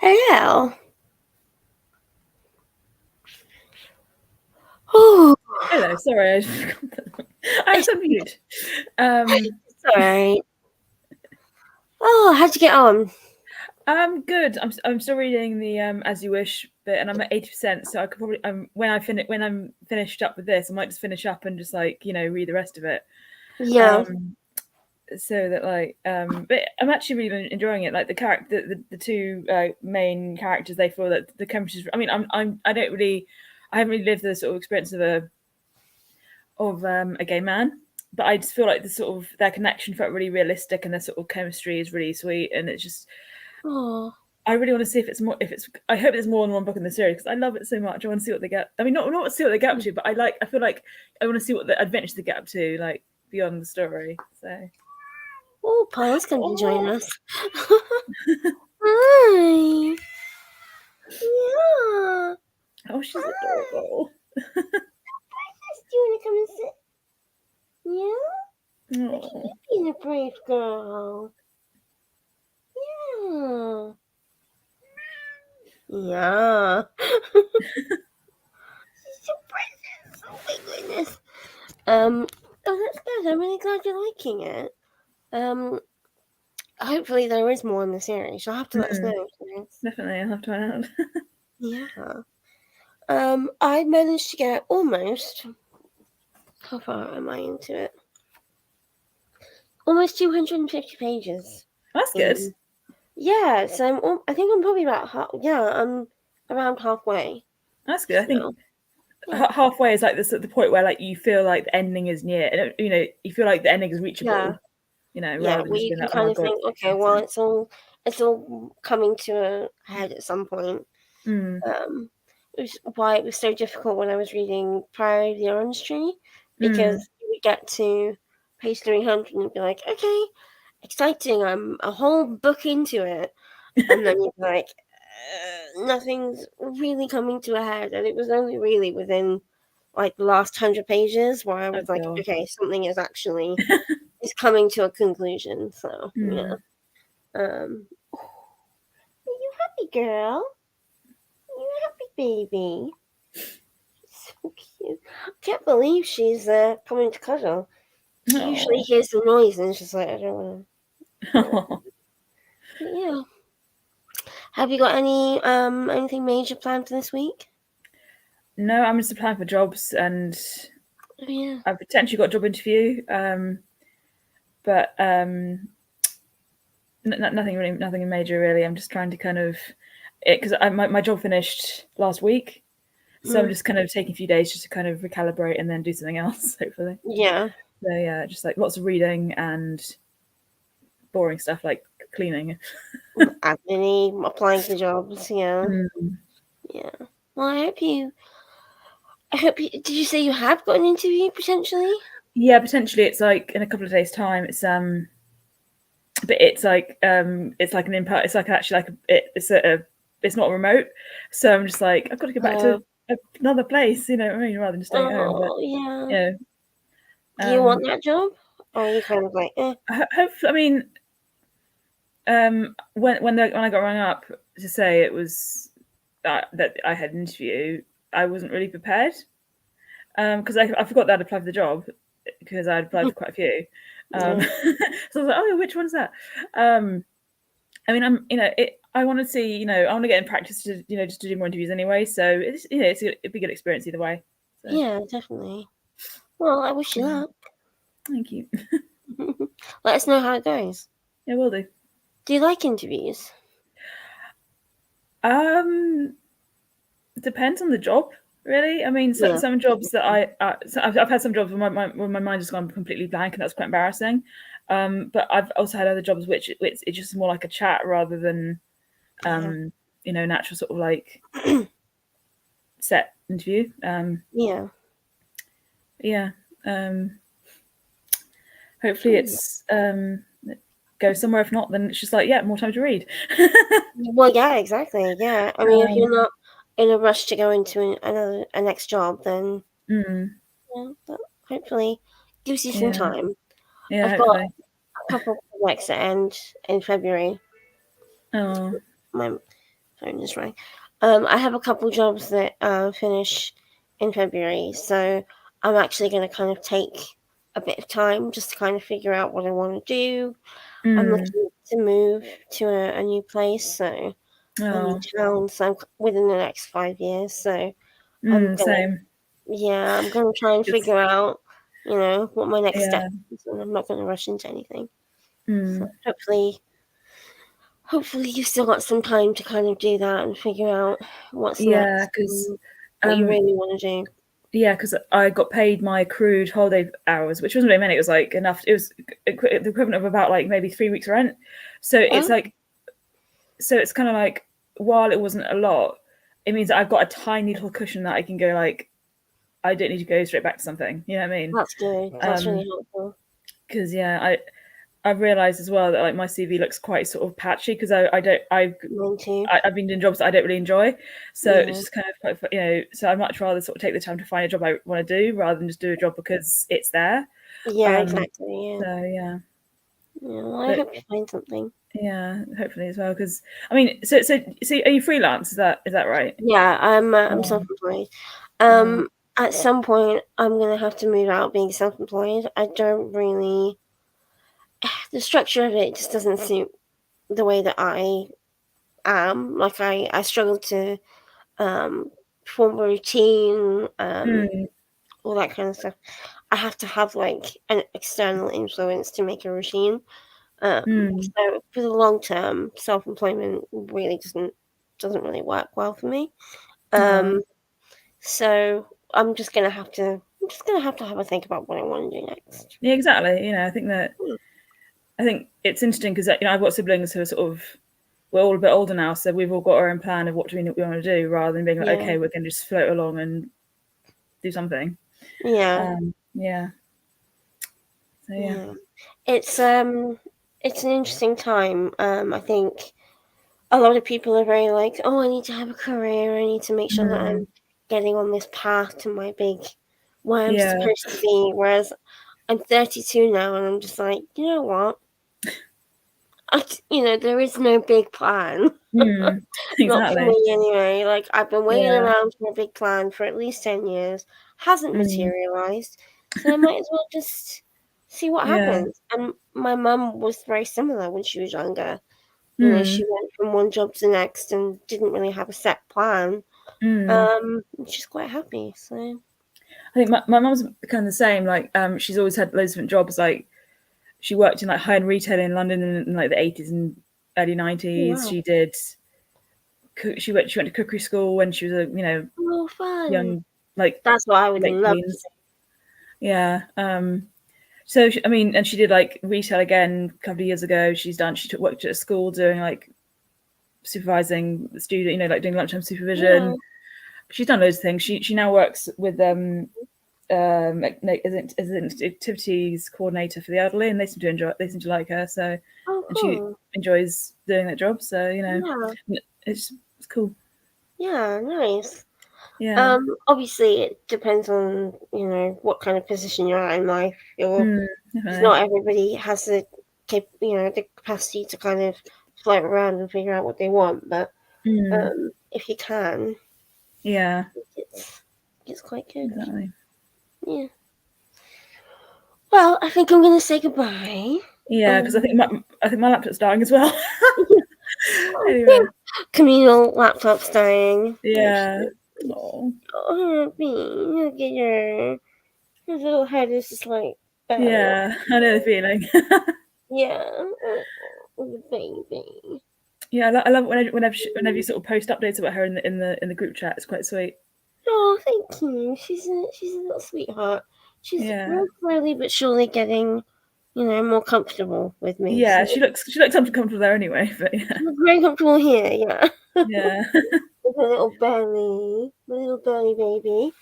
Hello. Oh, Hello, sorry, I was on mute. sorry. Oh, how'd you get on? Good. I'm still reading the As You Wish bit, and I'm at 80%. So I could probably when I'm finished up with this, I might just finish up and just read the rest of it. Yeah. So that but I'm actually really enjoying it. Like the character, the two main characters, they feel that the chemistry. I mean, I haven't really lived the sort of experience of a gay man, but I just feel like the sort of their connection felt really realistic, and their sort of chemistry is really sweet, and it's just. Oh. I really want to see if it's more. I hope there's more than one book in the series because I love it so much. I want to see what they get. I mean, not see what they get up to, but I feel like I want to see what the adventures they get up to, like beyond the story. So. Oh, Paula's going to join us. Hi. Yeah. Oh, she's adorable. Do you want to come and sit? Yeah? Look at Oh. you being a brave girl. Yeah. Yeah. She's so precious. Oh my goodness. Oh, that's good. I'm really glad you're liking it. Hopefully there is more in the series. You'll have to let us know. Definitely, I'll have to find out. Yeah. I managed to get almost. How far am I into it? Almost 250 pages. That's good. Yeah, so I think I'm probably about I'm around halfway. That's good. I think Yeah. halfway is like the point where like you feel like the ending is near, and you feel like the ending is reachable. Yeah. Rather than where just you being can like, kind oh of my think, okay, well, it's all coming to a head at some point. Which is why it was so difficult when I was reading Priory of the Orange Tree, because you would get to page 300 and be like, okay, exciting, I'm a whole book into it, and then you're like, nothing's really coming to a head, and it was only really within like the last 100 pages where I was like, God. okay, something is actually is coming to a conclusion. So yeah. Are you happy, girl? Are you happy, baby? So cute. I can't believe she's coming to cuddle. She usually hears the noise and she's like, I don't want to. Yeah. Have you got anything major planned for this week? No, I'm just applying for jobs, and I've potentially got a job interview, but nothing major really. I'm just trying to kind of because my job finished last week, so I'm just kind of taking a few days just to kind of recalibrate and then do something else, hopefully. Yeah. So yeah, just like lots of reading and boring stuff like cleaning. Admin, applying for jobs. Yeah. Yeah. Well, I hope you. Did you say you have got an interview potentially? Yeah, potentially. It's like in a couple of days' time. It's but it's like an impact. It's like actually like it's not remote. So I'm just like I've got to go back to another place. You know what I mean? Rather than staying at home. But yeah. Do you want that job, or are you kind of like, eh? I mean, when I got rung up to say it was that I had an interview, I wasn't really prepared because I forgot that I'd applied for the job because I'd applied for quite a few. So I was like, oh, which one's that? I mean, I want to see, I want to get in practice to, just to do more interviews anyway. So it's, it'd be a good experience either way. So. Yeah, definitely. Well, I wish you luck. Thank you. Let us know how it goes. Yeah, will do. Do you like interviews? Depends on the job, really. I mean, some jobs that I've had some jobs where my mind has gone completely blank, and that's quite embarrassing. But I've also had other jobs which it's just more like a chat rather than, natural sort of like set interview. Hopefully it's goes somewhere. If not, then it's just like, more time to read. Well, yeah, exactly. Yeah, I mean, if you're not in a rush to go into a next job, then but hopefully gives you some time. Yeah, I've got a couple of projects that end in February. Oh, My phone just rang. I have a couple jobs that finish in February, so I'm actually going to kind of take a bit of time just to kind of figure out what I want to do. I'm looking to move to a new place, so a new town, so within the next 5 years. So I'm gonna, Same. I'm gonna try and It's- figure out, what my next step Yeah. is, and I'm not gonna rush into anything. Mm. So hopefully you've still got some time to kind of do that and figure out what's Yeah, next because and what you really want to do. yeah, because I got paid my accrued holiday hours, which wasn't very many. It was like enough. It was the equivalent of about like maybe 3 weeks rent. So it's Oh, like, so it's kind of like, while it wasn't a lot, it means that I've got a tiny little cushion that I can go like, I don't need to go straight back to something. You know what I mean? that's good. That's really helpful. Because I've realised as well that like my CV looks quite sort of patchy because Mine too. I've been doing jobs that I don't really enjoy, so Yeah. it's just kind of quite, so I'd much rather sort of take the time to find a job I want to do rather than just do a job because it's there. Yeah, exactly. Yeah. So yeah, Well, I but hope you find something. yeah, hopefully as well. Because I mean, so are you freelance? Is that right? Yeah, I'm Oh, self-employed. oh. At some point, I'm gonna have to move out being self-employed. I don't really. The structure of it just doesn't suit the way that I am. Like I struggle to form a routine, all that kind of stuff. I have to have like an external influence to make a routine. So for the long term, self-employment really doesn't really work well for me. So I'm just gonna have to have a think about what I want to do next. Yeah, exactly. I think it's interesting because I've got siblings who are sort of, we're all a bit older now, so we've all got our own plan of what we want to do, rather than being like, Yeah. okay, we're going to just float along and do something. Yeah. Yeah. So Yeah. It's an interesting time. I think a lot of people are very like, oh, I need to have a career. I need to make sure that I'm getting on this path to my big where I'm supposed to be. Whereas I'm 32 now, and I'm just like, you know what? There is no big plan. Not for exactly. me anyway. Like I've been waiting around for a big plan for at least 10 years. Hasn't materialized. So I might as well just see what happens. And my mum was very similar when she was younger. She went from one job to the next and didn't really have a set plan. She's quite happy. So I think my mum's kind of the same. Like, she's always had loads of different jobs. Like, she worked in like high end retail in London in like the 80s and early 90s. wow. She did. She went to cookery school when she was a Oh, fun. young, like, That's what I would late love to teens. do. Yeah. So and she did like retail again a couple of years ago. She worked at a school doing like supervising the student, like doing lunchtime supervision. Yeah. She's done loads of things. She now works with as an activities coordinator for the elderly, and they seem to like her. So, Oh, and she cool. enjoys doing that job. So Yeah. it's cool. Yeah, nice. Yeah. Obviously it depends on, what kind of position you're at in life. Definitely. Not everybody has the capacity to kind of float around and figure out what they want, but if you can, Yeah. it's quite good. Exactly. Yeah. Well, I think I'm gonna say goodbye. Yeah, because I think my laptop's dying as well. Anyway. Communal laptop's dying. Yeah. Oh, look at your little head is just like bowing. Yeah, I know the feeling. Yeah, the baby. Yeah, I love it whenever you sort of post updates about her in the group chat. It's quite sweet. Oh, thank you. She's a little sweetheart. She's Yeah. very slowly but surely getting, more comfortable with me. Yeah, So she looks uncomfortable there anyway, but yeah. she's very comfortable here. Yeah. Yeah. With her little belly, my little belly baby.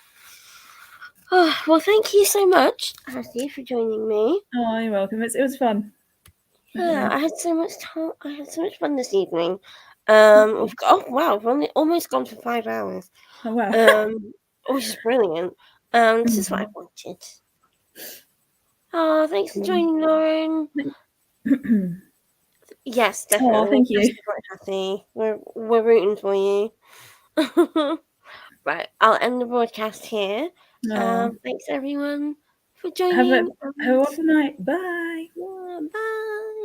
Oh, well, thank you so much, Ashley, for joining me. Oh, you're welcome. It was fun. Yeah, I had so much fun this evening. Wow, we've only almost gone for 5 hours. Oh wow. Which is brilliant. This is what I wanted. Oh, thanks for joining, Lauren. Yes, definitely. Oh, thank you. We're quite happy. We're rooting for you. Right, I'll end the broadcast here. Oh. Thanks everyone for Have a joining. wonderful night. Bye. Yeah, bye.